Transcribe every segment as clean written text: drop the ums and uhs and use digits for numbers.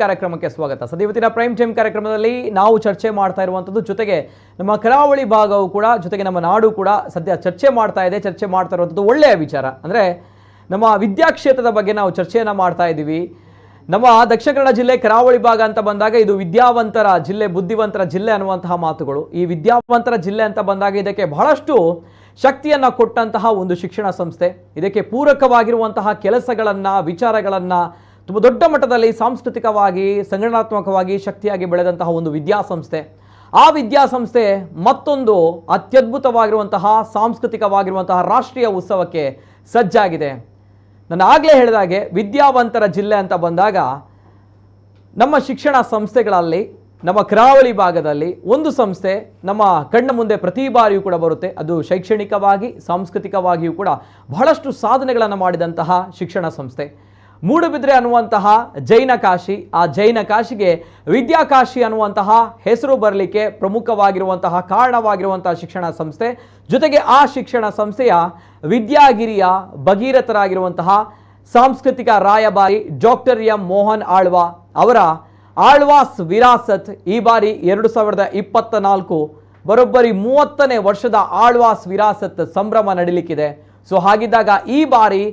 ಕಾರ್ಯಕ್ರಮಕ್ಕೆ ಸ್ವಾಗತ. ಇವತ್ತಿನ ಪ್ರೈಮ್ ಟೈಮ್ ಕಾರ್ಯಕ್ರಮದಲ್ಲಿ ನಾವು ಚರ್ಚೆ ಮಾಡ್ತಾ ಇರುವಂತದ್ದು ಜೊತೆಗೆ ನಮ್ಮ ಕರಾವಳಿ ಭಾಗವು ಕೂಡ ಜೊತೆಗೆ ನಮ್ಮ ನಾಡು ಕೂಡ ಸದ್ಯ ಚರ್ಚೆ ಮಾಡ್ತಾ ಇರುವಂತದ್ದು ಒಳ್ಳೆಯ ವಿಚಾರ. ಅಂದ್ರೆ ನಮ್ಮ ವಿದ್ಯಾಕ್ಷೇತ್ರದ ಬಗ್ಗೆ ನಾವು ಚರ್ಚೆಯನ್ನ ಮಾಡ್ತಾ ಇದ್ದೀವಿ. ನಮ್ಮ ದಕ್ಷಿಣ ಕನ್ನಡ ಜಿಲ್ಲೆ ಕರಾವಳಿ ಭಾಗ ಅಂತ ಬಂದಾಗ ಇದು ವಿದ್ಯಾವಂತರ ಜಿಲ್ಲೆ, ಬುದ್ಧಿವಂತರ ಜಿಲ್ಲೆ ಅನ್ನುವಂತಹ ಮಾತುಗಳು. ಈ ವಿದ್ಯಾವಂತರ ಜಿಲ್ಲೆ ಅಂತ ಬಂದಾಗ ಇದಕ್ಕೆ ಬಹಳಷ್ಟು ಶಕ್ತಿಯನ್ನ ಕೊಟ್ಟಂತಹ ಒಂದು ಶಿಕ್ಷಣ ಸಂಸ್ಥೆ, ಇದಕ್ಕೆ ಪೂರಕವಾಗಿರುವಂತಹ ಕೆಲಸಗಳನ್ನ ವಿಚಾರಗಳನ್ನ ತುಂಬ ದೊಡ್ಡ ಮಟ್ಟದಲ್ಲಿ ಸಾಂಸ್ಕೃತಿಕವಾಗಿ ಸಂಘಟನಾತ್ಮಕವಾಗಿ ಶಕ್ತಿಯಾಗಿ ಬೆಳೆದಂತಹ ಒಂದು ವಿದ್ಯಾಸಂಸ್ಥೆ. ಆ ವಿದ್ಯಾಸಂಸ್ಥೆ ಮತ್ತೊಂದು ಅತ್ಯದ್ಭುತವಾಗಿರುವಂತಹ ಸಾಂಸ್ಕೃತಿಕವಾಗಿರುವಂತಹ ರಾಷ್ಟ್ರೀಯ ಉತ್ಸವಕ್ಕೆ ಸಜ್ಜಾಗಿದೆ. ನಾನು ಆಗಲೇ ಹೇಳಿದಾಗೆ ವಿದ್ಯಾವಂತರ ಜಿಲ್ಲೆ ಅಂತ ಬಂದಾಗ ನಮ್ಮ ಶಿಕ್ಷಣ ಸಂಸ್ಥೆಗಳಲ್ಲಿ ನಮ್ಮ ಕರಾವಳಿ ಭಾಗದಲ್ಲಿ ಒಂದು ಸಂಸ್ಥೆ ನಮ್ಮ ಕಣ್ಣ ಮುಂದೆ ಪ್ರತಿ ಬಾರಿಯೂ ಕೂಡ ಬರುತ್ತೆ. ಅದು ಶೈಕ್ಷಣಿಕವಾಗಿ ಸಾಂಸ್ಕೃತಿಕವಾಗಿಯೂ ಕೂಡ ಬಹಳಷ್ಟು ಸಾಧನೆಗಳನ್ನು ಮಾಡಿದಂತಹ ಶಿಕ್ಷಣ ಸಂಸ್ಥೆ ಮೂಡುಬಿದ್ರೆ ಅನ್ನುವಂತಹ ಜೈನ ಕಾಶಿ. ಆ ಜೈನ ಕಾಶಿಗೆ ವಿದ್ಯಾಕಾಶಿ ಅನ್ನುವಂತಹ ಹೆಸರು ಬರಲಿಕ್ಕೆ ಪ್ರಮುಖವಾಗಿರುವಂತಹ ಕಾರಣವಾಗಿರುವಂತಹ ಶಿಕ್ಷಣ ಸಂಸ್ಥೆ. ಜೊತೆಗೆ ಆ ಶಿಕ್ಷಣ ಸಂಸ್ಥೆಯ ವಿದ್ಯಾಗಿರಿಯ ಭಗೀರಥರಾಗಿರುವಂತಹ ಸಾಂಸ್ಕೃತಿಕ ರಾಯಭಾರಿ ಡಾಕ್ಟರ್ ಎಂ ಮೋಹನ್ ಆಳ್ವಾ ಅವರ ಆಳ್ವಾಸ್ ವಿರಾಸತ್ ಈ ಬಾರಿ 2024 ಬರೋಬ್ಬರಿ 30ನೇ ವರ್ಷದ ಆಳ್ವಾಸ್ ವಿರಾಸತ್ ಸಂಭ್ರಮ ನಡೀಲಿಕ್ಕಿದೆ. ಸೊ ಹಾಗಿದ್ದಾಗ ಈ ಬಾರಿ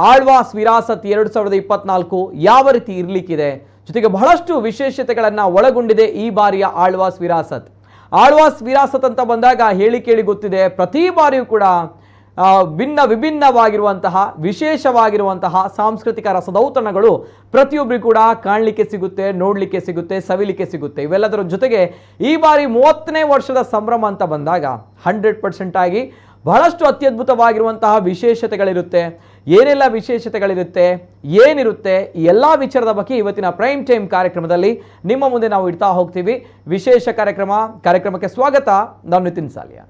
ಆಳ್ವಾಸ್ ವಿರಾಸತ್ 2024 ಯಾವ ರೀತಿ ಇರಲಿಕ್ಕಿದೆ, ಜೊತೆಗೆ ಬಹಳಷ್ಟು ವಿಶೇಷತೆಗಳನ್ನು ಒಳಗೊಂಡಿದೆ ಈ ಬಾರಿಯ ಆಳ್ವಾಸ್ ವಿರಾಸತ್. ಆಳ್ವಾಸ್ ವಿರಾಸತ್ ಅಂತ ಬಂದಾಗ ಹೇಳಿ ಕೇಳಿ ಗೊತ್ತಿದೆ, ಪ್ರತಿ ಬಾರಿಯೂ ಕೂಡ ವಿಭಿನ್ನವಾಗಿರುವಂತಹ ವಿಶೇಷವಾಗಿರುವಂತಹ ಸಾಂಸ್ಕೃತಿಕ ರಸದೌತಣಗಳು ಪ್ರತಿಯೊಬ್ಬರಿಗೂ ಕೂಡ ಕಾಣಲಿಕ್ಕೆ ಸಿಗುತ್ತೆ, ನೋಡಲಿಕ್ಕೆ ಸಿಗುತ್ತೆ, ಸವಿಲಿಕ್ಕೆ ಸಿಗುತ್ತೆ. ಇವೆಲ್ಲದರ ಜೊತೆಗೆ ಈ ಬಾರಿ 30ನೇ ವರ್ಷದ ಸಂಭ್ರಮ ಅಂತ ಬಂದಾಗ 100% ಆಗಿ ಬಹಳಷ್ಟು ಅತ್ಯದ್ಭುತವಾಗಿರುವಂತಹ ವಿಶೇಷತೆಗಳಿರುತ್ತೆ. ಏನೆಲ್ಲ ವಿಶೇಷತೆಗಳಿರುತ್ತೆ, ಏನಿರುತ್ತೆ, ಈ ಎಲ್ಲ ವಿಚಾರದ ಬಗ್ಗೆ ಇವತ್ತಿನ ಪ್ರೈಮ್ ಟೈಮ್ ಕಾರ್ಯಕ್ರಮದಲ್ಲಿ ನಿಮ್ಮ ಮುಂದೆ ನಾವು ಇಡ್ತಾ ಹೋಗ್ತೀವಿ. ವಿಶೇಷ ಕಾರ್ಯಕ್ರಮಕ್ಕೆ ಸ್ವಾಗತ. ನಾನು ನಿತಿನ್ ಸಾಲಿಯಾ.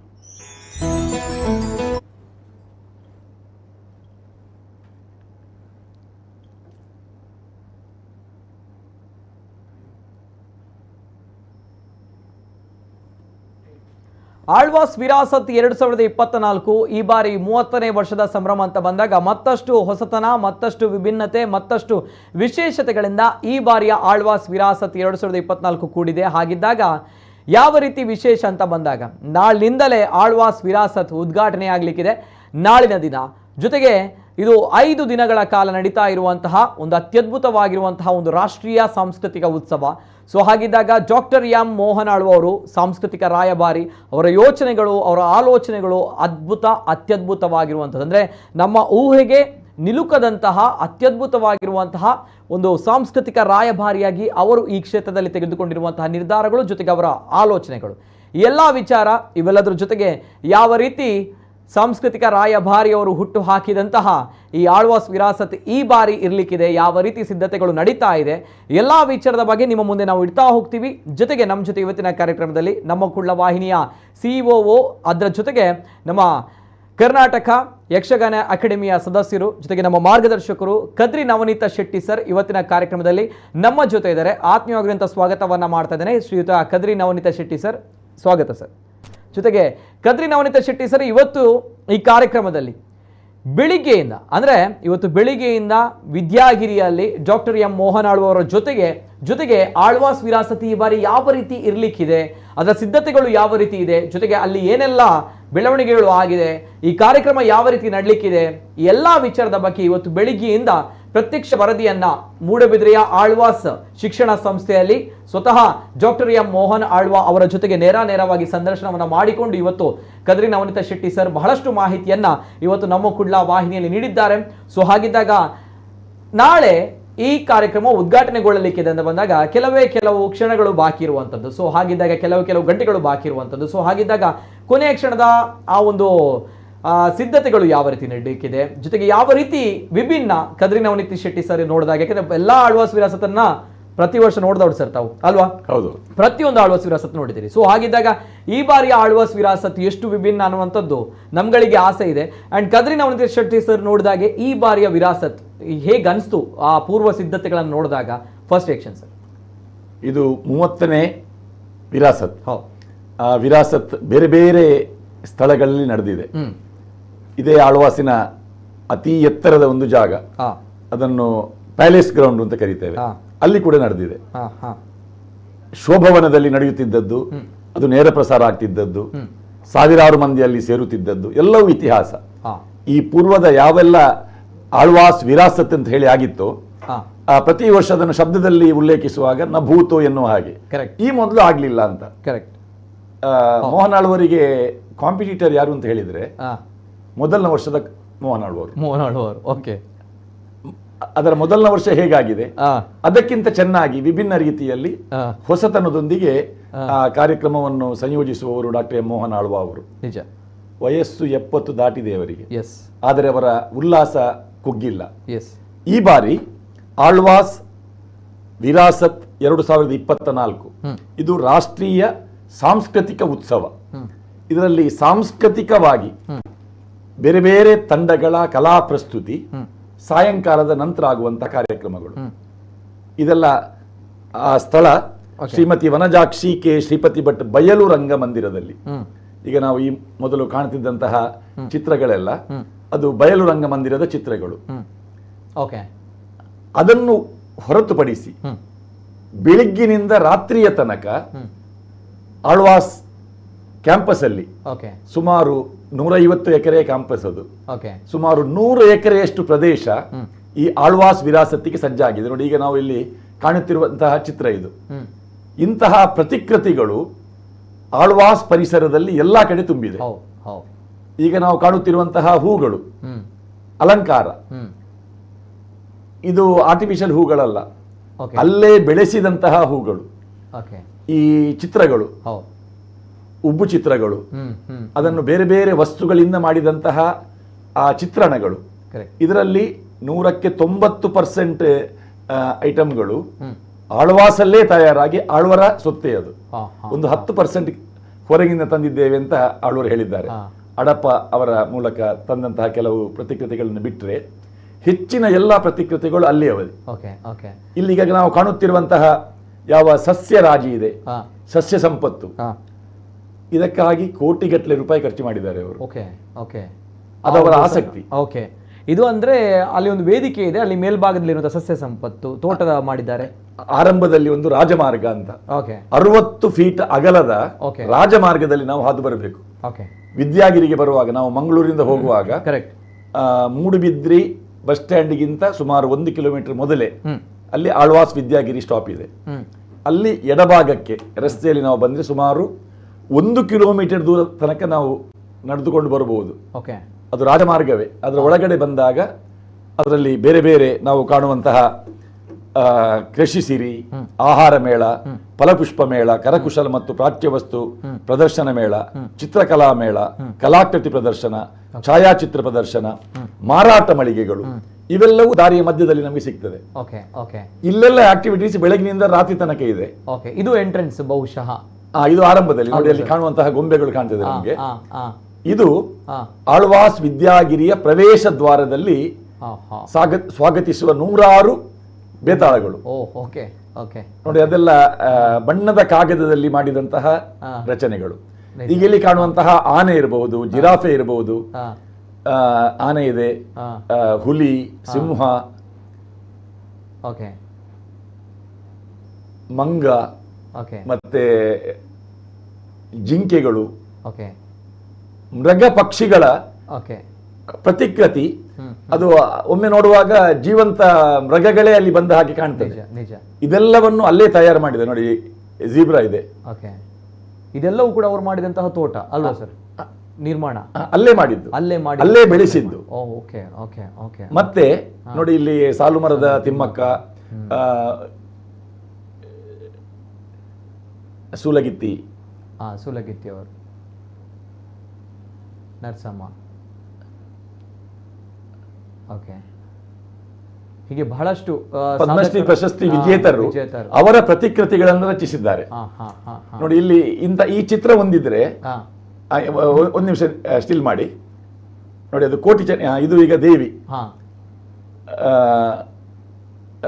ಆಳ್ವಾಸ್ ವಿರಾಸತ್ 2024 ಈ ಬಾರಿ 30ನೇ ವರ್ಷದ ಸಂಭ್ರಮ ಅಂತ ಬಂದಾಗ ಮತ್ತಷ್ಟು ಹೊಸತನ, ಮತ್ತಷ್ಟು ವಿಭಿನ್ನತೆ, ಮತ್ತಷ್ಟು ವಿಶೇಷತೆಗಳಿಂದ ಈ ಬಾರಿಯ ಆಳ್ವಾಸ್ ವಿರಾಸತ್ 2024 ಕೂಡಿದೆ. ಹಾಗಿದ್ದಾಗ ಯಾವ ರೀತಿ ವಿಶೇಷ ಅಂತ ಬಂದಾಗ ನಾಳಿನಿಂದಲೇ ಆಳ್ವಾಸ್ ವಿರಾಸತ್ ಉದ್ಘಾಟನೆ ಆಗಲಿಕ್ಕಿದೆ. ನಾಳಿನ ದಿನ ಜೊತೆಗೆ ಇದು 5 ದಿನಗಳ ಕಾಲ ನಡೀತಾ ಇರುವಂತಹ ಒಂದು ಅತ್ಯದ್ಭುತವಾಗಿರುವಂತಹ ಒಂದು ರಾಷ್ಟ್ರೀಯ ಸಾಂಸ್ಕೃತಿಕ ಉತ್ಸವ. ಸೊ ಹಾಗಿದ್ದಾಗ ಡಾಕ್ಟರ್ ಎಂ ಮೋಹನ್ ಆಳ್ವಾ ಅವರು ಸಾಂಸ್ಕೃತಿಕ ರಾಯಭಾರಿ, ಅವರ ಯೋಚನೆಗಳು, ಅವರ ಆಲೋಚನೆಗಳು ಅತ್ಯದ್ಭುತವಾಗಿರುವಂಥದ್ದು. ಅಂದರೆ ನಮ್ಮ ಊಹೆಗೆ ನಿಲುಕದಂತಹ ಅತ್ಯದ್ಭುತವಾಗಿರುವಂತಹ ಒಂದು ಸಾಂಸ್ಕೃತಿಕ ರಾಯಭಾರಿಯಾಗಿ ಅವರು ಈ ಕ್ಷೇತ್ರದಲ್ಲಿ ತೆಗೆದುಕೊಂಡಿರುವಂತಹ ನಿರ್ಧಾರಗಳು, ಜೊತೆಗೆ ಅವರ ಆಲೋಚನೆಗಳು, ಎಲ್ಲ ವಿಚಾರ ಇವೆಲ್ಲದರ ಜೊತೆಗೆ ಯಾವ ರೀತಿ ಸಾಂಸ್ಕೃತಿಕ ರಾಯಭಾರಿಯವರು ಹುಟ್ಟು ಹಾಕಿದಂತಹ ಈ ಆಳ್ವಾಸ್ ವಿರಾಸತ್ ಈ ಬಾರಿ ಇರಲಿಕ್ಕಿದೆ, ಯಾವ ರೀತಿ ಸಿದ್ಧತೆಗಳು ನಡೀತಾ ಇದೆ, ಎಲ್ಲ ವಿಚಾರದ ಬಗ್ಗೆ ನಿಮ್ಮ ಮುಂದೆ ನಾವು ಇಡ್ತಾ ಹೋಗ್ತೀವಿ. ಜೊತೆಗೆ ನಮ್ಮ ಜೊತೆ ಇವತ್ತಿನ ಕಾರ್ಯಕ್ರಮದಲ್ಲಿ ನಮ್ಮ ಕುಳ್ಳ ವಾಹಿನಿಯ COO, ಅದರ ಜೊತೆಗೆ ನಮ್ಮ ಕರ್ನಾಟಕ ಯಕ್ಷಗಾನ ಅಕಾಡೆಮಿಯ ಸದಸ್ಯರು, ಜೊತೆಗೆ ನಮ್ಮ ಮಾರ್ಗದರ್ಶಕರು ಕದ್ರಿ ನವನೀತ ಶೆಟ್ಟಿ ಸರ್ ಇವತ್ತಿನ ಕಾರ್ಯಕ್ರಮದಲ್ಲಿ ನಮ್ಮ ಜೊತೆ ಇದ್ದಾರೆ. ಆತ್ಮೀಯವಾಗಿರುವಂಥ ಸ್ವಾಗತವನ್ನು ಮಾಡ್ತಾ ಇದ್ದೇನೆ. ಶ್ರೀಯುತ ಕದ್ರಿ ನವನೀತ ಶೆಟ್ಟಿ ಸರ್, ಸ್ವಾಗತ ಸರ್. ಜೊತೆಗೆ ಕದ್ರಿ ನವನೀತ ಶೆಟ್ಟಿ ಸರ್ ಇವತ್ತು ಈ ಕಾರ್ಯಕ್ರಮದಲ್ಲಿ ಬೆಳಿಗ್ಗೆಯಿಂದ ಅಂದರೆ ಇವತ್ತು ಬೆಳಿಗ್ಗೆಯಿಂದ ವಿದ್ಯಾಗಿರಿಯಲ್ಲಿ ಡಾಕ್ಟರ್ ಎಂ ಮೋಹನ್ ಆಳ್ವಾ ಅವರ ಜೊತೆಗೆ ಆಳ್ವಾಸ್ ವಿರಾಸತಿ ಈ ಬಾರಿ ಯಾವ ರೀತಿ ಇರಲಿಕ್ಕಿದೆ, ಅದರ ಸಿದ್ಧತೆಗಳು ಯಾವ ರೀತಿ ಇದೆ, ಜೊತೆಗೆ ಅಲ್ಲಿ ಏನೆಲ್ಲ ಬೆಳವಣಿಗೆಗಳು ಆಗಿದೆ, ಈ ಕಾರ್ಯಕ್ರಮ ಯಾವ ರೀತಿ ನಡಲಿಕ್ಕಿದೆ, ಎಲ್ಲ ವಿಚಾರದ ಬಗ್ಗೆ ಇವತ್ತು ಬೆಳಿಗ್ಗೆಯಿಂದ ಪ್ರತ್ಯಕ್ಷ ವರದಿಯನ್ನ ಮೂಡಬಿದ್ರೆಯ ಆಳ್ವಾಸ್ ಶಿಕ್ಷಣ ಸಂಸ್ಥೆಯಲ್ಲಿ ಸ್ವತಃ ಡಾಕ್ಟರ್ ಎಂ ಮೋಹನ್ ಆಳ್ವಾ ಅವರ ಜೊತೆಗೆ ನೇರವಾಗಿ ಸಂದರ್ಶನವನ್ನು ಮಾಡಿಕೊಂಡು ಇವತ್ತು ಕದ್ರಿ ನವನೀತ ಶೆಟ್ಟಿ ಸರ್ ಬಹಳಷ್ಟು ಮಾಹಿತಿಯನ್ನ ಇವತ್ತು ನಮ್ಮ ಕುಡ್ಲ ವಾಹಿನಿಯಲ್ಲಿ ನೀಡಿದ್ದಾರೆ. ಸೊ ಹಾಗಿದ್ದಾಗ ನಾಳೆ ಈ ಕಾರ್ಯಕ್ರಮ ಉದ್ಘಾಟನೆಗೊಳ್ಳಲಿಕ್ಕಿದೆ ಅಂತ ಬಂದಾಗ ಕೆಲವು ಕ್ಷಣಗಳು ಬಾಕಿ ಇರುವಂಥದ್ದು. ಸೊ ಹಾಗಿದ್ದಾಗ ಕೆಲವು ಗಂಟೆಗಳು ಬಾಕಿ ಇರುವಂಥದ್ದು. ಸೊ ಹಾಗಿದ್ದಾಗ ಕೊನೆಯ ಕ್ಷಣದ ಆ ಒಂದು ಸಿದ್ಧತೆಗಳು ಯಾವ ರೀತಿ ನಡೀಲಿಕ್ಕಿದೆ, ಜೊತೆಗೆ ಯಾವ ರೀತಿ ವಿಭಿನ್ನ ಕದ್ರಿ ನವನೀತ ಶೆಟ್ಟಿ ಸರ್ ನೋಡಿದಾಗ, ಯಾಕಂದ್ರೆ ಎಲ್ಲಾ ಆಳ್ವಾಸ್ ವಿರಾಸತನ್ನ ಪ್ರತಿ ವರ್ಷ ನೋಡ್ದವ್ರು ಸರ್ ತಾವು ಅಲ್ವಾ? ಹೌದು, ಪ್ರತಿಯೊಂದು ಆಳ್ವಾಸ್ ವಿರಾಸತ್ ನೋಡಿದ್ದೀರಿ. ಸೊ ಹಾಗಿದ್ದಾಗ ಈ ಬಾರಿಯ ಆಳ್ವಾಸ್ ವಿರಾಸತ್ ಎಷ್ಟು ವಿಭಿನ್ನ ಅನ್ನುವಂಥದ್ದು ನಮ್ಗಳಿಗೆ ಆಸೆ ಇದೆ. ಅಂಡ್ ಕದ್ರಿ ನವನೀತ ಶೆಟ್ಟಿ ಸರ್ ನೋಡಿದಾಗೆ ಈ ಬಾರಿಯ ವಿರಾಸತ್ ಹೇಗೆ ಅನಿಸ್ತು ಆ ಪೂರ್ವ ಸಿದ್ಧತೆಗಳನ್ನು ನೋಡಿದಾಗ? First reaction sir. ಇದು 30ನೇ ವಿರಾಸತ್. ಆ ವಿರಾಸತ್ ಬೇರೆ ಬೇರೆ ಸ್ಥಳಗಳಲ್ಲಿ ನಡೆದಿದೆ. ಇದೇ ಆಳ್ವಾಸಿನ ಅತಿ ಎತ್ತರದ ಒಂದು ಜಾಗ, ಅದನ್ನು ಪ್ಯಾಲೇಸ್ ಗ್ರೌಂಡ್ ಅಂತ ಕರೀತೇವೆ. ಅಲ್ಲಿ ಕೂಡ ನಡೆದಿದೆ. ಹಾ ಹಾ ಶೋಭವನದಲ್ಲಿ ನಡೆಯುತ್ತಿದ್ದದ್ದು, ಅದು ನೇರ ಪ್ರಸಾರ ಆಗ್ತಿದ್ದದ್ದು, ಸಾವಿರಾರು ಮಂದಿ ಅಲ್ಲಿ ಸೇರುತ್ತಿದ್ದದ್ದು ಎಲ್ಲವೂ ಇತಿಹಾಸ. ಹಾ ಈ ಪೂರ್ವದ ಯಾವೆಲ್ಲ ಆಳ್ವಾಸ್ ವಿರಾಸತ್ ಅಂತ ಹೇಳಿ ಆಗಿತ್ತು, ಹಾ ಪ್ರತಿ ವರ್ಷ ಅದನ್ನು ಶಬ್ದದಲ್ಲಿ ಉಲ್ಲೇಖಿಸುವಾಗ ನ ಭೂತೋ ಎನ್ನುವ ಹಾಗೆ. ಕರೆಕ್ಟ್. ಈ ಮೊದಲು ಆಗ್ಲಿಲ್ಲ ಅಂತ. ಕರೆಕ್ಟ್. ಮೋಹನ್ ಆಳ್ವರಿಗೆ ಕಾಂಪಿಟೀಟರ್ ಯಾರು ಅಂತ ಹೇಳಿದ್ರೆ ಹಾ ಮೊದಲನೇ ವರ್ಷದ ಮೋಹನ್ ಆಳ್ವರು. ಮೋಹನ್ ಆಳ್ವರು. ಓಕೆ. ಅದರ ಮೊದಲನೇ ವರ್ಷ ಹೇಗಾಗಿದೆ ಹಾ ಅದಕ್ಕಿಂತ ಚೆನ್ನಾಗಿ ವಿಭಿನ್ನ ರೀತಿಯಲ್ಲಿ ಹಾ ಹೊಸತನದೊಂದಿಗೆ ಆ ಕಾರ್ಯಕ್ರಮವನ್ನು ಸಂಯೋಜಿಸುವವರು ಡಾಕ್ಟರ್ ಎಂ ಮೋಹನ್ ಆಳ್ವ ಅವರು. ನಿಜ. ವಯಸ್ಸು 70 ದಾಟಿದೆ ಅವರಿಗೆ, ಎಸ್. ಆದರೆ ಅವರ ಉಲ್ಲಾಸ ಕುಗ್ಗಿಲ್ಲ. ಎಸ್. ಈ ಬಾರಿ ಆಳ್ವಾಸ್ ವಿರಾಸತ್ 2024 ಇದು ರಾಷ್ಟ್ರೀಯ ಸಾಂಸ್ಕೃತಿಕ ಉತ್ಸವ. ಇದರಲ್ಲಿ ಸಾಂಸ್ಕೃತಿಕವಾಗಿ ಬೇರೆ ಬೇರೆ ತಂಡಗಳ ಕಲಾ ಪ್ರಸ್ತುತಿ, ಸಾಯಂಕಾಲದ ನಂತರ ಆಗುವಂತಹ ಕಾರ್ಯಕ್ರಮಗಳು. ಇದೆಲ್ಲ ಆ ಸ್ಥಳ ಶ್ರೀಮತಿ ವನಜಾಕ್ಷಿ ಕೆ ಶ್ರೀಪತಿ ಭಟ್ ಬಯಲು ರಂಗಮಂದಿರದಲ್ಲಿ. ಈಗ ನಾವು ಈ ಮೊದಲು ಕಾಣ್ತಿದ್ದಂತಹ ಚಿತ್ರಗಳೆಲ್ಲ ಅದು ಬಯಲು ರಂಗಮಂದಿರದ ಚಿತ್ರಗಳು. ಓಕೆ. ಅದನ್ನು ಹೊರತುಪಡಿಸಿ ಬೆಳಿಗ್ಗಿನಿಂದ ರಾತ್ರಿಯ ತನಕ ಆಳ್ವಾಸ್ ಕ್ಯಾಂಪಸ್ ಅಲ್ಲಿ ಸುಮಾರು 150 ಎಕರೆ ಕ್ಯಾಂಪಸ್, ಅದು ಸುಮಾರು 100 ಎಕರೆಯಷ್ಟು ಪ್ರದೇಶ ಈ ಆಳ್ವಾಸ್ ವಿರಾಸತ್ತಿಗೆ ಸಜ್ಜಾಗಿದೆ. ನೋಡಿ, ಈಗ ನಾವು ಇಲ್ಲಿ ಕಾಣುತ್ತಿರುವಂತಹ ಚಿತ್ರ ಇದು. ಇಂತಹ ಪ್ರತಿಕೃತಿಗಳು ಆಳ್ವಾಸ್ ಪರಿಸರದಲ್ಲಿ ಎಲ್ಲಾ ಕಡೆ ತುಂಬಿದೆ. ಈಗ ನಾವು ಕಾಣುತ್ತಿರುವಂತಹ ಹೂಗಳು ಅಲಂಕಾರ, ಇದು ಆರ್ಟಿಫಿಷಿಯಲ್ ಹೂಗಳಲ್ಲ, ಅಲ್ಲೇ ಬೆಳೆಸಿದಂತಹ ಹೂಗಳು. ಈ ಚಿತ್ರಗಳು ಉಬ್ಬು ಚಿತ್ರಗಳು, ಅದನ್ನು ಬೇರೆ ಬೇರೆ ವಸ್ತುಗಳಿಂದ ಮಾಡಿದಂತಹ ಆ ಚಿತ್ರಣಗಳು. ಇದರಲ್ಲಿ 190% ಐಟಮ್ಗಳು ಆಳ್ವಾಸಲ್ಲೇ ತಯಾರಾಗಿ ಆಳ್ವರ ಸೊತ್ತೆ. ಅದು ಒಂದು 10% ಹೊರಗಿಂದ ತಂದಿದ್ದೇವೆ ಅಂತ ಆಳ್ವರು ಹೇಳಿದ್ದಾರೆ. ಅಡಪ್ಪ ಅವರ ಮೂಲಕ ತಂದಂತಹ ಕೆಲವು ಪ್ರತಿಕೃತಿಗಳನ್ನು ಬಿಟ್ಟರೆ ಹೆಚ್ಚಿನ ಎಲ್ಲಾ ಪ್ರತಿಕೃತಿಗಳು ಅಲ್ಲಿ ಅವಧಿ. ಇಲ್ಲಿಗ ನಾವು ಕಾಣುತ್ತಿರುವಂತಹ ಯಾವ ಸಸ್ಯ ರಾಜಿ ಇದೆ, ಸಸ್ಯ ಸಂಪತ್ತು, ಇದಕ್ಕಾಗಿ ಕೋಟಿಗಟ್ಟಲೆ ರೂಪಾಯಿ ಖರ್ಚು ಮಾಡಿದ್ದಾರೆ ಅವರು. ಅದವರ ಆಸಕ್ತಿ. ಇದು ಅಂದ್ರೆ ಅಲ್ಲಿ ಒಂದು ವೇದಿಕೆ ಇದೆ, ಅಲ್ಲಿ ಮೇಲ್ಭಾಗದಲ್ಲಿ ಸಸ್ಯ ಸಂಪತ್ತು ತೋಟದ ಮಾಡಿದ್ದಾರೆ. ಆರಂಭದಲ್ಲಿ ಒಂದು ರಾಜಮಾರ್ಗ ಅಂತ 60 ಫೀಟ್ ಅಗಲದ ರಾಜಮಾರ್ಗದಲ್ಲಿ ನಾವು ಹಾದು ಬರಬೇಕು. ವಿದ್ಯಾಗಿರಿಗೆ ಬರುವಾಗ, ನಾವು ಮಂಗಳೂರಿಂದ ಹೋಗುವಾಗ ಮೂಡುಬಿದ್ರಿ ಬಸ್ ಸ್ಟ್ಯಾಂಡ್ಗಿಂತ ಸುಮಾರು 1 ಕಿಲೋಮೀಟರ್ ಮೊದಲೇ ಅಲ್ಲಿ ಆಳ್ವಾಸ್ ವಿದ್ಯಾಗಿರಿ ಸ್ಟಾಪ್ ಇದೆ. ಅಲ್ಲಿ ಎಡಭಾಗಕ್ಕೆ ರಸ್ತೆಯಲ್ಲಿ ನಾವು ಬಂದ್ರೆ ಸುಮಾರು 1 ಕಿಲೋಮೀಟರ್ ದೂರ ತನಕ ನಾವು ನಡೆದುಕೊಂಡು ಬರಬಹುದು. ಅದು ರಾಜಮಾರ್ಗವೇ. ಅದರ ಒಳಗಡೆ ಬಂದಾಗ ಅದರಲ್ಲಿ ಬೇರೆ ಬೇರೆ ನಾವು ಕಾಣುವಂತಹ ಕೃಷಿ ಸಿರಿ, ಆಹಾರ ಮೇಳ, ಫಲಪುಷ್ಪ ಮೇಳ, ಕರಕುಶಲ ಮತ್ತು ಪ್ರಾಚ್ಯ ವಸ್ತು ಪ್ರದರ್ಶನ ಮೇಳ, ಚಿತ್ರಕಲಾ ಮೇಳ, ಕಲಾಕೃತಿ ಪ್ರದರ್ಶನ, ಛಾಯಾಚಿತ್ರ ಪ್ರದರ್ಶನ, ಮಾರಾಟ ಮಳಿಗೆಗಳು, ಇವೆಲ್ಲವೂ ದಾರಿಯ ಮಧ್ಯದಲ್ಲಿ ನಮಗೆ ಸಿಗ್ತದೆ. ಇಲ್ಲೆಲ್ಲ ಆಕ್ಟಿವಿಟೀಸ್ ಬೆಳಗಿನಿಂದ ರಾತ್ರಿ ತನಕ ಇದೆ. ಇದು ಎಂಟ್ರೆನ್ಸ್ ಬಹುಶಃ. ಇದು ಆರಂಭದಲ್ಲಿ ನೋಡಿ, ಅಲ್ಲಿ ಕಾಣುವಂತಹ ಗೊಂಬೆಗಳು ಕಾಣ್ತದೆ ನಮಗೆ. ಇದು ಆಳ್ವಾಸ್ ವಿದ್ಯಾಗಿರಿಯ ಪ್ರವೇಶ ದ್ವಾರದಲ್ಲಿ ಸ್ವಾಗತಿಸುವ 100 ಬೇತಾಳಗಳು. ನೋಡಿ, ಅದೆಲ್ಲ ಬಣ್ಣದ ಕಾಗದದಲ್ಲಿ ಮಾಡಿದಂತಹ ರಚನೆಗಳು. ಈಗ ಇಲ್ಲಿ ಕಾಣುವಂತಹ ಆನೆ ಇರಬಹುದು, ಜಿರಾಫೆ ಇರಬಹುದು, ಆನೆ ಇದೆ, ಹುಲಿ, ಸಿಂಹ, ಮಂಗ, ಮತ್ತೆ ಜಿಂಕೆಗಳು, ಮೃಗ ಪಕ್ಷಿಗಳ ಪ್ರತಿಕೃತಿ. ಅದು ಒಮ್ಮೆ ನೋಡುವಾಗ ಜೀವಂತ ಮೃಗಗಳೇ ಅಲ್ಲಿ ಬಂದ ಹಾಗೆ ಕಾಣ್ತದೆ. ಇದೆಲ್ಲವನ್ನು ಅಲ್ಲೇ ತಯಾರು ಮಾಡಿದೆ. ನೋಡಿ, ಜೀಬ್ರಾ ಇದೆ. ಇದೆಲ್ಲವೂ ಕೂಡ ಅವರು ಮಾಡಿದಂತಹ ತೋಟ ಅಲ್ವಾ ಸರ್? ನಿರ್ಮಾಣ ಅಲ್ಲೇ ಮಾಡಿದ್ದು, ಅಲ್ಲೇ ಬೆಳೆಸಿದ್ದು. ಮತ್ತೆ ನೋಡಿ, ಇಲ್ಲಿ ಸಾಲು ಮರದ ತಿಮ್ಮಕ್ಕ, ಸೂಲಗಿತ್ತಿ ಅವರು, ನರಸಮ್ಮ, ಹೀಗೆ ಬಹಳಷ್ಟು ಪದ್ಮಶ್ರೀ ಪ್ರಶಸ್ತಿ ವಿಜೇತರು ಅವರ ಪ್ರತಿಕೃತಿಗಳನ್ನು ರಚಿಸಿದ್ದಾರೆ. ನೋಡಿ, ಇಲ್ಲಿ ಈ ಚಿತ್ರ ಹೊಂದಿದ್ರೆ ಒಂದು ನಿಮಿಷ ಸ್ಟಿಲ್ ಮಾಡಿ ನೋಡಿ. ಅದು ಕೋಟಿ ಇದು ಈಗ ದೇವಿ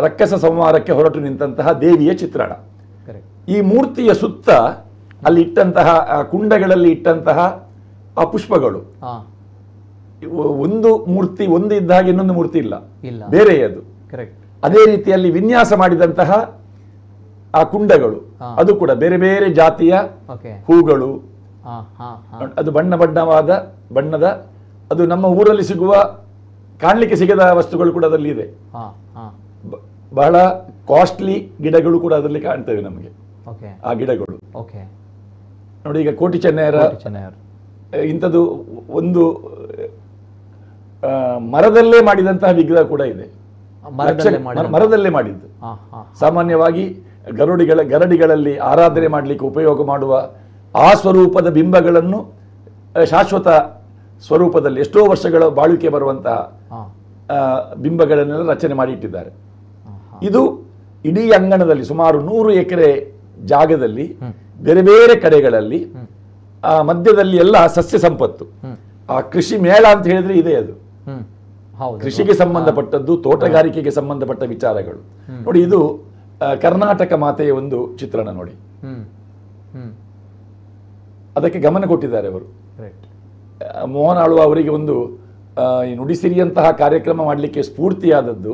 ರಕ್ಕಸ ಸಂಹಾರಕ್ಕೆ ಹೊರಟು ನಿಂತಹ ದೇವಿಯ ಚಿತ್ರಣ. ಈ ಮೂರ್ತಿಯ ಸುತ್ತ ಅಲ್ಲಿ ಇಟ್ಟಂತಹ ಕುಂಡಗಳಲ್ಲಿ ಇಟ್ಟಂತಹ ಆ ಪುಷ್ಪಗಳು, ಒಂದು ಮೂರ್ತಿ ಒಂದು ಇದ್ದ ಹಾಗೆ ಇನ್ನೊಂದು ಮೂರ್ತಿ ಇಲ್ಲ, ಬೇರೆ ಅದು. ಅದೇ ರೀತಿಯಲ್ಲಿ ವಿನ್ಯಾಸ ಮಾಡಿದಂತಹ ಆ ಕುಂಡಗಳು ಅದು ಕೂಡ ಬೇರೆ ಬೇರೆ ಜಾತಿಯ ಹೂಗಳು, ಅದು ಬಣ್ಣದ ಅದು ನಮ್ಮ ಊರಲ್ಲಿ ಸಿಗುವ ಕಾಣಲಿಕ್ಕೆ ಸಿಗದ ವಸ್ತುಗಳು ಕೂಡ ಅದರಲ್ಲಿ ಇದೆ. ಬಹಳ ಕಾಸ್ಟ್ಲಿ ಗಿಡಗಳು ಕೂಡ ಅದರಲ್ಲಿ ಕಾಣ್ತವೆ ನಮಗೆ. ಆ ಗಿಡಗಳು ನೋಡಿ, ಈಗ ಕೋಟಿ ಚೆನ್ನೈಯರ ಇಂಥದ್ದು ಒಂದು ಮರದಲ್ಲೇ ಮಾಡಿದಂತಹ ವಿಗ್ರಹ ಕೂಡ ಇದೆ, ಮರದಲ್ಲೇ ಮಾಡಿದ್ದು. ಸಾಮಾನ್ಯವಾಗಿ ಗರಡಿಗಳಲ್ಲಿ ಆರಾಧನೆ ಮಾಡಲಿಕ್ಕೆ ಉಪಯೋಗ ಮಾಡುವ ಆ ಸ್ವರೂಪದ ಬಿಂಬಗಳನ್ನು ಶಾಶ್ವತ ಸ್ವರೂಪದಲ್ಲಿ ಎಷ್ಟೋ ವರ್ಷಗಳ ಬಾಳಿಕೆ ಬರುವಂತಹ ಬಿಂಬಗಳನ್ನೆಲ್ಲ ರಚನೆ ಮಾಡಿ ಇಟ್ಟಿದ್ದಾರೆ. ಇದು ಇಡೀ ಅಂಗಣದಲ್ಲಿ ಸುಮಾರು 100 ಎಕರೆ ಜಾಗದಲ್ಲಿ ಬೇರೆ ಬೇರೆ ಕಡೆಗಳಲ್ಲಿ ಆ ಮಧ್ಯದಲ್ಲಿ ಎಲ್ಲ ಸಸ್ಯ ಸಂಪತ್ತು. ಆ ಕೃಷಿ ಮೇಳ ಅಂತ ಹೇಳಿದ್ರೆ ಇದೆ, ಅದು ಕೃಷಿಗೆ ಸಂಬಂಧಪಟ್ಟದ್ದು, ತೋಟಗಾರಿಕೆಗೆ ಸಂಬಂಧಪಟ್ಟ ವಿಚಾರಗಳು. ನೋಡಿ, ಇದು ಕರ್ನಾಟಕ ಮಾತೆಯ ಒಂದು ಚಿತ್ರಣ ನೋಡಿ, ಅದಕ್ಕೆ ಗಮನ ಕೊಟ್ಟಿದ್ದಾರೆ ಅವರು. ಮೋಹನ್ ಆಳ್ವ ಅವರಿಗೆ ಒಂದು ನುಡಿಸಿರಿಯಂತಹ ಕಾರ್ಯಕ್ರಮ ಮಾಡಲಿಕ್ಕೆ ಸ್ಫೂರ್ತಿಯಾದದ್ದು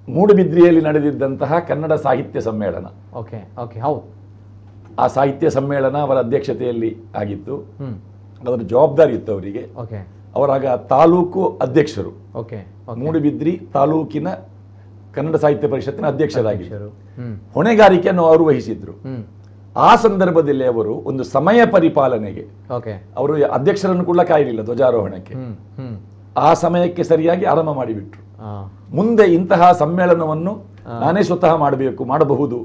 ಮೂಡುಬಿದ್ರಿಯಲ್ಲಿ ನಡೆದಿದ್ದಂತಹ ಕನ್ನಡ ಸಾಹಿತ್ಯ ಸಮ್ಮೇಳನ. ಆ ಸಾಹಿತ್ಯ ಸಮ್ಮೇಳನ ಅವರ ಅಧ್ಯಕ್ಷತೆಯಲ್ಲಿ ಆಗಿತ್ತು. ಅದರ ಜವಾಬ್ದಾರಿ ಇತ್ತು ಅವರಿಗೆ. ಅವರಾಗ ತಾಲೂಕು ಅಧ್ಯಕ್ಷರು, ಮೂಡುಬಿದ್ರಿ ತಾಲೂಕಿನ ಕನ್ನಡ ಸಾಹಿತ್ಯ ಪರಿಷತ್ತಿನ ಅಧ್ಯಕ್ಷರಾಗಿದ್ದರು. ಹೊಣೆಗಾರಿಕೆಯನ್ನು ಅವರು ವಹಿಸಿದ್ರು. ಆ ಸಂದರ್ಭದಲ್ಲಿ ಅವರು ಒಂದು ಸಮಯ ಪರಿಪಾಲನೆಗೆ ಅವರು ಅಧ್ಯಕ್ಷರನ್ನು ಕೂಡ ಕಾಯಲಿಲ್ಲ ಧ್ವಜಾರೋಹಣಕ್ಕೆ. ಆ ಸಮಯಕ್ಕೆ ಸರಿಯಾಗಿ ಆರಂಭ ಮಾಡಿಬಿಟ್ರು. ಮುಂದೆ ಇಂತಹ ಸಮ್ಮೇಳನವನ್ನು ನಾನೇ ಸ್ವತಃ ಮಾಡಬಹುದು,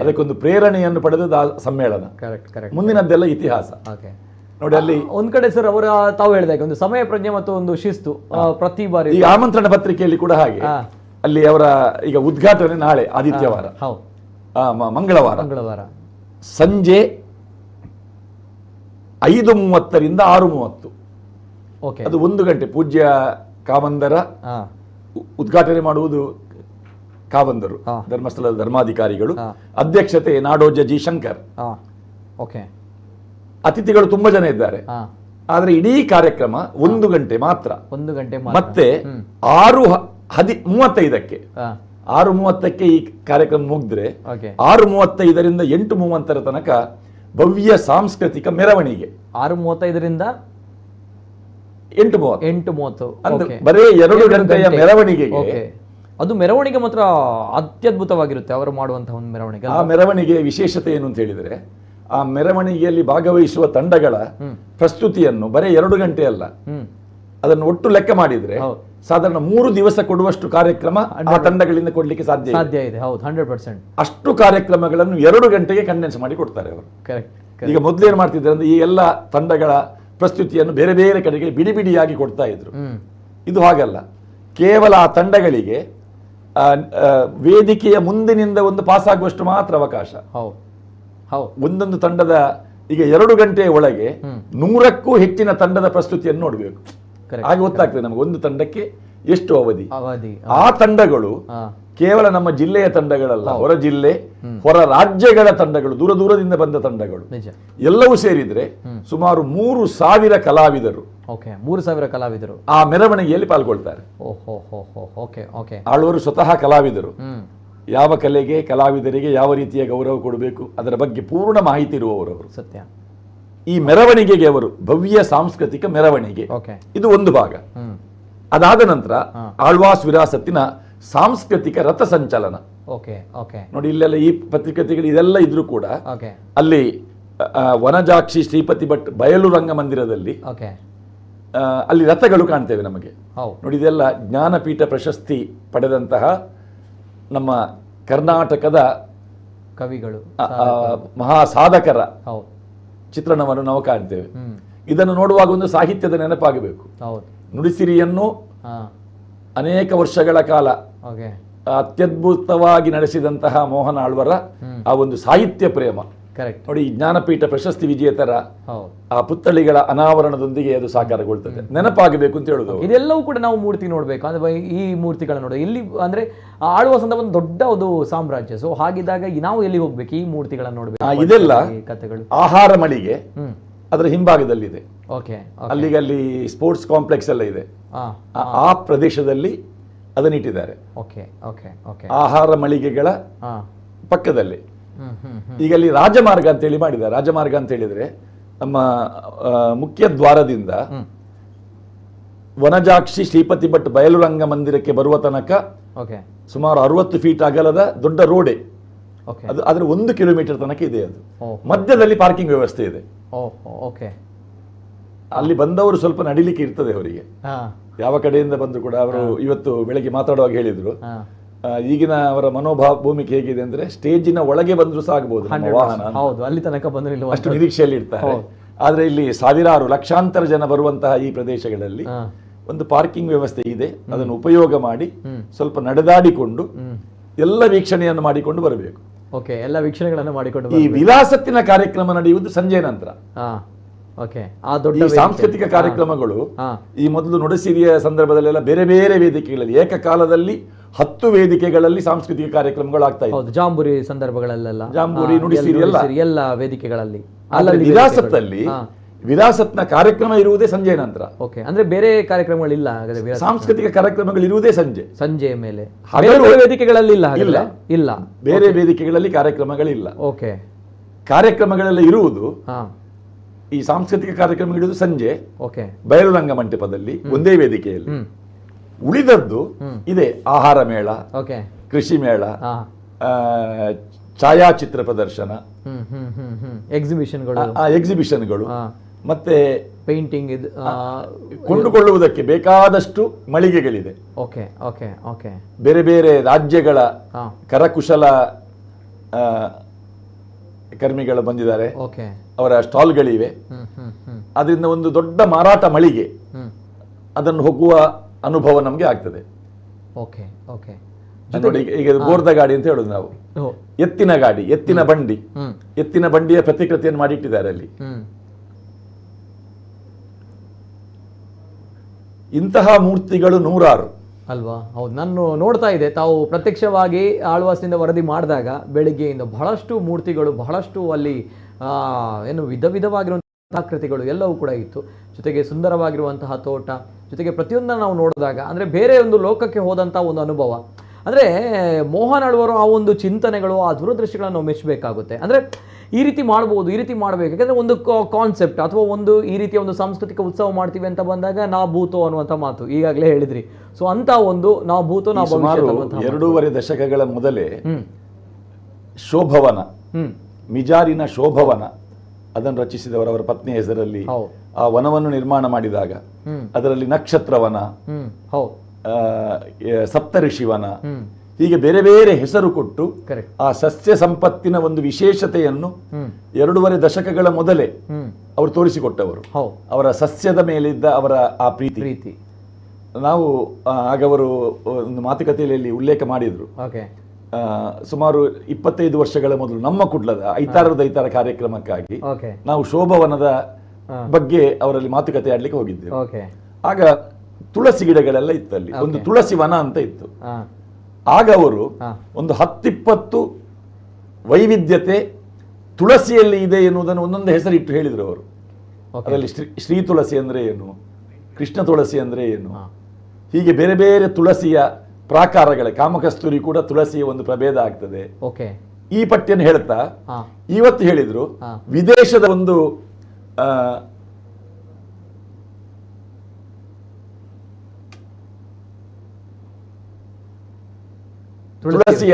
ಅದಕ್ಕೊಂದು ಪ್ರೇರಣೆಯನ್ನು ಪಡೆದದ್ದು ಆ ಸಮ್ಮೇಳನ. ಮುಂದಿನದ್ದೆಲ್ಲ ಇತಿಹಾಸ ನೋಡಿ. ಅಲ್ಲಿ ಒಂದ್ ಕಡೆ ಸರ್ ಅವರ ತಾವು ಹೇಳಿದಾಗ ಒಂದು ಸಮಯ ಪ್ರಜ್ಞೆ ಮತ್ತು ಒಂದು ಶಿಸ್ತು ಪ್ರತಿ ಬಾರಿ. ಈ ಆಮಂತ್ರಣ ಪತ್ರಿಕೆಯಲ್ಲಿ ಕೂಡ ಹಾಗೆ. ಅಲ್ಲಿ ಅವರ ಈಗ ಉದ್ಘಾಟನೆ ನಾಳೆ ಆದಿತ್ಯವಾರ, ಮಂಗಳವಾರ ಸಂಜೆ 5:30ರಿಂದ 6:30. ಅದು 1 ಗಂಟೆ. ಪೂಜ್ಯ ಕಾವಂದರ ಉದ್ಘಾಟನೆ ಮಾಡುವುದು ಕಾವಂದರು, ಧರ್ಮಸ್ಥಳದ ಧರ್ಮಾಧಿಕಾರಿಗಳು. ಅಧ್ಯಕ್ಷತೆ ನಾಡೋಜ ಜಿ ಶಂಕರ್. ಅತಿಥಿಗಳು ತುಂಬಾ ಜನ ಇದ್ದಾರೆ. ಆದ್ರೆ ಇಡೀ ಕಾರ್ಯಕ್ರಮ 1 ಗಂಟೆ ಮಾತ್ರ. ಮತ್ತೆ 6:35ಕ್ಕೆ 6:30ಕ್ಕೆ ಈ ಕಾರ್ಯಕ್ರಮ ಮುಗಿದ್ರೆ 6:35ರಿಂದ 8:30 ತನಕ ಭವ್ಯ ಸಾಂಸ್ಕೃತಿಕ ಮೆರವಣಿಗೆ. 6:35ರಿಂದ 8:30 ಬರೇ 2 ಗಂಟೆಯ ಮೆರವಣಿಗೆಗೆ. ಅದು ಮೆರವಣಿಗೆ ಮಾತ್ರ ಅತ್ಯದ್ಭುತವಾಗಿರುತ್ತೆ ಅವರು ಮಾಡುವಂತಹ ಒಂದು ಮೆರವಣಿಗೆ. ಆ ಮೆರವಣಿಗೆಯ ವಿಶೇಷತೆ ಏನು ಅಂತ ಹೇಳಿದ್ರೆ, ಆ ಮೆರವಣಿಗೆಯಲ್ಲಿ ಭಾಗವಹಿಸುವ ತಂಡಗಳ ಪ್ರಸ್ತುತಿಯನ್ನು ಬರೇ 2 ಗಂಟೆ ಅಲ್ಲ, ಅದನ್ನು ಒಟ್ಟು ಲೆಕ್ಕ ಮಾಡಿದ್ರೆ ಸಾಧಾರಣ 3 ದಿವಸ ಕೊಡುವಷ್ಟು ಕಾರ್ಯಕ್ರಮ ಆ ತಂಡಗಳಿಂದ ಕೊಡ್ಲಿಕ್ಕೆ ಸಾಧ್ಯ ಇದೆ. 100%. ಅಷ್ಟು ಕಾರ್ಯಕ್ರಮಗಳನ್ನು 2 ಗಂಟೆಗೆ ಕಂಡೆನ್ಸ್ ಮಾಡಿ ಕೊಡ್ತಾರೆ ಅವರು. ಈಗ ಮೊದಲೇನು ಮಾಡ್ತಿದ್ದಾರೆ ಅಂದ್ರೆ, ಈ ಎಲ್ಲ ತಂಡಗಳ ಪ್ರಸ್ತುತಿಯನ್ನು ಬೇರೆ ಬೇರೆ ಕಡೆಗೆ ಬಿಡಿ ಬಿಡಿಯಾಗಿ ಕೊಡ್ತಾ ಇದ್ರು. ಇದು ಹಾಗಲ್ಲ, ಕೇವಲ ಆ ತಂಡಗಳಿಗೆ ವೇದಿಕೆಯ ಮುಂದಿನಿಂದ ಒಂದು ಪಾಸ್ ಆಗುವಷ್ಟು ಮಾತ್ರ ಅವಕಾಶ. ಒಂದೊಂದು ತಂಡದ ಈಗ 2 ಗಂಟೆಯ ಒಳಗೆ 100ಕ್ಕೂ ಹೆಚ್ಚಿನ ತಂಡದ ಪ್ರಸ್ತುತಿಯನ್ನು ನೋಡಬೇಕು. ಹಾಗೆ ಗೊತ್ತಾಗ್ತದೆ ನಮಗೆ ಒಂದು ತಂಡಕ್ಕೆ ಎಷ್ಟು ಅವಧಿ. ಆ ತಂಡಗಳು ಕೇವಲ ನಮ್ಮ ಜಿಲ್ಲೆಯ ತಂಡಗಳಲ್ಲ, ಹೊರ ಜಿಲ್ಲೆ ಹೊರ ರಾಜ್ಯಗಳ ತಂಡಗಳು, ದೂರ ದೂರದಿಂದ ಬಂದ ತಂಡಗಳು ಎಲ್ಲವೂ ಸೇರಿದ್ರೆ ಸುಮಾರು 3,000 ಕಲಾವಿದರು. 3,000 ಕಲಾವಿದರು ಆ ಮೆರವಣಿಗೆಯಲ್ಲಿ ಪಾಲ್ಗೊಳ್ತಾರೆ. ಆಳ್ವರು ಸ್ವತಃ ಕಲಾವಿದರು. ಯಾವ ಕಲೆಗೆ, ಕಲಾವಿದರಿಗೆ ಯಾವ ರೀತಿಯ ಗೌರವ ಕೊಡಬೇಕು ಅದರ ಬಗ್ಗೆ ಪೂರ್ಣ ಮಾಹಿತಿ ಇರುವವರು. ಸತ್ಯ. ಈ ಮೆರವಣಿಗೆಗೆ ಅವರು ಭವ್ಯ ಸಾಂಸ್ಕೃತಿಕ ಮೆರವಣಿಗೆ, ಇದು ಒಂದು ಭಾಗ. ಅದಾದ ನಂತರ ಆಳ್ವಾಸ್ ವಿರಾಸತ್ತಿನ ಸಾಂಸ್ಕೃತಿಕ ರಥ ಸಂಚಲನ. ನೋಡಿ, ಇಲ್ಲೆಲ್ಲ ಈ ಪತ್ರಿಕೆಗಳು ಇದೆಲ್ಲ ಇದ್ರೂ ಕೂಡ ಅಲ್ಲಿ ವನಜಾಕ್ಷಿ ಶ್ರೀಪತಿ ಭಟ್ ಬಯಲು ರಂಗಮಂದಿರದಲ್ಲಿ ಅಲ್ಲಿ ರಥಗಳು ಕಾಣ್ತೇವೆ ನಮಗೆ. ನೋಡಿ, ಇದೆಲ್ಲ ಜ್ಞಾನಪೀಠ ಪ್ರಶಸ್ತಿ ಪಡೆದಂತಹ ನಮ್ಮ ಕರ್ನಾಟಕದ ಕವಿಗಳು, ಮಹಾ ಸಾಧಕರ ಚಿತ್ರಣವನ್ನು ನಾವು ಕಾಣ್ತೇವೆ. ಇದನ್ನು ನೋಡುವಾಗ ಒಂದು ಸಾಹಿತ್ಯದ ನೆನಪಾಗಬೇಕು. ನುಡಿಸಿರಿಯನ್ನು ಅನೇಕ ವರ್ಷಗಳ ಕಾಲ ಅತ್ಯದ್ಭುತವಾಗಿ ನಡೆಸಿದಂತಹ ಮೋಹನ್ ಆಳ್ವರ ಆ ಒಂದು ಸಾಹಿತ್ಯ ಪ್ರೇಮ ನೋಡಿ, ಜ್ಞಾನಪೀಠ ಪ್ರಶಸ್ತಿ ವಿಜೇತರ ಆ ಪುತ್ಥಳಿಗಳ ಅನಾವರಣದೊಂದಿಗೆ ಅದು ಸಾಕಾರಗೊಳ್ತದೆ. ನೆನಪಾಗಬೇಕು ಅಂತ ಹೇಳುದು. ಇದೆಲ್ಲವೂ ಕೂಡ ನಾವು ಮೂರ್ತಿ ನೋಡ್ಬೇಕು ಅಂದ್ರೆ ಈ ಮೂರ್ತಿಗಳ ನೋಡ ಇಲ್ಲಿ ಅಂದ್ರೆ ಆಳುವ ಸಂದ ಒಂದು ದೊಡ್ಡ ಒಂದು ಸಾಮ್ರಾಜ್ಯ. ಸೊ ಹಾಗಿದ್ದಾಗ ನಾವು ಎಲ್ಲಿ ಹೋಗ್ಬೇಕು ಈ ಮೂರ್ತಿಗಳನ್ನ ನೋಡ್ಬೇಕು? ಇದೆಲ್ಲ ಕಥೆಗಳು ಆಹಾರ ಮಳಿಗೆ ಅದರ ಹಿಂಭಾಗದಲ್ಲಿದೆ. ಅಲ್ಲಿ ಸ್ಪೋರ್ಟ್ಸ್ ಕಾಂಪ್ಲೆಕ್ಸ್ ಎಲ್ಲ ಇದೆ. ಆ ಪ್ರದೇಶದಲ್ಲಿ ಅದನ್ನಿಟ್ಟಿದ್ದಾರೆ ಓಕೆ ಓಕೆ ಓಕೆ ಆಹಾರ ಮಳಿಗೆಗಳ ಪಕ್ಕದಲ್ಲಿ. ಈಗ ಅಲ್ಲಿ ರಾಜಮಾರ್ಗ ಅಂತೇಳಿ ಮಾಡಿದ್ದಾರೆ. ರಾಜಮಾರ್ಗ ಅಂತ ಹೇಳಿದ್ರೆ ನಮ್ಮ ಮುಖ್ಯ ದ್ವಾರದಿಂದ ವನಜಾಕ್ಷಿ ಶ್ರೀಪತಿ ಭಟ್ ಬಯಲು ರಂಗ ಮಂದಿರಕ್ಕೆ ಬರುವ ತನಕ ಸುಮಾರು 60 ಫೀಟ್ ಅಗಲದ ದೊಡ್ಡ ರೋಡೆ. ಅದು ಅದರ 1 ಕಿಲೋಮೀಟರ್ ತನಕ ಇದೆ. ಅದು ಮಧ್ಯದಲ್ಲಿ ಪಾರ್ಕಿಂಗ್ ವ್ಯವಸ್ಥೆ ಇದೆ. ಅಲ್ಲಿ ಬಂದವರು ಸ್ವಲ್ಪ ನಡಿಲಿಕ್ಕೆ ಇರ್ತದೆ ಅವರಿಗೆ, ಯಾವ ಕಡೆಯಿಂದ ಬಂದು ಕೂಡ. ಅವರು ಇವತ್ತು ಬೆಳಗ್ಗೆ ಮಾತಾಡುವಾಗ ಹೇಳಿದ್ರು, ಈಗಿನ ಅವರ ಭೂಮಿಕೆ ಹೇಗಿದೆ ಅಂದ್ರೆ ಸ್ಟೇಜಿನ ಒಳಗೆ ಬಂದ್ರು ಸಾಗಬಹುದು ವಾಹನ, ಅಲ್ಲಿ ತನಕ ಬಂದ್ರೆ ಅಷ್ಟು ನಿರೀಕ್ಷೆಯಲ್ಲಿ ಇರ್ತಾರೆ. ಆದ್ರೆ ಇಲ್ಲಿ ಸಾವಿರಾರು ಲಕ್ಷಾಂತರ ಜನ ಬರುವಂತಹ ಈ ಪ್ರದೇಶಗಳಲ್ಲಿ ಒಂದು ಪಾರ್ಕಿಂಗ್ ವ್ಯವಸ್ಥೆ ಇದೆ. ಅದನ್ನು ಉಪಯೋಗ ಮಾಡಿ ಸ್ವಲ್ಪ ನಡೆದಾಡಿಕೊಂಡು ಎಲ್ಲ ವೀಕ್ಷಣೆಯನ್ನು ಮಾಡಿಕೊಂಡು ಬರಬೇಕು. ಎಲ್ಲ ವೀಕ್ಷಣೆಗಳನ್ನು ಮಾಡಿಕೊಂಡು. ಈ ವಿಲಾಸತ್ತಿನ ಕಾರ್ಯಕ್ರಮ ನಡೆಯುವುದು ಸಂಜೆ ನಂತರ. ಈ ಸಾಂಸ್ಕೃತಿಕ ಕಾರ್ಯಕ್ರಮಗಳು ಈ ಮೊದಲು ನುಡಿಸಿರಿಯ ಸಂದರ್ಭದಲ್ಲೆಲ್ಲ ಬೇರೆ ಬೇರೆ ವೇದಿಕೆಗಳಲ್ಲಿ ಏಕಕಾಲದಲ್ಲಿ 10 ವೇದಿಕೆಗಳಲ್ಲಿ ಸಾಂಸ್ಕೃತಿಕ ಕಾರ್ಯಕ್ರಮಗಳು ಆಗ್ತಾ ಇತ್ತು. ಜಾಂಬೂರಿ ಸಂದರ್ಭಗಳಲ್ಲೆಲ್ಲ, ಜಾಂಬೂರಿ, ನುಡಿಸಿರಿ ಎಲ್ಲ ವೇದಿಕೆಗಳಲ್ಲಿ. ವಿರಾಸತ್ನ ಕಾರ್ಯಕ್ರಮ ಇರುವುದೇ ಸಂಜೆ ನಂತರ. ಅಂದ್ರೆ ಬೇರೆ ಕಾರ್ಯಕ್ರಮಗಳಿಲ್ಲ, ಸಾಂಸ್ಕೃತಿಕ ಕಾರ್ಯಕ್ರಮಗಳು ಇರುವುದೇ ಸಂಜೆಯ ಮೇಲೆ. ವೇದಿಕೆಗಳಲ್ಲಿ ಇಲ್ಲ, ಬೇರೆ ವೇದಿಕೆಗಳಲ್ಲಿ ಕಾರ್ಯಕ್ರಮಗಳಿಲ್ಲ. ಕಾರ್ಯಕ್ರಮಗಳೆಲ್ಲ ಇರುವುದು, ಈ ಸಾಂಸ್ಕೃತಿಕ ಕಾರ್ಯಕ್ರಮ ಇರುವುದು ಸಂಜೆ ಬಯಲು ರಂಗ ಮಂಟಪದಲ್ಲಿ ಒಂದೇ ವೇದಿಕೆಯಲ್ಲಿ. ಉಳಿದದ್ದು ಇದೆ ಆಹಾರ ಮೇಳ, ಕೃಷಿ ಮೇಳ, ಛಾಯಾಚಿತ್ರ ಪ್ರದರ್ಶನ, ಎಕ್ಸಿಬಿಷನ್ಗಳು, ಮತ್ತೆ ಪೇಂಟಿಂಗ್, ಕೊಂಡುಕೊಳ್ಳುವುದಕ್ಕೆ ಬೇಕಾದಷ್ಟು ಮಳಿಗೆಗಳಿದೆ. ಬೇರೆ ಬೇರೆ ರಾಜ್ಯಗಳ ಕರಕುಶಲ ಕರ್ಮಿಗಳು ಬಂದಿದ್ದಾರೆ, ಅವರ ಸ್ಟಾಲ್ಗಳಿವೆ. ಅದರಿಂದ ಒಂದು ದೊಡ್ಡ ಮಾರಾಟ ಮಳಿಗೆ, ಅದನ್ನು ಹೋಗುವ ಅನುಭವ ನಮಗೆ ಆಗ್ತದೆ. ನೋಡಿ, ಈಗ ಬೋರ್ದ ಗಾಡಿ ಅಂತ ಹೇಳುದು ನಾವು, ಎತ್ತಿನ ಗಾಡಿ, ಎತ್ತಿನ ಬಂಡಿ, ಎತ್ತಿನ ಬಂಡಿಯ ಪ್ರತಿಕೃತಿಯನ್ನು ಮಾಡಿಟ್ಟಿದ್ದಾರೆ ಅಲ್ಲಿ. ಇಂತಹ ಮೂರ್ತಿಗಳು ನೂರಾರು ಅಲ್ವಾ? ಹೌದು, ನಾನು ನೋಡ್ತಾ ಇದ್ದೆ. ತಾವು ಪ್ರತ್ಯಕ್ಷವಾಗಿ ಆಳ್ವಾಸ್ನಿಂದ ವರದಿ ಮಾಡಿದಾಗ ಬೆಳಿಗ್ಗೆಯಿಂದ ಬಹಳಷ್ಟು ಮೂರ್ತಿಗಳು, ಬಹಳಷ್ಟು ಅಲ್ಲಿ ಏನು ವಿಧ ವಿಧವಾಗಿರುವಂತಹ ಆಕೃತಿಗಳು ಎಲ್ಲವೂ ಕೂಡ ಇತ್ತು. ಜೊತೆಗೆ ಸುಂದರವಾಗಿರುವಂತಹ ತೋಟ, ಜೊತೆಗೆ ಪ್ರತಿಯೊಂದನ್ನು ನಾವು ನೋಡಿದಾಗ ಅಂದರೆ ಬೇರೆ ಒಂದು ಲೋಕಕ್ಕೆ ಹೋದಂಥ ಒಂದು ಅನುಭವ. ಅಂದರೆ ಮೋಹನ್ ಆಳ್ವರು ಆ ಒಂದು ಚಿಂತನೆಗಳು, ಆ ದೂರದೃಷ್ಟಿಗಳನ್ನು ನಾವು ಮೆಚ್ಚಬೇಕಾಗುತ್ತೆ. ಅಂದರೆ ಈ ರೀತಿ ಮಾಡ್ಬೋದು, ಈ ರೀತಿ ಮಾಡಬೇಕು. ಯಾಕಂದರೆ ಒಂದು ಕಾನ್ಸೆಪ್ಟ್ ಅಥವಾ ಒಂದು ಈ ರೀತಿಯ ಒಂದು ಸಾಂಸ್ಕೃತಿಕ ಉತ್ಸವ ಮಾಡ್ತೀವಿ ಅಂತ ಬಂದಾಗ ನಾ ಭೂತೋ ಅನ್ನುವಂಥ ಮಾತು ಈಗಾಗಲೇ ಹೇಳಿದ್ರಿ. ಸೊ ಅಂತ ಒಂದು ನಾ ಭೂತೋ ನಾ ಭವಿಷ್ಯತ್ ಅನ್ನುವಂಥ 2.5 ದಶಕಗಳ ಮೊದಲೇ ಶೋಭವನ, ಮಿಜಾರಿನ ಶೋಭವನ ಅದನ್ನು ರಚಿಸಿದವರು ಅವರ ಪತ್ನಿಯ ಹೆಸರಲ್ಲಿ ಆ ವನವನ್ನು ನಿರ್ಮಾಣ ಮಾಡಿದಾಗ ಅದರಲ್ಲಿ ನಕ್ಷತ್ರವನ, ಸಪ್ತಋಷಿವನ, ಹೀಗೆ ಬೇರೆ ಬೇರೆ ಹೆಸರು ಕೊಟ್ಟು ಆ ಸಸ್ಯ ಸಂಪತ್ತಿನ ಒಂದು ವಿಶೇಷತೆಯನ್ನು 2.5 ದಶಕಗಳ ಮೊದಲೇ ಅವರು ತೋರಿಸಿಕೊಟ್ಟವರು. ಅವರ ಸಸ್ಯದ ಮೇಲಿದ್ದ ಅವರ ಆ ಪ್ರೀತಿ ನಾವು ಆಗ ಅವರು ಒಂದು ಮಾತುಕತೆಯಲ್ಲಿ ಉಲ್ಲೇಖ ಮಾಡಿದ್ರು. ಸುಮಾರು 25 ವರ್ಷಗಳ ಮೊದಲು ನಮ್ಮ ಕುಡ್ಲದ ಐತಾರ ಕಾರ್ಯಕ್ರಮಕ್ಕಾಗಿ ನಾವು ಶೋಭವನದ ಬಗ್ಗೆ ಅವರಲ್ಲಿ ಮಾತುಕತೆ ಆಡ್ಲಿಕ್ಕೆ ಹೋಗಿದ್ದೇವೆ. ಆಗ ತುಳಸಿ ಗಿಡಗಳೆಲ್ಲ ಇತ್ತು, ಅಲ್ಲಿ ಒಂದು ತುಳಸಿ ವನ ಅಂತ ಇತ್ತು. ಆಗ ಅವರು ಒಂದು 10-20 ವೈವಿಧ್ಯತೆ ತುಳಸಿಯಲ್ಲಿ ಇದೆ ಎನ್ನುವುದನ್ನು ಒಂದೊಂದು ಹೆಸರಿಟ್ಟು ಹೇಳಿದ್ರು ಅವರು. ಅದರಲ್ಲಿ ಶ್ರೀ ತುಳಸಿ ಅಂದ್ರೆ ಏನು, ಕೃಷ್ಣ ತುಳಸಿ ಅಂದ್ರೆ ಏನು, ಹೀಗೆ ಬೇರೆ ಬೇರೆ ತುಳಸಿಯ ಪ್ರಾಕಾರಗಳೇ. ಕಾಮಕಸ್ತೂರಿ ಕೂಡ ತುಳಸಿಯ ಒಂದು ಪ್ರಭೇದ ಆಗ್ತದೆ. ಈ ಪಟ್ಟಿಯನ್ನು ಹೇಳ್ತಾ ಇವತ್ತು ಹೇಳಿದ್ರು ವಿದೇಶದ ಒಂದು ತುಳಸಿ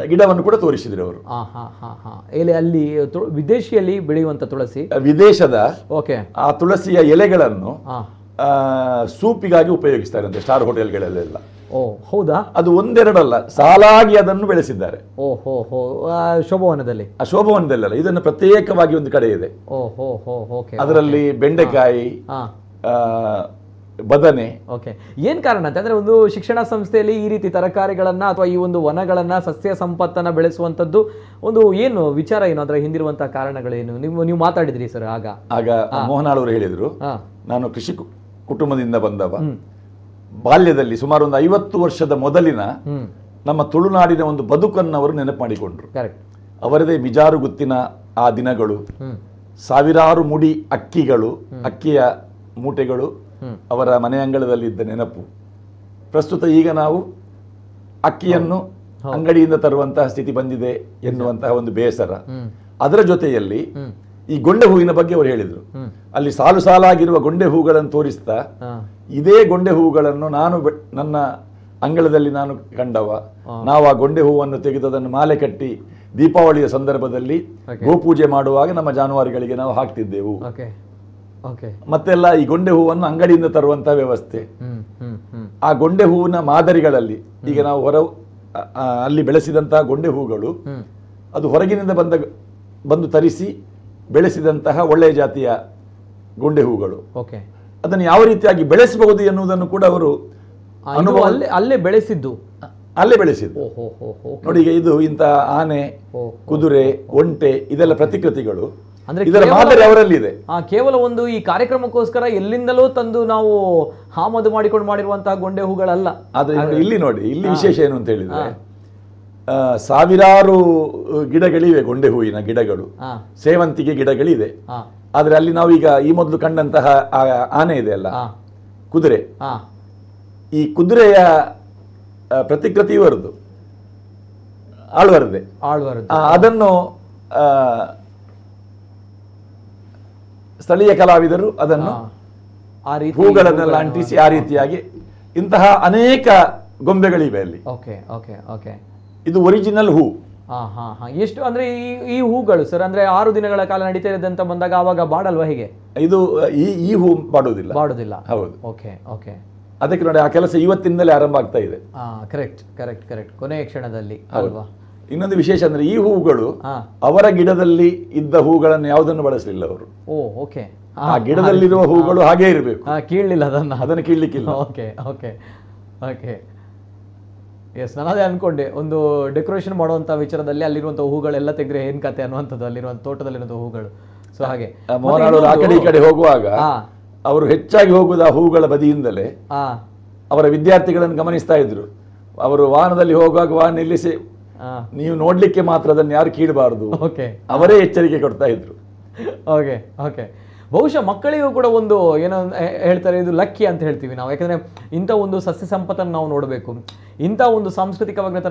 ಗಿಡವನ್ನು ಕೂಡ ತೋರಿಸಿದ್ರು ಅವರು. ಅಲ್ಲಿ ವಿದೇಶಿಯಲ್ಲಿ ಬೆಳೆಯುವಂತ ತುಳಸಿ, ವಿದೇಶದ ಆ ತುಳಸಿಯ ಎಲೆಗಳನ್ನು ಸೂಪಿಗಾಗಿ ಉಪಯೋಗಿಸ್ತಾರೆ ಅಂತ ಸ್ಟಾರ್ ಹೋಟೆಲ್ಗಳಲ್ಲೆಲ್ಲ. ಹೌದಾ? ಅದು ಒಂದೆರಡಲ್ಲ, ಸಾಲಾಗಿ ಅದನ್ನು ಬೆಳೆಸಿದ್ದಾರೆ. ಶೋಭವನದಲ್ಲಿ? ಆ ಶೋಭವನದಲ್ಲ, ಇದನ್ನು ಪ್ರತ್ಯೇಕವಾಗಿ ಒಂದು ಕಡೆ ಇದೆ. ಅದರಲ್ಲಿ ಬೆಂಡೆಕಾಯಿ, ಬದನೆ. ಏನ್ ಕಾರಣ ಅಂತಂದ್ರೆ ಒಂದು ಶಿಕ್ಷಣ ಸಂಸ್ಥೆಯಲ್ಲಿ ಈ ರೀತಿ ತರಕಾರಿಗಳನ್ನ ಅಥವಾ ಈ ಒಂದು ವನಗಳನ್ನ, ಸಸ್ಯ ಸಂಪತ್ತನ್ನ ಬೆಳೆಸುವಂತದ್ದು ಒಂದು ಏನು ವಿಚಾರ, ಏನು ಅದರ ಹಿಂದಿರುವಂತಹ ಕಾರಣಗಳೇನು? ನೀವು ಮಾತಾಡಿದ್ರಿ ಸರ್ ಆಗ ಮೋಹನ್ ಆಳ್ವರು ಹೇಳಿದ್ರು, ನಾನು ಕೃಷಿ ಕುಟುಂಬದಿಂದ ಬಂದವ. ಬಾಲ್ಯದಲ್ಲಿ ಸುಮಾರು ಒಂದು 50 ವರ್ಷದ ಮೊದಲಿನ ನಮ್ಮ ತುಳುನಾಡಿನ ಒಂದು ಬದುಕನ್ನು ಅವರು ನೆನಪು ಮಾಡಿಕೊಂಡ್ರು. ಅವರದೇ ಮಿಜಾರು ಗುತ್ತಿನ ಆ ದಿನಗಳು, ಸಾವಿರಾರು ಮುಡಿ ಅಕ್ಕಿಯ ಮೂಟೆಗಳು ಅವರ ಮನೆ ಅಂಗಳದಲ್ಲಿ ಇದ್ದ ನೆನಪು. ಪ್ರಸ್ತುತ ಈಗ ನಾವು ಅಕ್ಕಿಯನ್ನು ಅಂಗಡಿಯಿಂದ ತರುವಂತಹ ಸ್ಥಿತಿ ಬಂದಿದೆ ಎನ್ನುವಂತಹ ಒಂದು ಬೇಸರ. ಅದರ ಜೊತೆಯಲ್ಲಿ ಈ ಗೊಂಡೆ ಹೂವಿನ ಬಗ್ಗೆ ಅವರು ಹೇಳಿದ್ರು. ಅಲ್ಲಿ ಸಾಲು ಸಾಲಾಗಿರುವ ಗೊಂಡೆ ಹೂಗಳನ್ನು ತೋರಿಸ್ತಾ, ಇದೇ ಗೊಂಡೆ ಹೂಗಳನ್ನು ನಾನು ನನ್ನ ಅಂಗಳದಲ್ಲಿ ನಾನು ಕಂಡವ, ನಾವು ಆ ಗೊಂಡೆ ಹೂವನ್ನು ತೆಗೆದು ಅದನ್ನು ಮಾಲೆ ಕಟ್ಟಿ ದೀಪಾವಳಿಯ ಸಂದರ್ಭದಲ್ಲಿ ಗೋಪೂಜೆ ಮಾಡುವಾಗ ನಮ್ಮ ಜಾನುವಾರುಗಳಿಗೆ ನಾವು ಹಾಕ್ತಿದ್ದೆವು. ಮತ್ತೆಲ್ಲ ಈ ಗೊಂಡೆ ಹೂವನ್ನು ಅಂಗಡಿಯಿಂದ ತರುವಂತಹ ವ್ಯವಸ್ಥೆ. ಆ ಗೊಂಡೆ ಹೂವಿನ ಮಾದರಿಗಳಲ್ಲಿ ಈಗ ನಾವು ಅಲ್ಲಿ ಬೆಳೆಸಿದಂತಹ ಗೊಂಡೆ ಹೂಗಳು ಅದು ಹೊರಗಿನಿಂದ ಬಂದು ತರಿಸಿ ಬೆಳೆಸಿದಂತಹ ಒಳ್ಳೆಯ ಜಾತಿಯ ಗೊಂಡೆ ಹೂಗಳು. ಅದನ್ನು ಯಾವ ರೀತಿಯಾಗಿ ಬೆಳೆಸಬಹುದು ಎನ್ನುವುದನ್ನು ಕೂಡ ಅವರು ಅಲ್ಲೇ ಬೆಳೆಸಿದ್ದು. ನೋಡಿ, ಈಗ ಇದು ಇಂಥ ಆನೆ, ಕುದುರೆ, ಒಂಟೆ ಇದೆಲ್ಲ ಪ್ರತಿಕೃತಿಗಳು. ಇದರ ಮಾದರಿ ಅವರಲ್ಲಿ ಇದೆ. ಕೇವಲ ಒಂದು ಈ ಕಾರ್ಯಕ್ರಮಕ್ಕೋಸ್ಕರ ಎಲ್ಲಿಂದಲೂ ತಂದು ನಾವು ಆಮದು ಮಾಡಿಕೊಂಡು ಮಾಡಿರುವಂತಹ ಗೊಂಡೆ ಹೂಗಳಲ್ಲ. ಆದ್ರೆ ಇಲ್ಲಿ ನೋಡಿ, ಇಲ್ಲಿ ವಿಶೇಷ ಏನು ಅಂತ ಹೇಳಿದ್ರೆ, ಸಾವಿರಾರು ಗಿಡಗಳಿವೆ, ಗೊಂಡೆ ಹೂವಿನ ಗಿಡಗಳು, ಸೇವಂತಿಗೆ ಗಿಡಗಳಿದೆ. ಆದ್ರೆ ಅಲ್ಲಿ ನಾವೀಗ ಈ ಮೊದಲು ಕಂಡಂತಹ ಆನೆ ಇದೆ ಅಲ್ಲ, ಕುದುರೆ, ಈ ಕುದುರೆಯ ಪ್ರತಿಕೃತಿ ಇವರದ್ದು, ಆಳ್ವಾರದೆ. ಅದನ್ನು ಸ್ಥಳೀಯ ಕಲಾವಿದರು ಅದನ್ನು ಹೂಗಳನ್ನೆಲ್ಲ ಅಂಟಿಸಿ ಆ ರೀತಿಯಾಗಿ ಇಂತಹ ಅನೇಕ ಗೊಂಬೆಗಳಿವೆ ಅಲ್ಲಿ. ಇದು ಒರಿಜಿನಲ್ ಹೂ. ಎಷ್ಟು ಅಂದ್ರೆ ಈ ಹೂಗಳು ಸರ್, ಅಂದ್ರೆ 6 ದಿನಗಳ ಕಾಲ ನಡೀತಾ ಇದೆ ಅಂತ ಬಂದಾಗ ಆವಾಗ ಬಾಡಲ್ವಾ? ಹೇಗೆ ಇದು ಈ ಹೂ ಬಾಡುವುದಿಲ್ಲ. ಹೌದು. ಅದಕ್ಕೆ ನೋಡಿ, ಆ ಕೆಲಸ ಇವತ್ತಿನಿಂದಲೇ ಆರಂಭ ಆಗ್ತಾ ಇದೆ. ಕರೆಕ್ಟ್ ಕೊನೆಯ ಕ್ಷಣದಲ್ಲಿ ಅಲ್ವಾ? ಇನ್ನೊಂದು ವಿಶೇಷ ಅಂದ್ರೆ ಈ ಹೂಗಳು ಅವರ ಗಿಡದಲ್ಲಿ ಇದ್ದ ಹೂಗಳನ್ನು ಯಾವುದನ್ನು ಬಳಸಲಿಲ್ಲ ಅವರು. ಆ ಗಿಡದಲ್ಲಿರುವ ಹೂಗಳು ಹಾಗೇ ಇರಬೇಕು, ಕೀಳಲಿಲ್ಲ, ಅದನ್ನು ಕೀಳ್ಲಿಕ್ಕಿಲ್ಲ. ನಾನು ಅದೇ ಅನ್ಕೊಂಡೆ, ಒಂದು ಡೆಕೋರೇಷನ್ ಮಾಡುವಂತ ವಿಚಾರದಲ್ಲಿ ಅಲ್ಲಿರುವಂತ ಹೂಗಳೆಲ್ಲ ತೆಗೆದ್ರೆ ಏನ್ ಕತೆ ಅನ್ನುವಂಥದ್ದು, ಅಲ್ಲಿರುವಂತ ತೋಟದಲ್ಲಿರುವಂತ ಹೂಗಳು. ಸೊ ಹಾಗೆ ಮೋಹನಾಳವರು ಆ ಕಡೆ ಈ ಕಡೆ ಹೋಗುವಾಗ ಅವರು ಹೆಚ್ಚಾಗಿ ಹೋಗುವುದು ಆ ಹೂಗಳ ಬದಿಯಿಂದಲೇ. ಅವರ ವಿದ್ಯಾರ್ಥಿಗಳನ್ನು ಗಮನಿಸ್ತಾ ಇದ್ರು. ಅವರು ವಾಹನದಲ್ಲಿ ಹೋಗುವಾಗ ವಾಹನ ನಿಲ್ಲಿಸಿ, ನೀವು ನೋಡ್ಲಿಕ್ಕೆ ಮಾತ್ರ, ಅದನ್ನು ಯಾರು ಕೀಳಬಾರದು, ಅವರೇ ಎಚ್ಚರಿಕೆ ಕೊಡ್ತಾ ಇದ್ರು. ಬಹುಶಃ ಮಕ್ಕಳಿಗೂ ಕೂಡ ಒಂದು ಏನೋ ಹೇಳ್ತಾರೆ, ಇದು ಲಕ್ಕಿ ಅಂತ ಹೇಳ್ತೀವಿ ನಾವು. ಯಾಕಂದ್ರೆ ಇಂಥ ಒಂದು ಸಸ್ಯ ಸಂಪತ್ತನ್ನು ನಾವು ನೋಡಬೇಕು, ಇಂಥ ಒಂದು ಸಾಂಸ್ಕೃತಿಕವಾಗಿ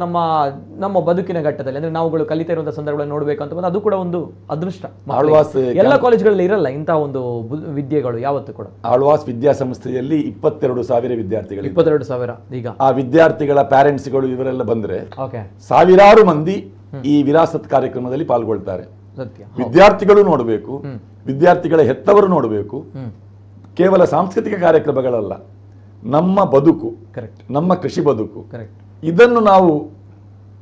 ನಮ್ಮ ಬದುಕಿನ ಘಟ್ಟದಲ್ಲಿ ಅಂದ್ರೆ ನಾವುಗಳು ಕಲಿತಾ ಇರುವಂತಹ ಸಂದರ್ಭಗಳನ್ನು ನೋಡ್ಬೇಕು ಅಂತ ಬಂದು ಅದು ಕೂಡ ಒಂದು ಅದೃಷ್ಟ. ಎಲ್ಲ ಕಾಲೇಜ್ಗಳಲ್ಲಿ ಇರಲ್ಲ ಇಂಥ ಒಂದು ವಿದ್ಯೆಗಳು ಯಾವತ್ತೂ ಕೂಡ. ಆಳ್ವಾಸ್ ವಿದ್ಯಾಸಂಸ್ಥೆಯಲ್ಲಿ 22,000 ವಿದ್ಯಾರ್ಥಿಗಳು. 22,000. ಈಗ ಆ ವಿದ್ಯಾರ್ಥಿಗಳ ಪ್ಯಾರೆಂಟ್ಸ್ಗಳು ಇವರೆಲ್ಲ ಬಂದ್ರೆ ಸಾವಿರಾರು ಮಂದಿ ಈ ವಿರಾಸತ್ ಕಾರ್ಯಕ್ರಮದಲ್ಲಿ ಪಾಲ್ಗೊಳ್ತಾರೆ. ವಿದ್ಯಾರ್ಥಿಗಳು ನೋಡಬೇಕು, ವಿದ್ಯಾರ್ಥಿಗಳ ಹೆತ್ತವರು ನೋಡಬೇಕು. ಕೇವಲ ಸಾಂಸ್ಕೃತಿಕ ಕಾರ್ಯಕ್ರಮಗಳಲ್ಲ, ನಮ್ಮ ಬದುಕು, ನಮ್ಮ ಕೃಷಿ ಬದುಕು, ಇದನ್ನು ನಾವು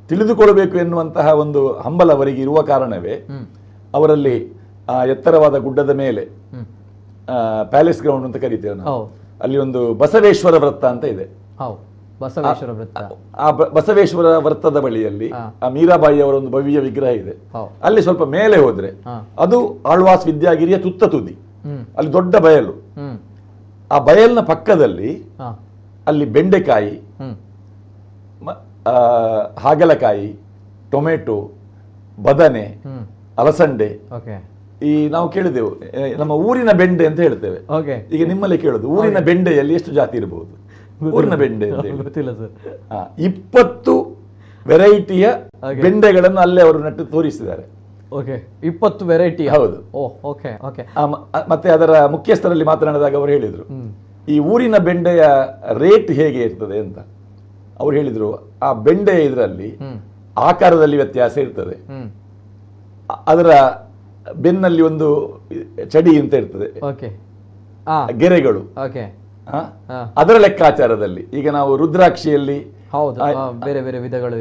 ತಿಳಿದುಕೊಳ್ಳಬೇಕು ಎನ್ನುವಂತಹ ಒಂದು ಹಂಬಲ ಅವರಿಗೆ ಇರುವ ಕಾರಣವೇ ಅವರಲ್ಲಿ ಆ ಎತ್ತರವಾದ ಗುಡ್ಡದ ಮೇಲೆ ಪ್ಯಾಲೇಸ್ ಗ್ರೌಂಡ್ ಅಂತ ಕರೀತೇವೆ ನಾವು, ಅಲ್ಲಿ ಒಂದು ಬಸವೇಶ್ವರ ವೃತ್ತ ಅಂತ ಇದೆ. ಆ ಬಸವೇಶ್ವರ ವೃತ್ತದ ಬಳಿಯಲ್ಲಿ ಆ ಮೀರಾಬಾಯಿ ಅವರ ಒಂದು ಭವ್ಯ ವಿಗ್ರಹ ಇದೆ. ಅಲ್ಲಿ ಸ್ವಲ್ಪ ಮೇಲೆ ಹೋದ್ರೆ ಅದು ಆಳ್ವಾಸ್ ವಿದ್ಯಾಗಿರಿಯ ತುತ್ತ ತುದಿ. ಅಲ್ಲಿ ದೊಡ್ಡ ಬಯಲು. ಆ ಬಯಲಿನ ಪಕ್ಕದಲ್ಲಿ ಅಲ್ಲಿ ಬೆಂಡೆಕಾಯಿ, ಹಾಗಲಕಾಯಿ, ಟೊಮೆಟೊ, ಬದನೆ, ಅಲಸಂಡೆ, ಈ ನಾವು ಕೇಳಿದೆವು ನಮ್ಮ ಊರಿನ ಬೆಂಡೆ ಅಂತ ಹೇಳ್ತೇವೆ. ಈಗ ನಿಮ್ಮಲ್ಲಿ ಕೇಳುದು ಊರಿನ ಬೆಂಡೆಯಲ್ಲಿ ಎಷ್ಟು ಜಾತಿ ಇರಬಹುದು? ಊರಿನ ಬೆಂಡೆ 20 ವೆರೈಟಿಯ ಬೆಂಡೆಗಳನ್ನು ಅಲ್ಲೇ ಅವರು ನೆಟ್ಟು ತೋರಿಸಿದ್ದಾರೆ. 20 ವೆರೈಟಿ. ಹೌದು. ಮತ್ತೆ ಅದರ ಮುಖ್ಯಸ್ಥರಲ್ಲಿ ಮಾತನಾಡಿದಾಗ ಅವರು ಹೇಳಿದ್ರು, ಈ ಊರಿನ ಬೆಂಡೆಯ ರೇಟ್ ಹೇಗೆ ಇರ್ತದೆ ಅಂತ. ಅವ್ರು ಹೇಳಿದ್ರು, ಆ ಬೆಂಡೆ ಇದರಲ್ಲಿ ಆಕಾರದಲ್ಲಿ ವ್ಯತ್ಯಾಸ ಇರ್ತದೆ, ಅದರ ಬೆನ್ನಲ್ಲಿ ಒಂದು ಚಡಿ ಅಂತ ಇರ್ತದೆ, ಗೆರೆಗಳು, ಅದರ ಲೆಕ್ಕಾಚಾರದಲ್ಲಿ ಈಗ ನಾವು ರುದ್ರಾಕ್ಷಿಯಲ್ಲಿ ಬೇರೆ ಬೇರೆ ವಿಧಗಳು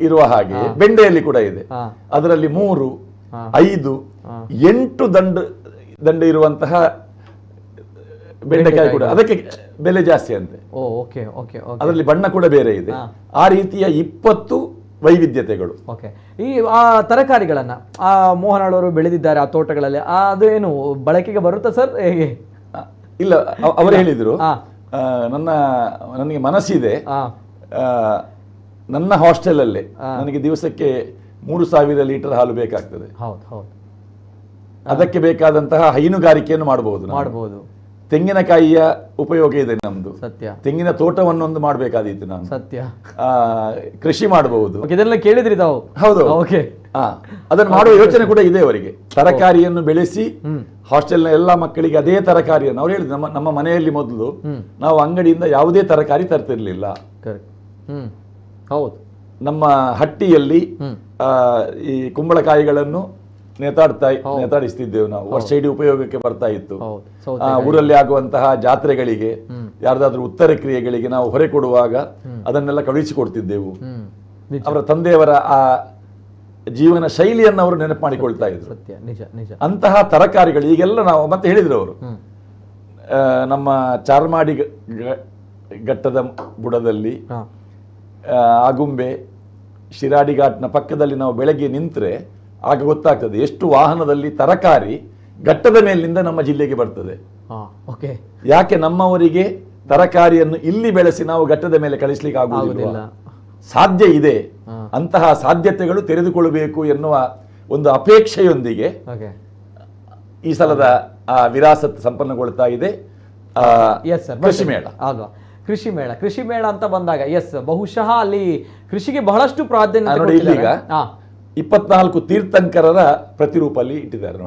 ಇರುವ ಹಾಗೆ ಬೆಂಡೆಯಲ್ಲಿ ಕೂಡ ಇದೆ. ಅದರಲ್ಲಿ 3, 5, 8 ದಂಡ ಇರುವಂತಹ ಬೆಂಡೆಕಾಯಿ ಕೂಡ, ಅದಕ್ಕೆ ಬೆಲೆ ಜಾಸ್ತಿ ಅಂತೆ. ಅದರಲ್ಲಿ ಬಣ್ಣ ಕೂಡ ಬೇರೆ ಇದೆ. ಆ ರೀತಿಯ 20 ವೈವಿಧ್ಯತೆಗಳು. ಈ ಆ ತರಕಾರಿಗಳನ್ನ ಆ ಮೋಹನಾಳವರು ಬೆಳೆದಿದ್ದಾರೆ ಆ ತೋಟಗಳಲ್ಲಿ, ಅದೇನು ಬಳಕೆಗೆ ಬರುತ್ತಾ ಸರ್? ಹೇಗೆ? ಇಲ್ಲ, ಅವರು ಹೇಳಿದ್ರು, ನನಗೆ ಮನಸ್ಸಿದೆ, ನನ್ನ ಹಾಸ್ಟೆಲ್ ಅಲ್ಲೇ ನನಗೆ ದಿವಸಕ್ಕೆ 3,000 ಲೀಟರ್ ಹಾಲು ಬೇಕಾಗ್ತದೆ. ಅದಕ್ಕೆ ಬೇಕಾದಂತಹ ಹೈನುಗಾರಿಕೆಯನ್ನು ಮಾಡಬಹುದು. ತೆಂಗಿನಕಾಯಿಯ ಉಪಯೋಗ ಇದೆ ನಮ್ದು. ಸತ್ಯ. ತೆಂಗಿನ ತೋಟವನ್ನೊಂದು ಮಾಡಬೇಕಾದೀತು ನಾನು. ಸತ್ಯ. ಕೃಷಿ ಮಾಡಬಹುದು. ಇದೆಲ್ಲ ಕೇಳಿದ್ರಿ ತಾವು? ಹೌದು. ಓಕೆ. ಅದನ್ನು ಮಾಡುವ ಯೋಚನೆ ಕೂಡ ಇದೆ ಅವರಿಗೆ. ತರಕಾರಿಯನ್ನು ಬೆಳೆಸಿ ಹಾಸ್ಟೆಲ್ನ ಎಲ್ಲ ಮಕ್ಕಳಿಗೆ ಅದೇ ತರಕಾರಿಯನ್ನು ಅವ್ರು ಹೇಳಿದ್ರು. ನಮ್ಮ ಮನೆಯಲ್ಲಿ ಮೊದಲು ನಾವು ಅಂಗಡಿಯಿಂದ ಯಾವುದೇ ತರಕಾರಿ ತರ್ತಿರ್ಲಿಲ್ಲ. ಹೌದು. ನಮ್ಮ ಹಟ್ಟಿಯಲ್ಲಿ ಈ ಕುಂಬಳಕಾಯಿಗಳನ್ನು ನೇತಾಡಿಸ್ತಿದ್ದೆವು ನಾವು. ವರ್ಷ ಇಡೀ ಉಪಯೋಗಕ್ಕೆ ಬರ್ತಾ ಇತ್ತು. ಊರಲ್ಲಿ ಆಗುವಂತಹ ಜಾತ್ರೆಗಳಿಗೆ, ಯಾರ್ದಾದ್ರೂ ಉತ್ತರ ಕ್ರಿಯೆಗಳಿಗೆ ನಾವು ಹೊರೆ ಕೊಡುವಾಗ ಅದನ್ನೆಲ್ಲ ಕಳುಹಿಸಿಕೊಡ್ತಿದ್ದೆವು. ಅವರ ತಂದೆಯವರ ಆ ಜೀವನ ಶೈಲಿಯನ್ನು ಅವರು ನೆನಪು ಮಾಡಿಕೊಳ್ತಾ ಇದ್ರು. ಅಂತಹ ತರಕಾರಿಗಳು ಈಗೆಲ್ಲ ನಾವು ಮತ್ತೆ ಹೇಳಿದ್ರು ಅವರು, ನಮ್ಮ ಚಾರ್ಮಾಡಿ ಘಟ್ಟದ ಬುಡದಲ್ಲಿ ಆಗುಂಬೆ ಶಿರಾಡಿ ಘಾಟ್ನ ಪಕ್ಕದಲ್ಲಿ ನಾವು ಬೆಳಗ್ಗೆ ನಿಂತರೆ ಆಗ ಗೊತ್ತಾಗ್ತದೆ ಎಷ್ಟು ವಾಹನದಲ್ಲಿ ತರಕಾರಿ ಘಟ್ಟದ ಮೇಲಿನಿಂದ ನಮ್ಮ ಜಿಲ್ಲೆಗೆ ಬರ್ತದೆ. ಯಾಕೆ ನಮ್ಮವರಿಗೆ ತರಕಾರಿಯನ್ನು ಇಲ್ಲಿ ಬೆಳೆಸಿ ನಾವು ಘಟ್ಟದ ಮೇಲೆ ಕಳಿಸ್ಲಿಕ್ಕೆ ಆಗುವುದಿಲ್ಲ? ಸಾಧ್ಯ ಇದೆ. ಅಂತಹ ಸಾಧ್ಯತೆಗಳು ತೆರೆದುಕೊಳ್ಳಬೇಕು ಎನ್ನುವ ಒಂದು ಅಪೇಕ್ಷೆಯೊಂದಿಗೆ ಈ ಸಲದ ವಿರಾಸತ್ ಸಂಪನ್ನಗೊಳ್ತಾ ಇದೆ. ಕೃಷಿ ಮೇಳ ಅಲ್ವಾ? ಕೃಷಿ ಮೇಳ ಅಂತ ಬಂದಾಗ ಬಹುಶಃ ಅಲ್ಲಿ ಕೃಷಿಗೆ ಬಹಳಷ್ಟು ಪ್ರಾಧಾನ್ಯತೆ ನೋಡಿ. ಇಲ್ಲಿಗ 24 ತೀರ್ಥಂಕರರ ಪ್ರತಿರೂಪ ಅಲ್ಲಿ ಇಟ್ಟಿದ್ದಾರೆ.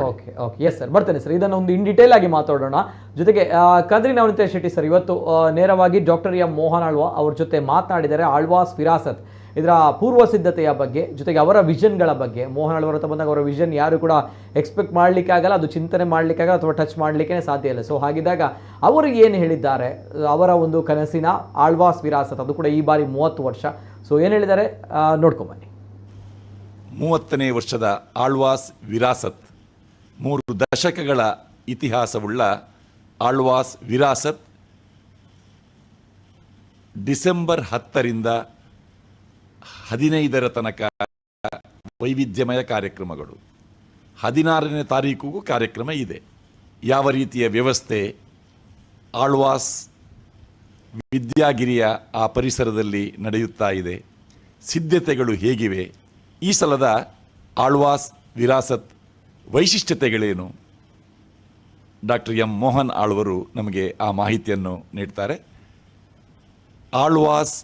ಬರ್ತೇನೆ ಸರ್, ಇದನ್ನು ಒಂದು ಇನ್ ಡೀಟೇಲ್ ಆಗಿ ಮಾತಾಡೋಣ. ಜೊತೆಗೆ ಕದ್ರಿ ನವನೀತ ಶೆಟ್ಟಿ ಸರ್ ಇವತ್ತು ನೇರವಾಗಿ ಡಾಕ್ಟರ್ ಎಂ ಮೋಹನ್ ಆಳ್ವ ಅವ್ರ ಜೊತೆ ಮಾತನಾಡಿದ್ದಾರೆ. ಆಳ್ವಾಸ್ ವಿರಾಸತ್ ಇದರ ಪೂರ್ವ ಸಿದ್ಧತೆಯ ಬಗ್ಗೆ, ಜೊತೆಗೆ ಅವರ ವಿಷನ್ಗಳ ಬಗ್ಗೆ. ಮೋಹನ್ ಆಳ್ವರ ಹತ್ರ ಬಂದಾಗ ಅವರ ವಿಷನ್ ಯಾರು ಕೂಡ ಎಕ್ಸ್ಪೆಕ್ಟ್ ಮಾಡ್ಲಿಕ್ಕೆ ಆಗಲ್ಲ, ಅದು ಚಿಂತನೆ ಮಾಡ್ಲಿಕ್ಕಾಗಲ್ಲ ಅಥವಾ ಟಚ್ ಮಾಡ್ಲಿಕ್ಕೆ ಸಾಧ್ಯ ಇಲ್ಲ. ಸೊ ಹಾಗಿದ್ದಾಗ ಅವರು ಏನು ಹೇಳಿದ್ದಾರೆ, ಅವರ ಒಂದು ಕನಸಿನ ಆಳ್ವಾಸ್ ವಿರಾಸತ್, ಅದು ಕೂಡ ಈ ಬಾರಿ 30 ವರ್ಷ. ಸೊ ಏನು ಹೇಳಿದ್ದಾರೆ ನೋಡ್ಕೊಂಬನ್ನಿ. 30ನೇ ವರ್ಷದ ಆಳ್ವಾಸ್ ವಿರಾಸತ್, 3 ದಶಕಗಳ ಇತಿಹಾಸವುಳ್ಳ ಆಳ್ವಾಸ್ ವಿರಾಸತ್ ಡಿಸೆಂಬರ್ 10ರಿಂದ 15ರ ತನಕ ವೈವಿಧ್ಯಮಯ ಕಾರ್ಯಕ್ರಮಗಳು. 16ನೇ ತಾರೀಕಿಗೂ ಕಾರ್ಯಕ್ರಮ ಇದೆ. ಯಾವ ರೀತಿಯ ವ್ಯವಸ್ಥೆ ಆಳ್ವಾಸ್ ವಿದ್ಯಾಗಿರಿಯ ಆ ಪರಿಸರದಲ್ಲಿ ನಡೆಯುತ್ತಾ ಇದೆ, ಸಿದ್ಧತೆಗಳು ಹೇಗಿವೆ, ಈ ಸಲದ ಆಳ್ವಾಸ್ ವಿರಾಸತ್ ವೈಶಿಷ್ಟ್ಯತೆಗಳೇನು, ಡಾಕ್ಟರ್ ಎಂ ಮೋಹನ್ ಆಳ್ವರು ನಮಗೆ ಆ ಮಾಹಿತಿಯನ್ನು ನೀಡ್ತಾರೆ. ಆಳ್ವಾಸ್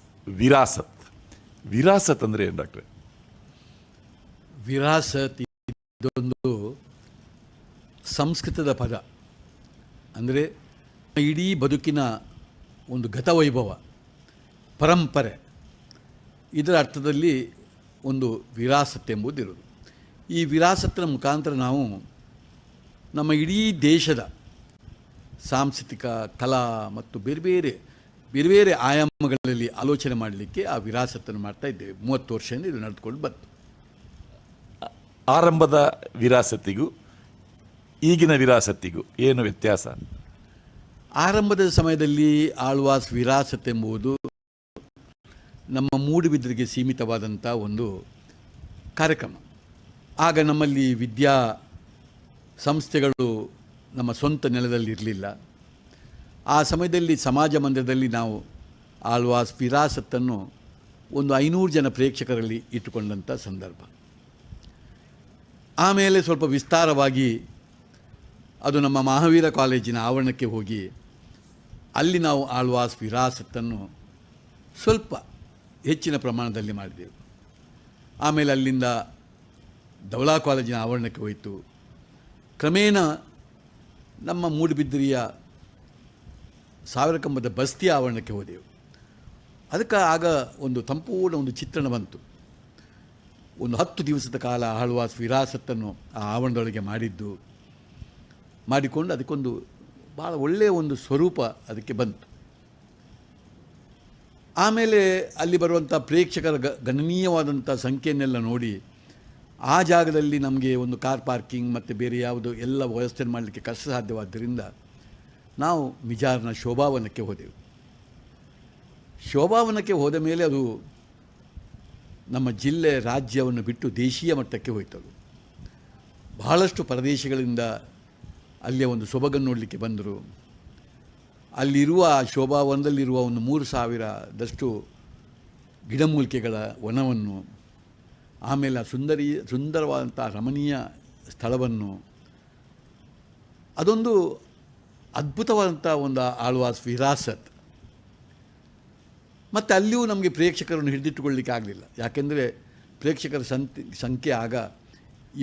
ವಿರಾಸತ್ ಅಂದರೆ ಏನು ಡಾಕ್ಟ್ರೆ? ವಿರಾಸತ್ ಇದೊಂದು ಸಂಸ್ಕೃತದ ಪದ. ಅಂದರೆ ಇಡೀ ಬದುಕಿನ ಒಂದು ಗತವೈಭವ, ಪರಂಪರೆ, ಇದರ ಅರ್ಥದಲ್ಲಿ ಒಂದು ವಿರಾಸತ್ ಎಂಬುದಿರುವುದು. ಈ ವಿರಾಸತ್ತಿನ ಮುಖಾಂತರ ನಾವು ನಮ್ಮ ಇಡೀ ದೇಶದ ಸಾಂಸ್ಕೃತಿಕ ಕಲಾ ಮತ್ತು ಬೇರೆ ಬೇರೆ ಆಯಾಮಗಳಲ್ಲಿ ಆಲೋಚನೆ ಮಾಡಲಿಕ್ಕೆ ಆ ವಿರಾಸತ್ತನ್ನು ಮಾಡ್ತಾ ಇದ್ದೇವೆ. 30 ವರ್ಷದಿಂದ ಇದು ನಡೆದುಕೊಂಡು ಬಂತು. ಆರಂಭದ ವಿರಾಸತ್ತಿಗೂ ಈಗಿನ ವಿರಾಸತ್ತಿಗೂ ಏನು ವ್ಯತ್ಯಾಸ? ಆರಂಭದ ಸಮಯದಲ್ಲಿ ಆಳ್ವಾಸ್ ವಿರಾಸತ್ ಎಂಬುದು ನಮ್ಮ ಮೂಡುಬಿದಿರೆಗೆ ಸೀಮಿತವಾದಂಥ ಒಂದು ಕಾರ್ಯಕ್ರಮ. ಆಗ ನಮ್ಮಲ್ಲಿ ವಿದ್ಯಾ ಸಂಸ್ಥೆಗಳು ನಮ್ಮ ಸ್ವಂತ ನೆಲದಲ್ಲಿ ಇರಲಿಲ್ಲ. ಆ ಸಮಯದಲ್ಲಿ ಸಮಾಜ ಮಂದಿರದಲ್ಲಿ ನಾವು ಆಳ್ವಾಸ್ ವಿರಾಸತ್ತನ್ನು ಒಂದು 500 ಜನ ಪ್ರೇಕ್ಷಕರಲ್ಲಿ ಇಟ್ಟುಕೊಂಡಂಥ ಸಂದರ್ಭ. ಆಮೇಲೆ ಸ್ವಲ್ಪ ವಿಸ್ತಾರವಾಗಿ ಅದು ನಮ್ಮ ಮಹಾವೀರ ಕಾಲೇಜಿನ ಆವರಣಕ್ಕೆ ಹೋಗಿ ಅಲ್ಲಿ ನಾವು ಆಳ್ವಾಸ್ ವಿರಾಸತ್ತನ್ನು ಸ್ವಲ್ಪ ಹೆಚ್ಚಿನ ಪ್ರಮಾಣದಲ್ಲಿ ಮಾಡಿದೆವು. ಆಮೇಲೆ ಅಲ್ಲಿಂದ ದವಳಾ ಕಾಲೇಜಿನ ಆವರಣಕ್ಕೆ ಹೋಯಿತು. ಕ್ರಮೇಣ ನಮ್ಮ ಮೂಡುಬಿದಿರೆಯ ಸಾವಿರಕಂಬದ ಬಸ್ತಿ ಆವರಣಕ್ಕೆ ಹೋದೆವು. ಅದಕ್ಕೆ ಆಗ ಒಂದು ಸಂಪೂರ್ಣ ಒಂದು ಚಿತ್ರಣ ಬಂತು. ಒಂದು 10 ದಿವಸದ ಕಾಲ ಆಳ್ವಾಸ್ ವಿರಾಸತ್ತನ್ನು ಆ ಆವರಣದೊಳಗೆ ಮಾಡಿಕೊಂಡು ಅದಕ್ಕೊಂದು ಭಾಳ ಒಳ್ಳೆಯ ಒಂದು ಸ್ವರೂಪ ಅದಕ್ಕೆ ಬಂತು. ಆಮೇಲೆ ಅಲ್ಲಿ ಬರುವಂಥ ಪ್ರೇಕ್ಷಕರ ಗಣನೀಯವಾದಂಥ ಸಂಖ್ಯೆಯನ್ನೆಲ್ಲ ನೋಡಿ ಆ ಜಾಗದಲ್ಲಿ ನಮಗೆ ಒಂದು ಕಾರ್ ಪಾರ್ಕಿಂಗ್ ಮತ್ತು ಬೇರೆ ಯಾವುದು ಎಲ್ಲ ವ್ಯವಸ್ಥೆ ಮಾಡಲಿಕ್ಕೆ ಕಷ್ಟ ಸಾಧ್ಯವಾದ್ದರಿಂದ ನಾವು ಮಿಜಾರ್ನ ಶೋಭಾವನಕ್ಕೆ ಹೋದೆವು. ಶೋಭಾವನಕ್ಕೆ ಹೋದ ಮೇಲೆ ಅದು ನಮ್ಮ ಜಿಲ್ಲೆ ರಾಜ್ಯವನ್ನು ಬಿಟ್ಟು ದೇಶೀಯ ಮಟ್ಟಕ್ಕೆ ಹೋಯ್ತದು. ಬಹಳಷ್ಟು ಪ್ರದೇಶಗಳಿಂದ ಅಲ್ಲಿಯ ಒಂದು ಸೊಬಗನ್ನು ನೋಡಲಿಕ್ಕೆ ಬಂದರು. ಅಲ್ಲಿರುವ ಶೋಭಾವನದಲ್ಲಿರುವ ಒಂದು 3000ದಷ್ಟು ಗಿಡಮೂಲಿಕೆಗಳ ವನವನ್ನು, ಆಮೇಲೆ ಸುಂದರವಾದಂಥ ರಮಣೀಯ ಸ್ಥಳವನ್ನು, ಅದೊಂದು ಅದ್ಭುತವಾದಂಥ ಒಂದು ಆಳ್ವಾಸ್ ವಿರಾಸತ್. ಮತ್ತು ಅಲ್ಲಿಯೂ ನಮಗೆ ಪ್ರೇಕ್ಷಕರನ್ನು ಹಿಡಿದಿಟ್ಟುಕೊಳ್ಳಿಕ್ಕೆ ಆಗಲಿಲ್ಲ. ಯಾಕೆಂದರೆ ಪ್ರೇಕ್ಷಕರ ಸಂಖ್ಯೆ ಆಗ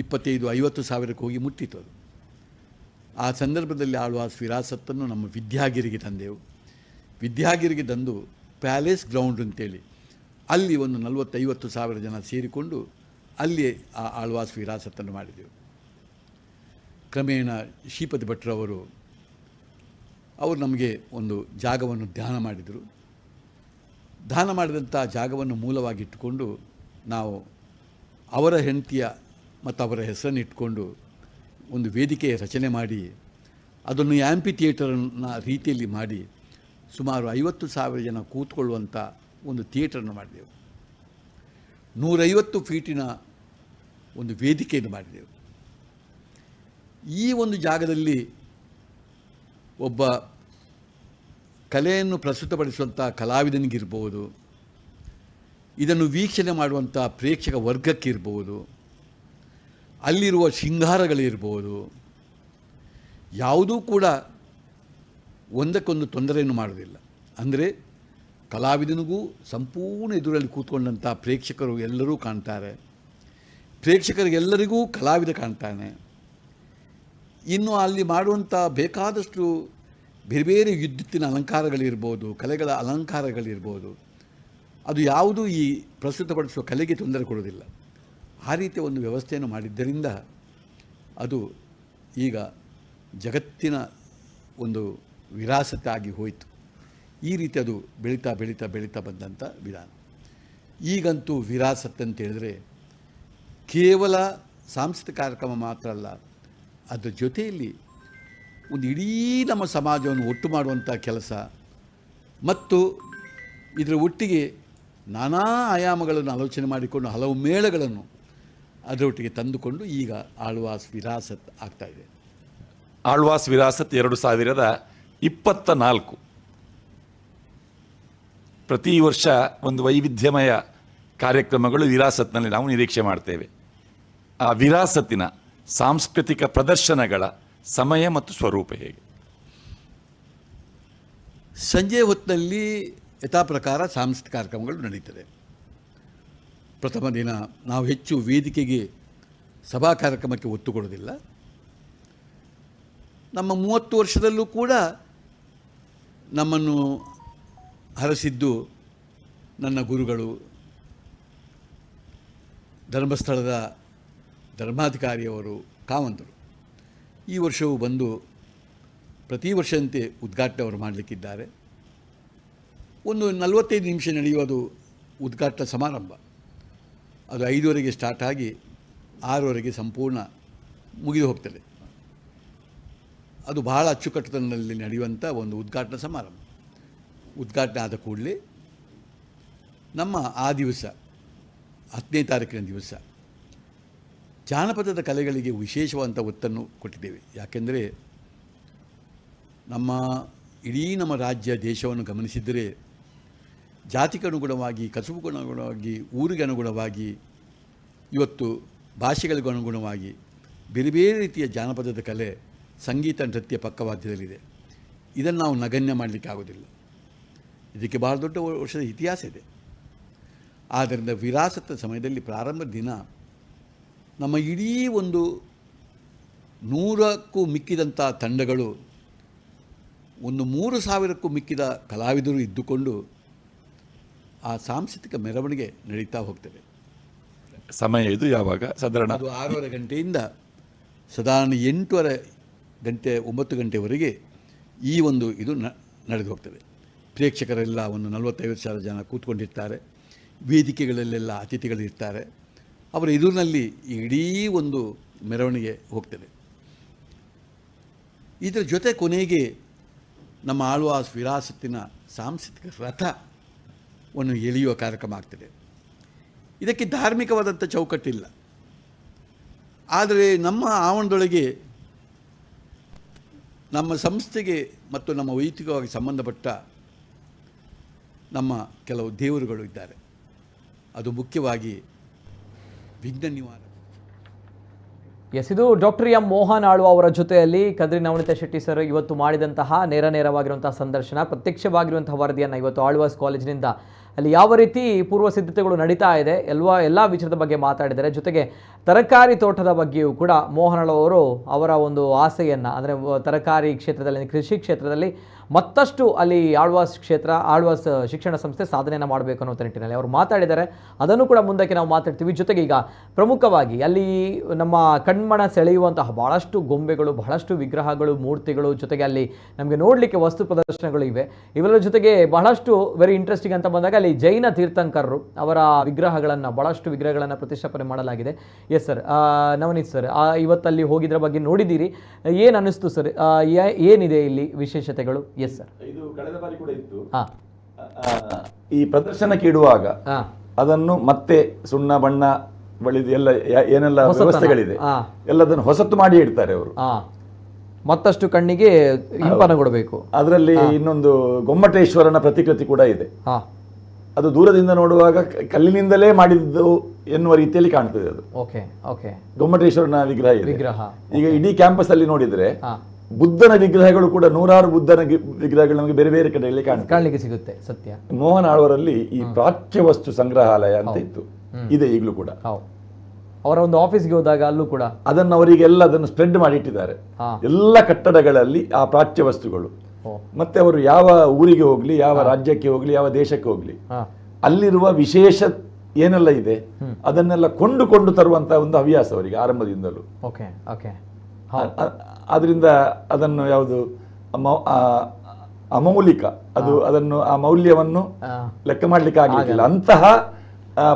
25-50 ಸಾವಿರಕ್ಕೆ ಹೋಗಿ ಮುಟ್ಟಿತ್ತು. ಅದು ಆ ಸಂದರ್ಭದಲ್ಲಿ ಆಳ್ವಾಸ್ ವಿರಾಸತ್ತನ್ನು ನಮ್ಮ ವಿದ್ಯಾಗಿರಿಗೆ ತಂದೆವು. ವಿದ್ಯಾಗಿರಿಗೆ ತಂದು ಪ್ಯಾಲೇಸ್ ಗ್ರೌಂಡ್ ಅಂತೇಳಿ ಅಲ್ಲಿ ಒಂದು 40-50 ಸಾವಿರ ಜನ ಸೇರಿಕೊಂಡು ಅಲ್ಲಿ ಆ ಆಳ್ವಾಸ್ ವಿರಾಸತ್ತನ್ನು ಮಾಡಿದೆವು. ಕ್ರಮೇಣ ಶ್ರೀಪತಿ ಭಟ್ರವರು ನಮಗೆ ಒಂದು ಜಾಗವನ್ನು ದಾನ ಮಾಡಿದರು. ದಾನ ಮಾಡಿದಂಥ ಜಾಗವನ್ನು ಮೂಲವಾಗಿಟ್ಟುಕೊಂಡು ನಾವು ಅವರ ಹೆಂಡತಿಯ ಮತ್ತು ಅವರ ಹೆಸರನ್ನು ಇಟ್ಕೊಂಡು ಒಂದು ವೇದಿಕೆಯ ರಚನೆ ಮಾಡಿ ಅದನ್ನು ಆ್ಯಂಪಿ ಥಿಯೇಟರ್ನ ರೀತಿಯಲ್ಲಿ ಮಾಡಿ ಸುಮಾರು 50,000 ಜನ ಕೂತ್ಕೊಳ್ಳುವಂಥ ಒಂದು ಥಿಯೇಟರನ್ನು ಮಾಡಿದೆವು. 150 ಫೀಟಿನ ಒಂದು ವೇದಿಕೆಯನ್ನು ಮಾಡಿದೆವು. ಈ ಒಂದು ಜಾಗದಲ್ಲಿ ಒಬ್ಬ ಕಲೆಯನ್ನು ಪ್ರಸ್ತುತಪಡಿಸುವಂಥ ಕಲಾವಿದನಿಗಿರ್ಬೋದು, ಇದನ್ನು ವೀಕ್ಷಣೆ ಮಾಡುವಂಥ ಪ್ರೇಕ್ಷಕ ವರ್ಗಕ್ಕಿರ್ಬೋದು, ಅಲ್ಲಿರುವ ಶೃಂಗಾರಗಳಿರ್ಬೋದು, ಯಾವುದೂ ಕೂಡ ಒಂದಕ್ಕೊಂದು ತೊಂದರೆಯನ್ನು ಮಾಡೋದಿಲ್ಲ. ಅಂದರೆ ಕಲಾವಿದನಿಗೂ ಸಂಪೂರ್ಣ ಎದುರಲ್ಲಿ ಕೂತ್ಕೊಂಡಂಥ ಪ್ರೇಕ್ಷಕರು ಎಲ್ಲರೂ ಕಾಣ್ತಾರೆ, ಪ್ರೇಕ್ಷಕರಿಗೆಲ್ಲರಿಗೂ ಕಲಾವಿದ ಕಾಣ್ತಾನೆ. ಇನ್ನು ಅಲ್ಲಿ ಮಾಡುವಂಥ ಬೇಕಾದಷ್ಟು ಬೇರೆ ಬೇರೆ ವಿದ್ಯುತ್ತಿನ ಅಲಂಕಾರಗಳಿರ್ಬೋದು, ಕಲೆಗಳ ಅಲಂಕಾರಗಳಿರ್ಬೋದು, ಅದು ಯಾವುದೂ ಈ ಪ್ರಸ್ತುತಪಡಿಸುವ ಕಲೆಗೆ ತೊಂದರೆ ಕೊಡೋದಿಲ್ಲ. ಆ ರೀತಿಯ ಒಂದು ವ್ಯವಸ್ಥೆಯನ್ನು ಮಾಡಿದ್ದರಿಂದ ಅದು ಈಗ ಜಗತ್ತಿನ ಒಂದು ವಿರಾಸತ್ತಾಗಿ ಹೋಯಿತು. ಈ ರೀತಿ ಅದು ಬೆಳೀತಾ ಬೆಳೀತಾ ಬೆಳೀತಾ ಬಂದಂಥ ವಿಧಾನ. ಈಗಂತೂ ವಿರಾಸತ್ ಅಂತ ಹೇಳಿದ್ರೆ ಕೇವಲ ಸಾಂಸ್ಕೃತಿಕ ಕಾರ್ಯಕ್ರಮ ಮಾತ್ರ ಅಲ್ಲ, ಅದರ ಜೊತೆಯಲ್ಲಿ ಒಂದು ಇಡೀ ನಮ್ಮ ಸಮಾಜವನ್ನು ಒಟ್ಟು ಮಾಡುವಂಥ ಕೆಲಸ ಮತ್ತು ಇದರ ಒಟ್ಟಿಗೆ ನಾನಾ ಆಯಾಮಗಳನ್ನು ಆಲೋಚನೆ ಮಾಡಿಕೊಂಡು ಹಲವು ಮೇಳಗಳನ್ನು ಅದರೊಟ್ಟಿಗೆ ತಂದುಕೊಂಡು ಈಗ ಆಳ್ವಾಸ್ ವಿರಾಸತ್ ಆಗ್ತಾಯಿದೆ. ಆಳ್ವಾಸ್ ವಿರಾಸತ್ 2024 ಪ್ರತಿ ವರ್ಷ ಒಂದು ವೈವಿಧ್ಯಮಯ ಕಾರ್ಯಕ್ರಮಗಳು ವಿರಾಸತ್ನಲ್ಲಿ ನಾವು ನಿರೀಕ್ಷೆ ಮಾಡ್ತೇವೆ. ಆ ವಿರಾಸತ್ತಿನ ಸಾಂಸ್ಕೃತಿಕ ಪ್ರದರ್ಶನಗಳ ಸಮಯ ಮತ್ತು ಸ್ವರೂಪ ಹೇಗೆ? ಸಂಜೆ ಹೊತ್ತಿನಲ್ಲಿ ಯಥಾ ಪ್ರಕಾರ ಸಾಂಸ್ಕೃತಿಕ ಕಾರ್ಯಕ್ರಮಗಳು ನಡೀತದೆ. ಪ್ರಥಮ ದಿನ ನಾವು ಹೆಚ್ಚು ವೇದಿಕೆಗೆ ಸಭಾ ಕಾರ್ಯಕ್ರಮಕ್ಕೆ ಒತ್ತು ಕೊಡೋದಿಲ್ಲ. ನಮ್ಮ 30 ವರ್ಷದಲ್ಲೂ ಕೂಡ ನಮ್ಮನ್ನು ಹರಸಿದ್ದು ನನ್ನ ಗುರುಗಳು, ಧರ್ಮಸ್ಥಳದ ಧರ್ಮಾಧಿಕಾರಿಯವರು, ಕಾವಂತರು. ಈ ವರ್ಷವೂ ಬಂದು ಪ್ರತಿ ವರ್ಷದಂತೆ ಉದ್ಘಾಟನೆ ಅವರು ಮಾಡಲಿಕ್ಕಿದ್ದಾರೆ. ಒಂದು 45 ನಿಮಿಷ ನಡೆಯುವುದು ಉದ್ಘಾಟನಾ ಸಮಾರಂಭ. ಅದು 5:30ಗೆ ಸ್ಟಾರ್ಟ್ ಆಗಿ 6:30ಗೆ ಸಂಪೂರ್ಣ ಮುಗಿದು ಹೋಗ್ತದೆ. ಅದು ಬಹಳ ಅಚ್ಚುಕಟ್ಟುತನದಲ್ಲಿ ನಡೆಯುವಂಥ ಒಂದು ಉದ್ಘಾಟನಾ ಸಮಾರಂಭ. ಉದ್ಘಾಟನೆ ಆದ ಕೂಡಲೇ ನಮ್ಮ ಆ ದಿವಸ 10ನೇ ತಾರೀಕಿನ ದಿವಸ ಜಾನಪದದ ಕಲೆಗಳಿಗೆ ವಿಶೇಷವಾದಂಥ ಒತ್ತನ್ನು ಕೊಟ್ಟಿದ್ದೇವೆ. ಯಾಕೆಂದರೆ ನಮ್ಮ ರಾಜ್ಯ ದೇಶವನ್ನು ಗಮನಿಸಿದರೆ ಜಾತಿಗೆ ಅನುಗುಣವಾಗಿ, ಕಸುಬುಗೆ ಅನುಗುಣವಾಗಿ, ಊರಿಗೆ ಅನುಗುಣವಾಗಿ, ಇವತ್ತು ಭಾಷೆಗಳಿಗೂ ಅನುಗುಣವಾಗಿ ಬೇರೆ ಬೇರೆ ರೀತಿಯ ಜಾನಪದದ ಕಲೆ, ಸಂಗೀತ, ನೃತ್ಯ ಪಕ್ಕವಾದ್ಯದಲ್ಲಿದೆ. ಇದನ್ನು ನಾವು ನಗಣ್ಯ ಮಾಡಲಿಕ್ಕೆ ಆಗೋದಿಲ್ಲ. ಇದಕ್ಕೆ ಬಹಳ ದೊಡ್ಡ ವರ್ಷದ ಇತಿಹಾಸ ಇದೆ. ಆದ್ದರಿಂದ ವಿರಾಸತ್ತ ಸಮಯದಲ್ಲಿ ಪ್ರಾರಂಭದ ದಿನ ನಮ್ಮ ಇಡೀ ಒಂದು 100ಕ್ಕೂ ಮಿಕ್ಕಿದಂಥ ತಂಡಗಳು, ಒಂದು 3,000ಕ್ಕೂ ಮಿಕ್ಕಿದ ಕಲಾವಿದರು ಇದ್ದುಕೊಂಡು ಆ ಸಾಂಸ್ಕೃತಿಕ ಮೆರವಣಿಗೆ ನಡೀತಾ ಹೋಗ್ತದೆ. ಸಮಯ ಇದು ಯಾವಾಗ? ಸಾಧಾರಣ ಅದು 6:30 ಗಂಟೆಯಿಂದ ಸಾಧಾರಣ 8:30 ಗಂಟೆ 9 ಗಂಟೆವರೆಗೆ ಈ ಒಂದು ಇದು ನಡೆದು ಹೋಗ್ತದೆ. ಪ್ರೇಕ್ಷಕರೆಲ್ಲ ಒಂದು 40-50 ಸಾವಿರ ಜನ ಕೂತ್ಕೊಂಡಿರ್ತಾರೆ. ವೇದಿಕೆಗಳಲ್ಲೆಲ್ಲ ಅತಿಥಿಗಳಿರ್ತಾರೆ. ಅವರ ಎದುರಿನಲ್ಲಿ ಇಡೀ ಒಂದು ಮೆರವಣಿಗೆ ಹೋಗ್ತದೆ. ಇದರ ಜೊತೆ ಕೊನೆಗೆ ನಮ್ಮ ಆಳ್ವಾಸ್ ವಿರಾಸತ್ತಿನ ಸಾಂಸ್ಕೃತಿಕ ರಥವನ್ನು ಎಳೆಯುವ ಕಾರ್ಯಕ್ರಮ ಆಗ್ತದೆ. ಇದಕ್ಕೆ ಧಾರ್ಮಿಕವಾದಂಥ ಚೌಕಟ್ಟಿಲ್ಲ. ಆದರೆ ನಮ್ಮ ಆವರಣದೊಳಗೆ ನಮ್ಮ ಸಂಸ್ಥೆಗೆ ಮತ್ತು ನಮ್ಮ ವೈಯಕ್ತಿಕವಾಗಿ ಸಂಬಂಧಪಟ್ಟ ನಮ್ಮ ಕೆಲವು ದೇವರುಗಳು ಇದ್ದಾರೆ. ಅದು ಮುಖ್ಯವಾಗಿ ವಿಘ್ನ ನಿವಾರಕ. ಎಸ್, ಇದು ಡಾಕ್ಟರ್ ಎಂ ಮೋಹನ್ ಆಳ್ವ ಅವರ ಜೊತೆಯಲ್ಲಿ ಕದ್ರಿ ನವನೀತ ಶೆಟ್ಟಿ ಸರ್ ಇವತ್ತು ಮಾಡಿದಂತಹ ನೇರವಾಗಿರುವಂತಹ ಸಂದರ್ಶನ, ಪ್ರತ್ಯಕ್ಷವಾಗಿರುವಂತಹ ವರದಿಯನ್ನು ಇವತ್ತು ಆಳ್ವಾಸ್ ಕಾಲೇಜಿನಿಂದ ಅಲ್ಲಿ ಯಾವ ರೀತಿ ಪೂರ್ವ ಸಿದ್ಧತೆಗಳು ನಡೀತಾ ಇದೆ ಎಲ್ಲ ವಿಚಾರದ ಬಗ್ಗೆ ಮಾತಾಡಿದ್ದಾರೆ. ಜೊತೆಗೆ ತರಕಾರಿ ತೋಟದ ಬಗ್ಗೆಯೂ ಕೂಡ ಮೋಹನ್ ಆಳ್ವ ಅವರು ಅವರ ಒಂದು ಆಸೆಯನ್ನು, ಅಂದರೆ ತರಕಾರಿ ಕ್ಷೇತ್ರದಲ್ಲಿ, ಕೃಷಿ ಕ್ಷೇತ್ರದಲ್ಲಿ ಮತ್ತಷ್ಟು ಅಲ್ಲಿ ಆಳ್ವಾಸ್ ಶಿಕ್ಷಣ ಸಂಸ್ಥೆ ಸಾಧನೆಯನ್ನು ಮಾಡಬೇಕು ಅನ್ನೋ ನಿಟ್ಟಿನಲ್ಲಿ ಅವರು ಮಾತಾಡಿದ್ದಾರೆ. ಅದನ್ನು ಕೂಡ ಮುಂದಕ್ಕೆ ನಾವು ಮಾತಾಡ್ತೀವಿ. ಜೊತೆಗೆ ಈಗ ಪ್ರಮುಖವಾಗಿ ಅಲ್ಲಿ ನಮ್ಮ ಕಣ್ಮನ ಸೆಳೆಯುವಂತಹ ಬಹಳಷ್ಟು ಗೊಂಬೆಗಳು, ಬಹಳಷ್ಟು ವಿಗ್ರಹಗಳು, ಮೂರ್ತಿಗಳು, ಜೊತೆಗೆ ಅಲ್ಲಿ ನಮಗೆ ನೋಡಲಿಕ್ಕೆ ವಸ್ತು ಪ್ರದರ್ಶನಗಳು ಇವೆ. ಇವೆಲ್ಲರ ಜೊತೆಗೆ ಬಹಳಷ್ಟು ವೆರಿ ಇಂಟ್ರೆಸ್ಟಿಂಗ್ ಅಂತ ಬಂದಾಗ ಅಲ್ಲಿ ಜೈನ ತೀರ್ಥಂಕರರು ಅವರ ಬಹಳಷ್ಟು ವಿಗ್ರಹಗಳನ್ನು ಪ್ರತಿಷ್ಠಾಪನೆ ಮಾಡಲಾಗಿದೆ. ಎಸ್ ಸರ್, ನವನೀತ್ ಸರ್, ಇವತ್ತಲ್ಲಿ ಹೋಗಿದ್ರ ಬಗ್ಗೆ ನೋಡಿದ್ದೀರಿ, ಏನು ಅನ್ನಿಸ್ತು ಸರ್? ಏನಿದೆ ಇಲ್ಲಿ ವಿಶೇಷತೆಗಳು? ಎಸ್ ಸರ್, ಇದು ಕಳೆದ ಬಾರಿ ಕೂಡ ಇತ್ತು. ಈ ಪ್ರದರ್ಶನಕ್ಕೆ ಇಡುವಾಗ ಅದನ್ನು ಮತ್ತೆ ಸುಣ್ಣ ಬಣ್ಣ ಬಳಿದು ಎಲ್ಲ ಏನೆಲ್ಲ ವ್ಯವಸ್ಥೆಗಳಿದೆ ಎಲ್ಲದನ್ನು ಹೊಸತು ಮಾಡಿ ಇಡ್ತಾರೆ ಅವರು, ಮತ್ತಷ್ಟು ಕಣ್ಣಿಗೆ ಇಂಪನಗೊಡಬೇಕು. ಅದರಲ್ಲಿ ಇನ್ನೊಂದು ಗೊಮ್ಮಟೇಶ್ವರನ ಪ್ರತಿಕೃತಿ ಕೂಡ ಇದೆ. ಅದು ದೂರದಿಂದ ನೋಡುವಾಗ ಕಲ್ಲಿನಿಂದಲೇ ಮಾಡಿದ್ದು ಎನ್ನುವ ರೀತಿಯಲ್ಲಿ ಕಾಣ್ತದೆ. ಅದು ಗೊಮ್ಮಟೇಶ್ವರನ ವಿಗ್ರಹ ಇದೆ. ಈಗ ಇಡೀ ಕ್ಯಾಂಪಸ್ ಅಲ್ಲಿ ನೋಡಿದ್ರೆ ಬುದ್ಧನ ವಿಗ್ರಹಗಳು ಕೂಡ ನೂರಾರು ಬುದ್ಧನ ವಿಗ್ರಹಗಳು ನಮಗೆ ಬೇರೆ ಬೇರೆ ಕಡೆಯಲ್ಲಿ ಕಾಣಲಿಕ್ಕೆ ಸಿಗುತ್ತೆ. ಸತ್ಯ. ಮೋಹನ್ ಆಳ್ವರಲ್ಲಿ ಈ ಪ್ರಾಚ್ಯ ವಸ್ತು ಸಂಗ್ರಹಾಲಯ ಅಂತ ಇತ್ತು, ಇದೆ ಈಗಲೂ ಕೂಡ. ಅವರ ಒಂದು ಆಫೀಸ್ಗೆ ಹೋದಾಗ ಅಲ್ಲೂ ಕೂಡ ಅದನ್ನು ಅವರಿಗೆಲ್ಲ ಅದನ್ನು ಸ್ಪ್ರೆಡ್ ಮಾಡಿ ಇಟ್ಟಿದ್ದಾರೆ. ಎಲ್ಲ ಕಟ್ಟಡಗಳಲ್ಲಿ ಆ ಪ್ರಾಚ್ಯ ವಸ್ತುಗಳು. ಮತ್ತೆ ಅವರು ಯಾವ ಊರಿಗೆ ಹೋಗ್ಲಿ, ಯಾವ ರಾಜ್ಯಕ್ಕೆ ಹೋಗ್ಲಿ, ಯಾವ ದೇಶಕ್ಕೆ ಹೋಗ್ಲಿ, ಅಲ್ಲಿರುವ ವಿಶೇಷ ಏನೆಲ್ಲ ಇದೆ ಅದನ್ನೆಲ್ಲ ಕೊಂಡುಕೊಂಡು ತರುವಂತಹ ಒಂದು ಹವ್ಯಾಸ ಅವರಿಗೆ ಆರಂಭದಿಂದಲೂ. ಆದ್ರಿಂದ ಅದನ್ನು ಯಾವುದು ಅಮೌಲಿಕ, ಅದು ಅದನ್ನು ಆ ಮೌಲ್ಯವನ್ನು ಲೆಕ್ಕ ಮಾಡ್ಲಿಕ್ಕೆ ಆಗಲಿಕ್ಕಿಲ್ಲ. ಅಂತಹ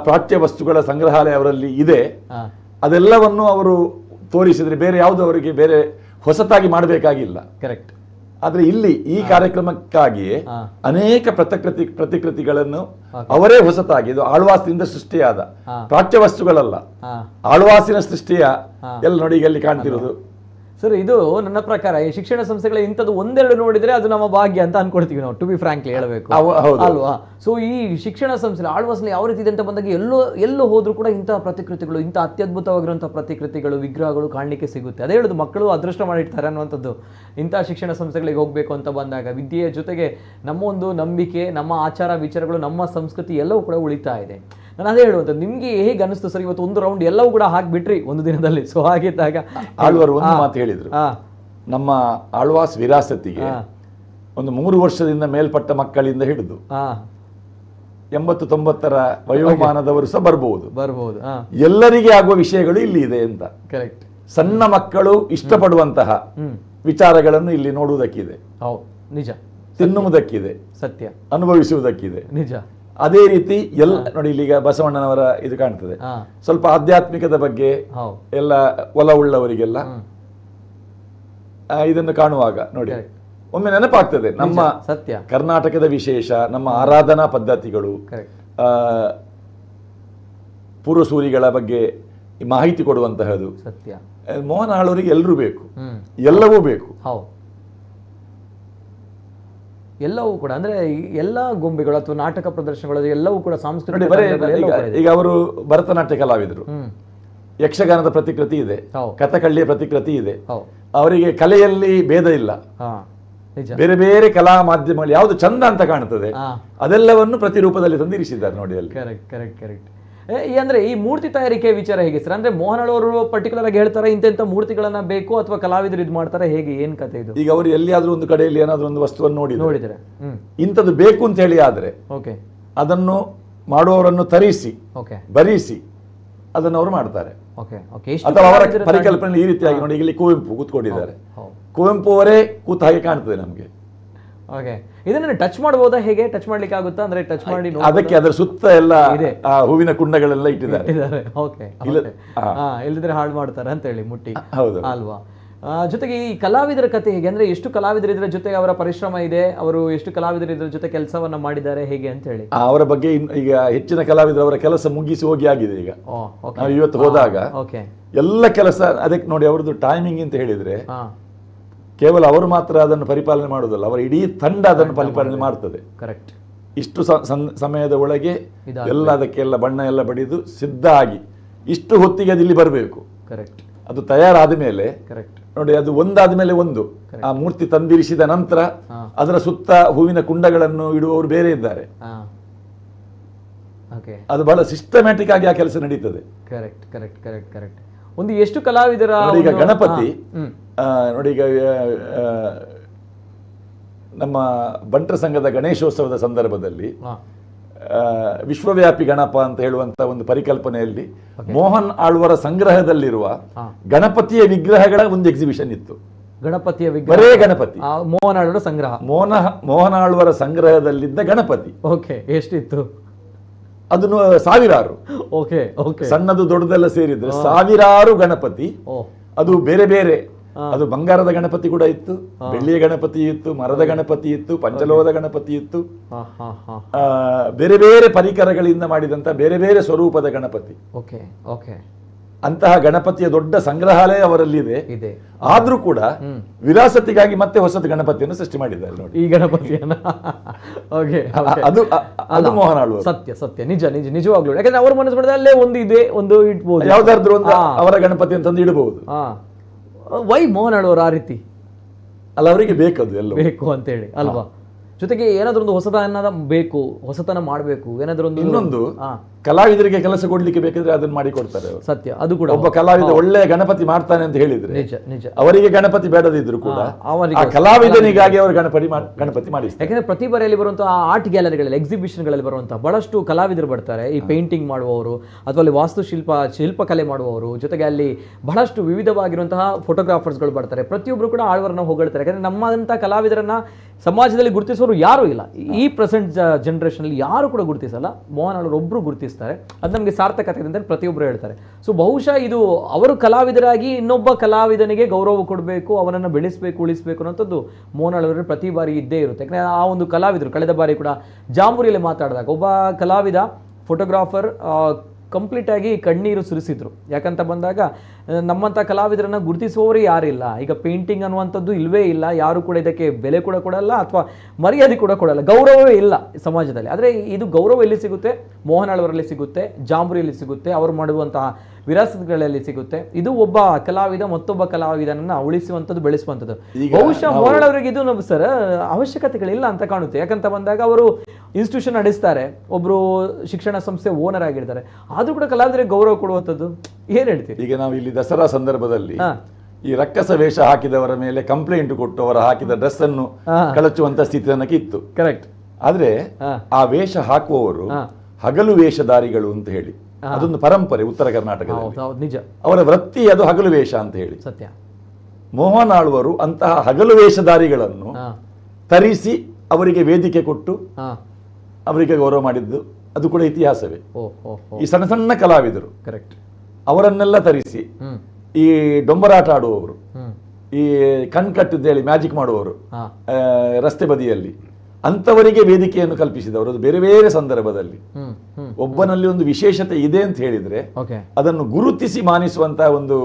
ಪ್ರಾಚ್ಯ ವಸ್ತುಗಳ ಸಂಗ್ರಹಾಲಯ ಅವರಲ್ಲಿ ಇದೆ. ಅದೆಲ್ಲವನ್ನು ಅವರು ತೋರಿಸಿದ್ರೆ ಬೇರೆ ಯಾವುದು ಅವರಿಗೆ ಬೇರೆ ಹೊಸತಾಗಿ ಮಾಡಬೇಕಾಗಿಲ್ಲ. ಕರೆಕ್ಟ್. ಆದ್ರೆ ಇಲ್ಲಿ ಈ ಕಾರ್ಯಕ್ರಮಕ್ಕಾಗಿಯೇ ಅನೇಕ ಪ್ರತಿಕೃತಿಗಳನ್ನು ಅವರೇ ಹೊಸತಾಗಿ, ಇದು ಆಳ್ವಾಸಿನಿಂದ ಸೃಷ್ಟಿಯಾದ ಪ್ರಾಚ್ಯ ವಸ್ತುಗಳಲ್ಲ, ಆಳ್ವಾಸಿನ ಸೃಷ್ಟಿಯ ಎಲ್ಲ ನೋಡಿ ಈಗ ಅಲ್ಲಿ ಕಾಣ್ತಿರೋದು. ಸರ್, ಇದು ನನ್ನ ಪ್ರಕಾರ ಈ ಶಿಕ್ಷಣ ಸಂಸ್ಥೆಗಳ ಇಂಥದ್ದು ಒಂದೆರಡು ನೋಡಿದ್ರೆ ಅದು ನಮ್ಮ ಭಾಗ್ಯ ಅಂತ ಅನ್ಕೊಳ್ತೀವಿ ನಾವು, ಟು ಬಿ ಫ್ರಾಂಕ್ಲಿ ಹೇಳಬೇಕು ಅಲ್ವಾ? ಸೊ ಈ ಶಿಕ್ಷಣ ಸಂಸ್ಥೆ ಆಳ್ವಾಸ್ನಲ್ಲಿ ಯಾವ ರೀತಿ ಇದೆ ಅಂತ ಬಂದಾಗ ಎಲ್ಲೋ ಹೋದ್ರೂ ಕೂಡ ಇಂತಹ ಪ್ರತಿಕೃತಿಗಳು, ಇಂಥ ಅತ್ಯದ್ಭುತವಾಗಿರುವಂತಹ ಪ್ರತಿಕೃತಿಗಳು, ವಿಗ್ರಹಗಳು ಕಾಣಲಿಕ್ಕೆ ಸಿಗುತ್ತೆ. ಅದೇ ಹೇಳುದು, ಮಕ್ಕಳು ಅದೃಷ್ಟ ಮಾಡಿರ್ತಾರೆ ಅನ್ನುವಂಥದ್ದು. ಇಂತಹ ಶಿಕ್ಷಣ ಸಂಸ್ಥೆಗಳಿಗೆ ಹೋಗಬೇಕು ಅಂತ ಬಂದಾಗ ವಿದ್ಯೆಯ ಜೊತೆಗೆ ನಮ್ಮ ಒಂದು ನಂಬಿಕೆ, ನಮ್ಮ ಆಚಾರ ವಿಚಾರಗಳು, ನಮ್ಮ ಸಂಸ್ಕೃತಿ ಎಲ್ಲವೂ ಕೂಡ ಉಳಿತಾ ಇದೆ. ನಾನು ಅದೇ ಹೇಳುವಂಥದ್ದು, ನಿಮ್ಗೆ ಹೇಗೆ ಅನಿಸ್ತು ಸರ್ ಇವತ್ತು ಒಂದು ರೌಂಡ್ ಎಲ್ಲವೂ ಕೂಡ ಹಾಕ್ಬಿಟ್ರಿ ಒಂದು ದಿನದಲ್ಲಿ? ಸೊ ಹಾಗಿದ್ದಾಗ ಆಳ್ವರು ಒಂದು ಮಾತು ಹೇಳಿದ್ರು, ನಮ್ಮ ಆಳ್ವಾಸ್ ವಿರಾಸತಿಗೆ ಒಂದು 3 ವರ್ಷದಿಂದ ಮೇಲ್ಪಟ್ಟ ಮಕ್ಕಳಿಂದ ಹಿಡಿದು 80-90 ವಯೋಮಾನದವರು ಸಹ ಬರ್ಬಹುದು, ಎಲ್ಲರಿಗೆ ಆಗುವ ವಿಷಯಗಳು ಇಲ್ಲಿ ಇದೆ ಅಂತ. ಕರೆಕ್ಟ್. ಸಣ್ಣ ಮಕ್ಕಳು ಇಷ್ಟಪಡುವಂತಹ ವಿಚಾರಗಳನ್ನು ಇಲ್ಲಿ ನೋಡುವುದಕ್ಕಿದೆ, ನಿಜ. ತಿನ್ನುವುದಕ್ಕಿದೆ, ಸತ್ಯ. ಅನುಭವಿಸುವುದಕ್ಕಿದೆ, ನಿಜ. ಅದೇ ರೀತಿ ಎಲ್ಲ ನೋಡಿ, ಇಲ್ಲಿಗ ಬಸವಣ್ಣನವರ ಇದು ಕಾಣ್ತದೆ. ಸ್ವಲ್ಪ ಆಧ್ಯಾತ್ಮಿಕದ ಬಗ್ಗೆ ಎಲ್ಲ ಒಲವುಳ್ಳವರಿಗೆಲ್ಲ ಇದನ್ನು ಕಾಣುವಾಗ ನೋಡಿ ಒಮ್ಮೆ ನೆನಪಾಗ್ತದೆ ನಮ್ಮ ಸತ್ಯ ಕರ್ನಾಟಕದ ವಿಶೇಷ, ನಮ್ಮ ಆರಾಧನಾ ಪದ್ಧತಿಗಳು, ಪೂರ್ವಸೂರಿಗಳ ಬಗ್ಗೆ ಮಾಹಿತಿ ಕೊಡುವಂತಹದ್ದು. ಸತ್ಯ. ಮೋಹನ್ ಆಳ್ವರಿಗೆ ಎಲ್ಲರೂ ಬೇಕು, ಎಲ್ಲವೂ ಬೇಕು. ಎಲ್ಲವೂ ಕೂಡ ಅಂದ್ರೆ ಎಲ್ಲ ಗೊಂಬೆಗಳು ಅಥವಾ ನಾಟಕ ಪ್ರದರ್ಶನಗಳು ಎಲ್ಲವೂ ಕೂಡ ಸಾಂಸ್ಕೃತಿಕ. ಈಗ ಅವರು ಭರತನಾಟ್ಯ ಕಲಾವಿದರು, ಯಕ್ಷಗಾನದ ಪ್ರತಿಕೃತಿ ಇದೆ, ಕಥಕಳಿಯ ಪ್ರತಿಕೃತಿ ಇದೆ. ಅವರಿಗೆ ಕಲೆಯಲ್ಲಿ ಭೇದ ಇಲ್ಲ. ಬೇರೆ ಬೇರೆ ಕಲಾ ಮಾಧ್ಯಮಗಳು ಯಾವುದು ಚಂದ ಅಂತ ಕಾಣುತ್ತದೆ ಅದೆಲ್ಲವನ್ನು ಪ್ರತಿರೂಪದಲ್ಲಿ ತಂದಿರಿಸಿದ್ದಾರೆ ನೋಡಿ ಅಲ್ಲಿ. Correct correct correct. ಅಂದ್ರೆ ಈ ಮೂರ್ತಿ ತಯಾರಿಕೆ ವಿಚಾರ ಹೇಗೆ ಸರ್? ಅಂದ್ರೆ ಮೋಹನ್ ಆಳ್ವರು ಪರ್ಟಿಕ್ಯುಲರ್ ಆಗಿ ಹೇಳ್ತಾರೆ ಇಂಥ ಮೂರ್ತಿಗಳನ್ನ ಬೇಕು ಅಥವಾ ಕಲಾವಿದರು ಇದು ಮಾಡ್ತಾರೆ, ಹೇಗೆ ಏನ್ ಕತೆ ಇದು? ಈಗ ಅವರು ಎಲ್ಲಿಯಾದ್ರೂ ಒಂದು ಕಡೆಯಲ್ಲಿ ಏನಾದ್ರೂ ಒಂದು ವಸ್ತುವನ್ನು ನೋಡಿದ್ರೆ ಇಂಥದ್ದು ಬೇಕು ಅಂತ ಹೇಳಿ ಆದ್ರೆ ಅದನ್ನು ಮಾಡುವವರನ್ನು ತರಿಸಿ ಬರಿಸಿ ಅದನ್ನು ಅವರು ಮಾಡ್ತಾರೆ. ಅಥವಾ ಅವರ ಪರಿಕಲ್ಪನೆ ಈ ರೀತಿಯಾಗಿ ನೋಡಿ, ಇಲ್ಲಿ ಕುವೆಂಪು ಕೂತ್ಕೊಂಡಿದ್ದಾರೆ, ಕುವೆಂಪು ಅವರೇ ಕೂತ ಹಾಗೆ ಕಾಣ್ತದೆ ನಮ್ಗೆ. ಇದನ್ನ ಟಚ್ ಮಾಡಬಹುದಾ? ಹೇಗೆ ಟಚ್ ಮಾಡ್ಲಿಕ್ಕೆ ಆಗುತ್ತಾ? ಅಂದ್ರೆ ಟಚ್ ಮಾಡಿ ಅದಕ್ಕೆ ಅದರ ಸುತ್ತ ಎಲ್ಲ ಹೂವಿನ ಕುಂಡಗಳೆಲ್ಲ ಇಟ್ಟಿದ್ದಾರೆ. ಇಲ್ಲದ್ರೆ ಹಾಳು ಮಾಡ್ತಾರೆ ಅಂತ ಹೇಳಿ ಮುಟ್ಟಿ ಅಲ್ವಾ? ಜೊತೆಗೆ ಈ ಕಲಾವಿದರ ಕತೆ ಹೇಗೆ? ಅಂದ್ರೆ ಎಷ್ಟು ಕಲಾವಿದರು ಇದ್ರ ಜೊತೆಗೆ ಅವರ ಪರಿಶ್ರಮ ಇದೆ, ಅವರು ಎಷ್ಟು ಕಲಾವಿದರು ಇದ್ರ ಜೊತೆ ಕೆಲಸವನ್ನ ಮಾಡಿದ್ದಾರೆ ಹೇಗೆ ಅಂತ ಹೇಳಿ ಅವರ ಬಗ್ಗೆ ಈಗ ಹೆಚ್ಚಿನ ಕಲಾವಿದರು ಅವರ ಕೆಲಸ ಮುಗಿಸಿ ಹೋಗಿ ಆಗಿದೆ. ಈಗ ನಾವು ಇವತ್ತು ಹೋದಾಗ ಎಲ್ಲ ಕೆಲಸ ಅದಕ್ಕೆ ನೋಡಿ, ಅವ್ರದ್ದು ಟೈಮಿಂಗ್ ಅಂತ ಹೇಳಿದ್ರೆ ಕೇವಲ ಅವರು ಮಾತ್ರ ಅದನ್ನು ಪರಿಪಾಲನೆ ಮಾಡುವುದಲ್ಲ, ಅವರ ಇಡೀ ತಂಡ ಅದನ್ನು ಪರಿಪಾಲನೆ ಮಾಡ್ತದೆ. ಕರೆಕ್ಟ್. ಇಷ್ಟು ಸಮಯದ ಒಳಗೆ ಎಲ್ಲ ಅದಕ್ಕೆಲ್ಲ ಬಣ್ಣ ಎಲ್ಲ ಬಡಿದು ಸಿದ್ಧ ಆಗಿ ಇಷ್ಟು ಹೊತ್ತಿಗೆ ಅದು ಇಲ್ಲಿ ಬರಬೇಕು. ಕರೆಕ್ಟ್. ಅದು ತಯಾರಾದ ಮೇಲೆ ಕರೆಕ್ಟ್ ನೋಡಿ, ಅದು ಒಂದಾದ ಮೇಲೆ ಒಂದು ಆ ಮೂರ್ತಿ ತಂದಿರಿಸಿದ ನಂತರ ಅದರ ಸುತ್ತ ಹೂವಿನ ಕುಂಡಗಳನ್ನು ಇಡುವವರು ಬೇರೆ ಇದ್ದಾರೆ. ಅದು ಬಹಳ ಸಿಸ್ಟಮ್ಯಾಟಿಕ್ ಆಗಿ ಆ ಕೆಲಸ ನಡೀತದೆ. Correct correct correct correct. ಒಂದು ಎಷ್ಟು ಕಲಾವಿದರ ಈಗ ಗಣಪತಿ ನೋಡಿ, ಈಗ ನಮ್ಮ ಬಂಟರ ಸಂಘದ ಗಣೇಶೋತ್ಸವದ ಸಂದರ್ಭದಲ್ಲಿ ವಿಶ್ವವ್ಯಾಪಿ ಗಣಪ ಅಂತ ಹೇಳುವಂತ ಒಂದು ಪರಿಕಲ್ಪನೆಯಲ್ಲಿ ಮೋಹನ್ ಆಳ್ವರ ಸಂಗ್ರಹದಲ್ಲಿರುವ ಗಣಪತಿಯ ವಿಗ್ರಹಗಳ ಒಂದು ಎಕ್ಸಿಬಿಷನ್ ಇತ್ತು. ಗಣಪತಿಯ ಬರೇ ಗಣಪತಿ, ಮೋಹನ್ ಆಳ್ವರ ಸಂಗ್ರಹ, ಮೋಹನ್ ಆಳ್ವರ ಸಂಗ್ರಹದಲ್ಲಿದ್ದ ಗಣಪತಿ. ಓಕೆ, ಎಷ್ಟಿತ್ತು? ಅದನ್ನು ಸಾವಿರಾರು. ಓಕೆ ಓಕೆ, ಸಣ್ಣದು ದೊಡ್ಡದೆಲ್ಲ ಸೇರಿದ್ರೆ ಸಾವಿರಾರು ಗಣಪತಿ. ಅದು ಬೇರೆ ಬೇರೆ, ಅದು ಬಂಗಾರದ ಗಣಪತಿ ಕೂಡ ಇತ್ತು, ಬೆಳ್ಳಿಯ ಗಣಪತಿ ಇತ್ತು, ಮರದ ಗಣಪತಿ ಇತ್ತು, ಪಂಚಲೋಹದ ಗಣಪತಿ ಇತ್ತು, ಬೇರೆ ಬೇರೆ ಪರಿಕರಗಳಿಂದ ಮಾಡಿದಂತ ಬೇರೆ ಬೇರೆ ಸ್ವರೂಪದ ಗಣಪತಿ. ಓಕೆ ಓಕೆ, ಅಂತಹ ಗಣಪತಿಯ ದೊಡ್ಡ ಸಂಗ್ರಹಾಲಯ ಅವರಲ್ಲಿದೆ. ಇದೆ. ಆದ್ರೂ ಕೂಡ ವಿರಾಸತಿಗಾಗಿ ಮತ್ತೆ ಹೊಸದು ಗಣಪತಿಯನ್ನು ಸೃಷ್ಟಿ ಮಾಡಿದ್ದಾರೆ ನೋಡಿ, ಈ ಗಣಪತಿಯನ್ನ. ಓಕೆ, ಅದು ಮೋಹನ್ ಆಳ್ವ. ಸತ್ಯ ಸತ್ಯ, ನಿಜ ನಿಜ, ನಿಜವಾಗ್ಲೂ. ಯಾಕಂದ್ರೆ ಅವ್ರ ಮನಸ್ಸು ಮಾಡಿದ್ರೆ ಅಲ್ಲೇ ಒಂದು ಇದೆ, ಒಂದು ಇಟ್ಬೋದು, ಯಾವ್ದಾದ್ರು ಒಂದು ಅವರ ಗಣಪತಿ ಅಂತಂದು ಇಡಬಹುದು. ವೈ ಮೋಹನ್ ಆಳ್ವರು ಆ ರೀತಿ ಅಲ್ಲ, ಅವರಿಗೆ ಬೇಕದು ಎಲ್ಲ ಬೇಕು ಅಂತೇಳಿ ಅಲ್ವಾ? ಜೊತೆಗೆ ಏನಾದ್ರೂ ಒಂದು ಹೊಸತನ ಬೇಕು, ಹೊಸತನ ಮಾಡಬೇಕು, ಏನಾದ್ರೂ ಒಂದು. ಇನ್ನೊಂದು, ಕಲಾವಿದರಿಗೆ ಕೆಲಸ ಕೊಡ್ಲಿಕ್ಕೆ ಬೇಕಾದ್ರೆ ಅದನ್ನ ಮಾಡಿ ಕೊಡ್ತಾರೆ. ಸತ್ಯ, ಅದು ಕೂಡ. ಒಬ್ಬ ಕಲಾವಿದ ಒಳ್ಳೆ ಗಣಪತಿ ಮಾಡ್ತಾನೆ ಅಂತ ಹೇಳಿದ್ರೆ ನಿಜ ನಿಜ, ಅವರಿಗೆ ಗಣಪತಿ ಬೇಡದಿದ್ರು ಕೂಡ ಆ ಕಲಾವಿದನಿಗಾಗಿ ಅವರು ಗಣಪತಿ ಮಾಡಿಸ್ತಾರೆ. ಯಾಕಂದ್ರೆ ಪ್ರತಿ ಬಾರಿಯಲ್ಲಿ ಬರುವಂತಹ ಆರ್ಟ್ ಗ್ಯಾಲರಿಗಳಲ್ಲಿ, ಎಕ್ಸಿಬಿಷನ್ಗಳಲ್ಲಿ ಬರುವಂತಹ ಬಹಳಷ್ಟು ಕಲಾವಿದರು ಬರ್ತಾರೆ. ಈ ಪೇಂಟಿಂಗ್ ಮಾಡುವವರು ಅಥವಾ ಅಲ್ಲಿ ಶಿಲ್ಪಕಲೆ ಮಾಡುವವರು, ಜೊತೆಗೆ ಅಲ್ಲಿ ಬಹಳಷ್ಟು ವಿವಿಧವಾಗಿರುವಂತಹ ಫೋಟೋಗ್ರಾಫರ್ಸ್ಗಳು ಬರ್ತಾರೆ. ಪ್ರತಿಯೊಬ್ಬರು ಕೂಡ ಆಳ್ವರನ್ನ ಹೊಗಳ್ತಾರೆ. ಯಾಕಂದ್ರೆ ನಮ್ಮಂತ ಕಲಾವಿದರನ್ನ ಸಮಾಜದಲ್ಲಿ ಗುರುತಿಸೋರು ಯಾರೂ ಇಲ್ಲ. ಈ ಪ್ರೆಸೆಂಟ್ ಜನರೇಷನ್ ಅಲ್ಲಿ ಯಾರು ಕೂಡ ಗುರುತಿಸಲ್ಲ. ಮೋಹನ್ ಆಳ್ವರು ಒಬ್ರು ಗುರುತಿಸ್ತಾರೆ. ಅದು ನಮಗೆ ಸಾರ್ಥಕತೆ ಅಂತ ಪ್ರತಿಯೊಬ್ಬರು ಹೇಳ್ತಾರೆ. ಸೊ ಬಹುಶಃ ಇದು ಅವರು ಕಲಾವಿದರಾಗಿ ಇನ್ನೊಬ್ಬ ಕಲಾವಿದನಿಗೆ ಗೌರವ ಕೊಡಬೇಕು, ಅವನನ್ನು ಬೆಳೆಸಬೇಕು, ಉಳಿಸಬೇಕು ಅನ್ನೋಂಥದ್ದು ಮೋಹನ್ ಆಳ್ವರ ಪ್ರತಿ ಬಾರಿ ಇದ್ದೇ ಇರುತ್ತೆ. ಯಾಕಂದ್ರೆ ಆ ಒಂದು ಕಲಾವಿದರು ಕಳೆದ ಬಾರಿ ಕೂಡ ಜಾಂಬೂರಿಯಲ್ಲಿ ಮಾತಾಡಿದಾಗ ಒಬ್ಬ ಕಲಾವಿದ, ಫೋಟೋಗ್ರಾಫರ್ ಕಂಪ್ಲೀಟ್ ಆಗಿ ಕಣ್ಣೀರು ಸುರಿಸಿದ್ರು. ಯಾಕಂತ ಬಂದಾಗ ನಮ್ಮಂಥ ಕಲಾವಿದರನ್ನ ಗುರುತಿಸುವವರೇ ಯಾರಿಲ್ಲ. ಈಗ ಪೇಂಟಿಂಗ್ ಅನ್ನುವಂಥದ್ದು ಇಲ್ವೇ ಇಲ್ಲ, ಯಾರು ಕೂಡ ಇದಕ್ಕೆ ಬೆಲೆ ಕೂಡ ಕೊಡಲ್ಲ ಅಥವಾ ಮರ್ಯಾದೆ ಕೂಡ ಕೊಡಲ್ಲ, ಗೌರವವೇ ಇಲ್ಲ ಸಮಾಜದಲ್ಲಿ. ಆದರೆ ಇದು ಗೌರವ ಎಲ್ಲಿ ಸಿಗುತ್ತೆ? ಮೋಹನ್ ಆಳ್ವರಲ್ಲಿ ಸಿಗುತ್ತೆ, ಜಾಂಬೂರಿಯಲ್ಲಿ ಸಿಗುತ್ತೆ, ಅವರು ಮಾಡುವಂತಹ ವಿರಾಸತ್ಗಳಲ್ಲಿ ಸಿಗುತ್ತೆ. ಇದು ಒಬ್ಬ ಕಲಾವಿದ ಮತ್ತೊಬ್ಬ ಕಲಾವಿದನನ್ನ ಉಳಿಸುವಂಥದ್ದು, ಬೆಳೆಸುವಂಥದ್ದು. ಬಹುಶಃ ಮೋಹನ್ ಆಳ್ವರಿಗೆ ಇದು ಸರ್ ಅವಶ್ಯಕತೆಗಳಿಲ್ಲ ಅಂತ ಕಾಣುತ್ತೆ. ಯಾಕಂತ ಬಂದಾಗ ಅವರು ಇನ್ಸ್ಟಿಟ್ಯೂಷನ್ ನಡೆಸ್ತಾರೆ, ಒಬ್ರು ಶಿಕ್ಷಣ ಸಂಸ್ಥೆ ಓನರ್ ಆಗಿರ್ತಾರೆ, ಆದ್ರೂ ಕೂಡ ಕಲಾವಿದರಿಗೆ ಗೌರವ ಕೊಡುವಂಥದ್ದು ಏನ್ ಹೇಳ್ತೀವಿ? ಈಗ ನಾವು ಇಲ್ಲಿ ದಸರಾ ಸಂದರ್ಭದಲ್ಲಿ ಈ ರಕ್ಕಸ ವೇಷ ಹಾಕಿದವರ ಮೇಲೆ ಕಂಪ್ಲೇಂಟ್ ಕೊಟ್ಟು ಅವರ ಹಾಕಿದ ಡ್ರೆಸ್ ಅನ್ನು ಕಳಚುವಂತ ಸ್ಥಿತಿ ನನಗೆ ಇತ್ತು. ಕರೆಕ್ಟ್. ಆದ್ರೆ ಆ ವೇಷ ಹಾಕುವವರು ಹಗಲು ವೇಷಧಾರಿಗಳು ಅಂತ ಹೇಳಿ, ಅದೊಂದು ಪರಂಪರೆ ಉತ್ತರ ಕರ್ನಾಟಕದಲ್ಲಿ. ನಿಜ, ಅವರ ವೃತ್ತಿ ಅದು ಹಗಲು ವೇಷ ಅಂತ ಹೇಳಿ. ಸತ್ಯ. ಮೋಹನ್ ಆಳ್ವರು ಅಂತಹ ಹಗಲು ವೇಷಧಾರಿಗಳನ್ನು ತರಿಸಿ ಅವರಿಗೆ ವೇದಿಕೆ ಕೊಟ್ಟು ಅವರಿಗೆ ಗೌರವ ಮಾಡಿದ್ದು ಅದು ಕೂಡ ಇತಿಹಾಸವೇ. ಈ ಸಣ್ಣ ಸಣ್ಣ ಕಲಾವಿದರು ಕರೆಕ್ಟ್, ಅವರನ್ನೆಲ್ಲ ತರಿಸಿ ಈ ಡೊಂಬರಾಟ ಆಡುವವರು, ಈ ಕಣ್ಕಟ್ಟಿದ್ದು ಹೇಳಿ ಮ್ಯಾಜಿಕ್ ಮಾಡುವವರು ರಸ್ತೆ ಬದಿಯಲ್ಲಿ, ಅಂತವರಿಗೆ ವೇದಿಕೆಯನ್ನು ಕಲ್ಪಿಸಿದವರು. ಅದು ಬೇರೆ ಬೇರೆ ಸಂದರ್ಭದಲ್ಲಿ ಒಬ್ಬನಲ್ಲಿ ಒಂದು ವಿಶೇಷತೆ ಇದೆ ಅಂತ ಹೇಳಿದ್ರೆ ಅದನ್ನು ಗುರುತಿಸಿ ಮಾನಿಸುವಂತಹ ಒಂದು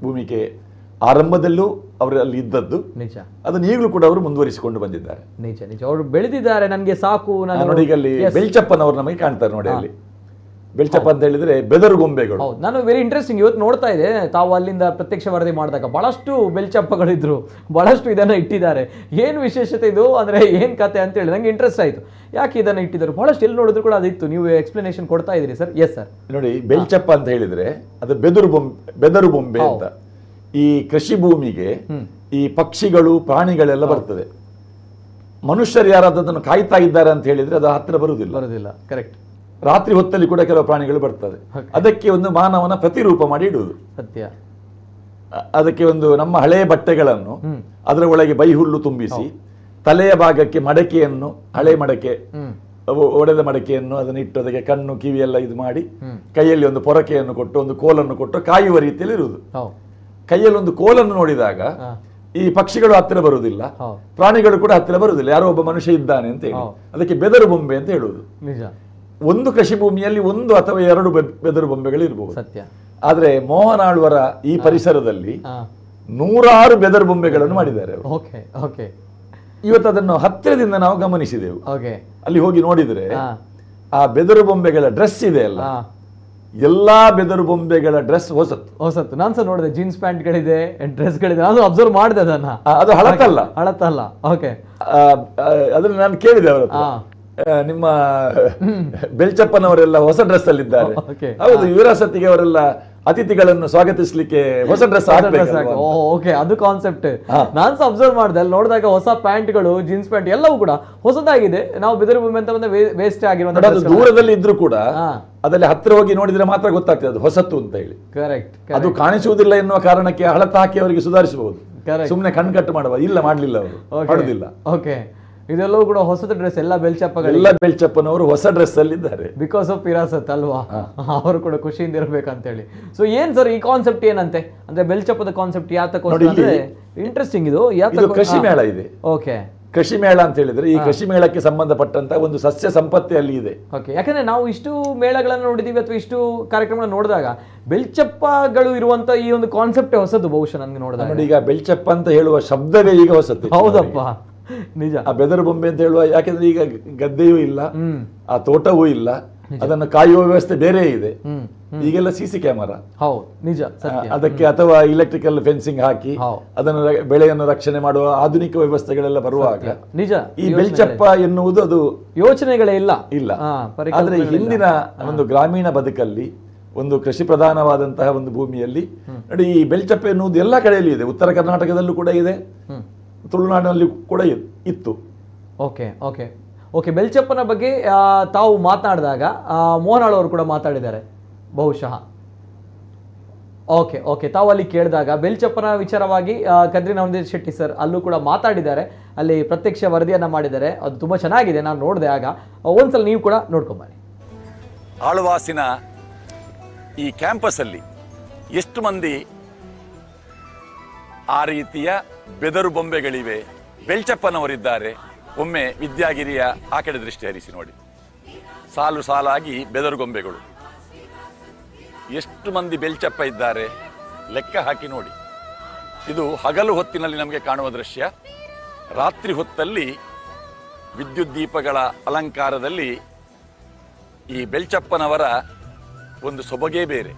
ಭೂಮಿಕೆ ಆರಂಭದಲ್ಲೂ ಅವರಲ್ಲಿ ಇದ್ದದ್ದು ನಿಜ. ಅದನ್ನು ಈಗಲೂ ಕೂಡ ಅವರು ಮುಂದುವರಿಸಿಕೊಂಡು ಬಂದಿದ್ದಾರೆ. ನಿಜ ನಿಜ, ಅವರು ಬೆಳೆದಿದ್ದಾರೆ. ನನಗೆ ಸಾಕು. ನೋಡಿ, ಈಗ ಅಲ್ಲಿ ಬೆಳ್ಚಪ್ಪನವರು ನಮಗೆ ಕಾಣ್ತಾರೆ ನೋಡಿ. ಅಲ್ಲಿ ಬೆಳ್ಚಪ್ಪ ಅಂತ ಹೇಳಿದ್ರೆ ಬೆದರು ಗೊಂಬೆಗಳು. ನಾನು ವೆರಿ ಇಂಟ್ರೆಸ್ಟಿಂಗ್ ಇವತ್ತು ನೋಡ್ತಾ ಇದೆ, ತಾವು ಅಲ್ಲಿಂದ ಪ್ರತ್ಯಕ್ಷ ವರದಿ ಮಾಡಿದಾಗ ಬಹಳಷ್ಟು ಬೆಳ್ಚಪ್ಪಗಳಿದ್ರು, ಬಹಳಷ್ಟು ಇದನ್ನ ಇಟ್ಟಿದ್ದಾರೆ. ಏನು ವಿಶೇಷತೆ ಇದು ಅಂದ್ರೆ ಏನ್ ಕತೆ ಅಂತ ಹೇಳಿ ನಂಗೆ ಇಂಟ್ರೆಸ್ಟ್ ಆಯ್ತು. ಯಾಕೆ ಇದನ್ನ ಇಟ್ಟಿದ್ದಾರೆ? ಬಹಳಷ್ಟು ಎಲ್ಲಿ ನೋಡಿದ್ರು ಕೂಡ ಅದಿತ್ತು. ನೀವು ಎಕ್ಸ್ಪ್ಲನೇಷನ್ ಕೊಡ್ತಾ ಇದ್ರಿ ಸರ್. Yes sir. ನೋಡಿ, ಬೆಳ್ಚಪ್ಪ ಅಂತ ಹೇಳಿದ್ರೆ ಅದು ಬೆದರು ಬೊಂಬೆ ಅಂತ. ಈ ಕೃಷಿ ಭೂಮಿಗೆ ಈ ಪಕ್ಷಿಗಳು ಪ್ರಾಣಿಗಳೆಲ್ಲ ಬರ್ತದೆ. ಮನುಷ್ಯರು ಯಾರಾದ್ರೂ ಅದನ್ನು ಕಾಯ್ತಾ ಇದ್ದಾರೆ ಅಂತ ಹೇಳಿದ್ರೆ ಅದು ಹತ್ತಿರ ಬರುವುದಿಲ್ಲ. ಕರೆಕ್ಟ್. ರಾತ್ರಿ ಹೊತ್ತಲ್ಲಿ ಕೂಡ ಕೆಲವು ಪ್ರಾಣಿಗಳು ಬರ್ತದೆ. ಅದಕ್ಕೆ ಒಂದು ಮಾನವನ ಪ್ರತಿರೂಪ ಮಾಡಿ ಇಡುವುದು. ಸತ್ಯ. ಅದಕ್ಕೆ ಒಂದು ನಮ್ಮ ಹಳೆ ಬಟ್ಟೆಗಳನ್ನು ಅದರ ಒಳಗೆ ಬೈಹುಲ್ಲು ತುಂಬಿಸಿ ತಲೆಯ ಭಾಗಕ್ಕೆ ಮಡಕೆಯನ್ನು, ಹಳೆ ಮಡಕೆ, ಒಡೆದ ಮಡಕೆಯನ್ನು ಅದನ್ನು ಇಟ್ಟು ಅದಕ್ಕೆ ಕಣ್ಣು ಕಿವಿ ಎಲ್ಲ ಇದು ಮಾಡಿ ಕೈಯಲ್ಲಿ ಒಂದು ಪೊರಕೆಯನ್ನು ಕೊಟ್ಟು ಒಂದು ಕೋಲನ್ನು ಕೊಟ್ಟು ಕಾಯುವ ರೀತಿಯಲ್ಲಿ ಇರುವುದು. ಕೈಯಲ್ಲಿ ಒಂದು ಕೋಲನ್ನು ನೋಡಿದಾಗ ಈ ಪಕ್ಷಿಗಳು ಹತ್ತಿರ ಬರುವುದಿಲ್ಲ, ಪ್ರಾಣಿಗಳು ಕೂಡ ಹತ್ತಿರ ಬರುವುದಿಲ್ಲ, ಯಾರೋ ಒಬ್ಬ ಮನುಷ್ಯ ಇದ್ದಾನೆ ಅಂತ ಹೇಳಿ. ಅದಕ್ಕೆ ಬೆದರು ಬೊಂಬೆ ಅಂತ ಹೇಳುವುದು. ನಿಜ. ಒಂದು ಕೃಷಿ ಭೂಮಿಯಲ್ಲಿ ಒಂದು ಅಥವಾ ಎರಡು ಬೆದರು ಬೊಂಬೆಗಳು ಇರಬಹುದು. ಸತ್ಯ. ಆದ್ರೆ ಮೋಹನ್ ಆಳ್ವರ ಈ ಪರಿಸರದಲ್ಲಿ 100 ಬೆದರು ಬೊಂಬೆಗಳನ್ನು ಮಾಡಿದ್ದಾರೆ. ಇವತ್ತು ಅದನ್ನು ಹತ್ತಿರದಿಂದ ನಾವು ಗಮನಿಸಿದೆವು. ಅಲ್ಲಿ ಹೋಗಿ ನೋಡಿದ್ರೆ ಆ ಬೆದರು ಬೊಂಬೆಗಳ ಡ್ರೆಸ್ ಇದೆ ಅಲ್ಲ, ಎಲ್ಲಾ ಬೆದರು ಬೊಂಬೆಗಳ ಡ್ರೆಸ್ ಹೊಸತ್ತು. ನಾನು ಸಹ ನೋಡಿದೆ, ಜೀನ್ಸ್ ಪ್ಯಾಂಟ್ಗಳಿದೆ, ಡ್ರೆಸ್ಗಳಿದೆ, ನಾನು ಅಬ್ಸರ್ವ್ ಮಾಡಿದೆ ಅದನ್ನ. ಅದು ಹಳತ್ತಲ್ಲ. ಓಕೆ, ಅದನ್ನ ನಾನು ಕೇಳಿದೆ ಅವರ ನಿಮ್ಮ ಬೆಳ್ಚಪ್ಪನವರೆಲ್ಲ ಹೊಸ ಡ್ರೆಸ್ ಅಲ್ಲಿ ಇದ್ದಾರೆ. ಹೌದು, ವಿರಾಸತಿಗೆ ಅವರೆಲ್ಲ ಅತಿಥಿಗಳನ್ನು ಸ್ವಾಗತಿಸಲಿಕ್ಕೆ ಹೊಸ ಡ್ರೆಸ್ ಓಕೆ, ಅದು ಕಾನ್ಸೆಪ್ಟ್. ನಾನು ಸಹ ಅಬ್ಸರ್ವ್ ಮಾಡಿದೆ, ಅಲ್ಲಿ ನೋಡಿದಾಗ ಹೊಸ ಪ್ಯಾಂಟ್ಗಳು, ಜೀನ್ಸ್ ಪ್ಯಾಂಟ್ ಎಲ್ಲವೂ ಕೂಡ ಹೊಸದಾಗಿದೆ. ನಾವು ಬೆದರು ಬೊಂಬೆ ಅಂತ ಬಂದ ವೇಸ್ಟ್ ಆಗಿರುವಂತ ದೂರದಲ್ಲಿ ಇದ್ರು ಕೂಡ ಅದರಲ್ಲಿ ಹತ್ತಿರ ಹೋಗಿ ನೋಡಿದ್ರೆ ಮಾತ್ರ ಗೊತ್ತಾಗ್ತದೆ ಅದು ಹೊಸತ್ತು ಅಂತ ಹೇಳಿ. ಕರೆಕ್ಟ್. ಅದು ಕಾಣಿಸುವುದಿಲ್ಲ ಎನ್ನುವ ಕಾರಣಕ್ಕೆ ಹಳತ ಹಾಕಿ ಅವರಿಗೆ ಸುಧಾರಿಸಬಹುದು. ಸುಮ್ಮನೆ ಕಣ್ಕಟ್ಟು ಮಾಡಬಹುದು. ಇಲ್ಲ, ಮಾಡ್ಲಿಲ್ಲ ಅವರು, ಮಾಡುದಿಲ್ಲ. ಓಕೆ, ಇದೆಲ್ಲವೂ ಕೂಡ ಹೊಸದ ಡ್ರೆಸ್, ಎಲ್ಲ ಬೆಳ್ಚಪ್ಪಗಳು, ಎಲ್ಲ ಬೆಳ್ಚಪ್ಪನವರು ಹೊಸ ಡ್ರೆಸ್ ಅಲ್ಲಿ ಇದ್ದಾರೆ. ಬಿಕಾಸ್ ಆಫ್ ವಿರಾಸತ್ ಅಲ್ವಾ, ಅವರು ಕೂಡ ಖುಷಿಯಿಂದ ಇರ್ಬೇಕಂತ ಹೇಳಿ. ಸೊ ಏನ್ ಸರ್ ಈ ಕಾನ್ಸೆಪ್ಟ್ ಏನಂತೆ, ಅಂದ್ರೆ ಬೆಳ್ಚಪ್ಪದ ಕಾನ್ಸೆಪ್ಟ್ ಯಾತಕ್ಕೋಸ್ಕರ ಇಂಟ್ರೆಸ್ಟಿಂಗ್ ಇದು ಕೃಷಿ ಮೇಳ ಇದೆ. ಓಕೆ, ಕೃಷಿ ಮೇಳ ಅಂತ ಹೇಳಿದ್ರೆ ಈ ಕೃಷಿ ಮೇಳಕ್ಕೆ ಸಂಬಂಧಪಟ್ಟಂತ ಒಂದು ಸಸ್ಯ ಸಂಪತ್ತಿ ಅಲ್ಲಿ ಇದೆ. ಓಕೆ, ಯಾಕಂದ್ರೆ ನಾವು ಇಷ್ಟು ಮೇಳಗಳನ್ನು ನೋಡಿದೀವಿ ಅಥವಾ ಇಷ್ಟು ಕಾರ್ಯಕ್ರಮಗಳನ್ನು ನೋಡಿದಾಗ ಬೆಳ್ಚಪ್ಪಗಳು ಇರುವಂತ ಈ ಒಂದು ಕಾನ್ಸೆಪ್ಟ್ ಹೊಸದು ಬಹುಶಃ ನನ್ಗೆ ನೋಡಿದಾಗ. ನೋಡಿ, ಈಗ ಬೆಳ್ಚಪ್ಪ ಅಂತ ಹೇಳುವ ಶಬ್ದವೇ ಈಗ ಹೊಸದು. ಹೌದಪ್ಪ, ನಿಜ. ಆ ಬೆದರು ಬೊಂಬೆ ಅಂತ ಹೇಳುವ, ಯಾಕೆಂದ್ರೆ ಈಗ ಗದ್ದೆಯೂ ಇಲ್ಲ, ಆ ತೋಟವೂ ಇಲ್ಲ, ಅದನ್ನು ಕಾಯುವ ವ್ಯವಸ್ಥೆ ಬೇರೆ ಇದೆ. ಈಗೆಲ್ಲ ಸಿಸಿ ಕ್ಯಾಮರಾ, ನಿಜ, ಅದಕ್ಕೆ ಅಥವಾ ಇಲೆಕ್ಟ್ರಿಕಲ್ ಫೆನ್ಸಿಂಗ್ ಹಾಕಿ ಅದನ್ನು ಬೆಳೆಯನ್ನು ರಕ್ಷಣೆ ಮಾಡುವ ಆಧುನಿಕ ವ್ಯವಸ್ಥೆಗಳೆಲ್ಲ ಬರುವಾಗ ನಿಜ ಈ ಬೆಳ್ಚಪ್ಪ ಎನ್ನುವುದು ಅದು ಯೋಚನೆಗಳೇ ಇಲ್ಲ. ಆದ್ರೆ ಹಿಂದಿನ ಒಂದು ಗ್ರಾಮೀಣ ಬದುಕಲ್ಲಿ, ಒಂದು ಕೃಷಿ ಪ್ರಧಾನವಾದಂತಹ ಒಂದು ಭೂಮಿಯಲ್ಲಿ ನೋಡಿ, ಈ ಬೆಳ್ಚಪ್ಪ ಎನ್ನುವುದು ಎಲ್ಲಾ ಕಡೆಯಲ್ಲಿ ಇದೆ. ಉತ್ತರ ಕರ್ನಾಟಕದಲ್ಲೂ ಕೂಡ ಇದೆ, ತುಳುನಾಡಿನಲ್ಲಿ ಕೂಡ ಇತ್ತು. ಓಕೆ ಓಕೆ ಓಕೆ ಬೆಳ್ಚಪ್ಪನ ಬಗ್ಗೆ ತಾವು ಮಾತನಾಡಿದಾಗ ಮೋಹನಾಳ್ ಅವರು ಕೂಡ ಮಾತಾಡಿದ್ದಾರೆ ಬಹುಶಃ. ಓಕೆ ಓಕೆ ತಾವು ಅಲ್ಲಿ ಕೇಳಿದಾಗ ಬೆಳ್ಚಪ್ಪನ ವಿಚಾರವಾಗಿ ಕದ್ರಿ ನವನೀತ್ ಶೆಟ್ಟಿ ಸರ್ ಅಲ್ಲೂ ಕೂಡ ಮಾತಾಡಿದ್ದಾರೆ, ಅಲ್ಲಿ ಪ್ರತ್ಯಕ್ಷ ವರದಿಯನ್ನ ಮಾಡಿದ್ದಾರೆ. ಅದು ತುಂಬಾ ಚೆನ್ನಾಗಿದೆ, ನಾನು ನೋಡಿದೆ. ಆಗ ಒಂದ್ಸಲ ನೀವು ಕೂಡ ನೋಡ್ಕೊಂಬನ್ನಿ. ಆಳ್ವಾಸಿನ ಈ ಕ್ಯಾಂಪಸ್ ಅಲ್ಲಿ ಎಷ್ಟು ಮಂದಿ ಆ ರೀತಿಯ ಬೆದರು ಬೊಂಬೆಗಳಿವೆ, ಬೆಳ್ಚಪ್ಪನವರಿದ್ದಾರೆ. ಒಮ್ಮೆ ವಿದ್ಯಾಗಿರಿಯ ಆ ಕಡೆ ದೃಷ್ಟಿ ಹರಿಸಿ ನೋಡಿ, ಸಾಲು ಸಾಲಾಗಿ ಬೆದರು ಗೊಂಬೆಗಳು. ಎಷ್ಟು ಮಂದಿ ಬೆಳ್ಚಪ್ಪ ಇದ್ದಾರೆ ಲೆಕ್ಕ ಹಾಕಿ ನೋಡಿ. ಇದು ಹಗಲು ಹೊತ್ತಿನಲ್ಲಿ ನಮಗೆ ಕಾಣುವ ದೃಶ್ಯ. ರಾತ್ರಿ ಹೊತ್ತಲ್ಲಿ ವಿದ್ಯುತ್ ದೀಪಗಳ ಅಲಂಕಾರದಲ್ಲಿ ಈ ಬೆಳ್ಚಪ್ಪನವರ ಒಂದು ಸೊಬಗೇ ಬೇರೆ.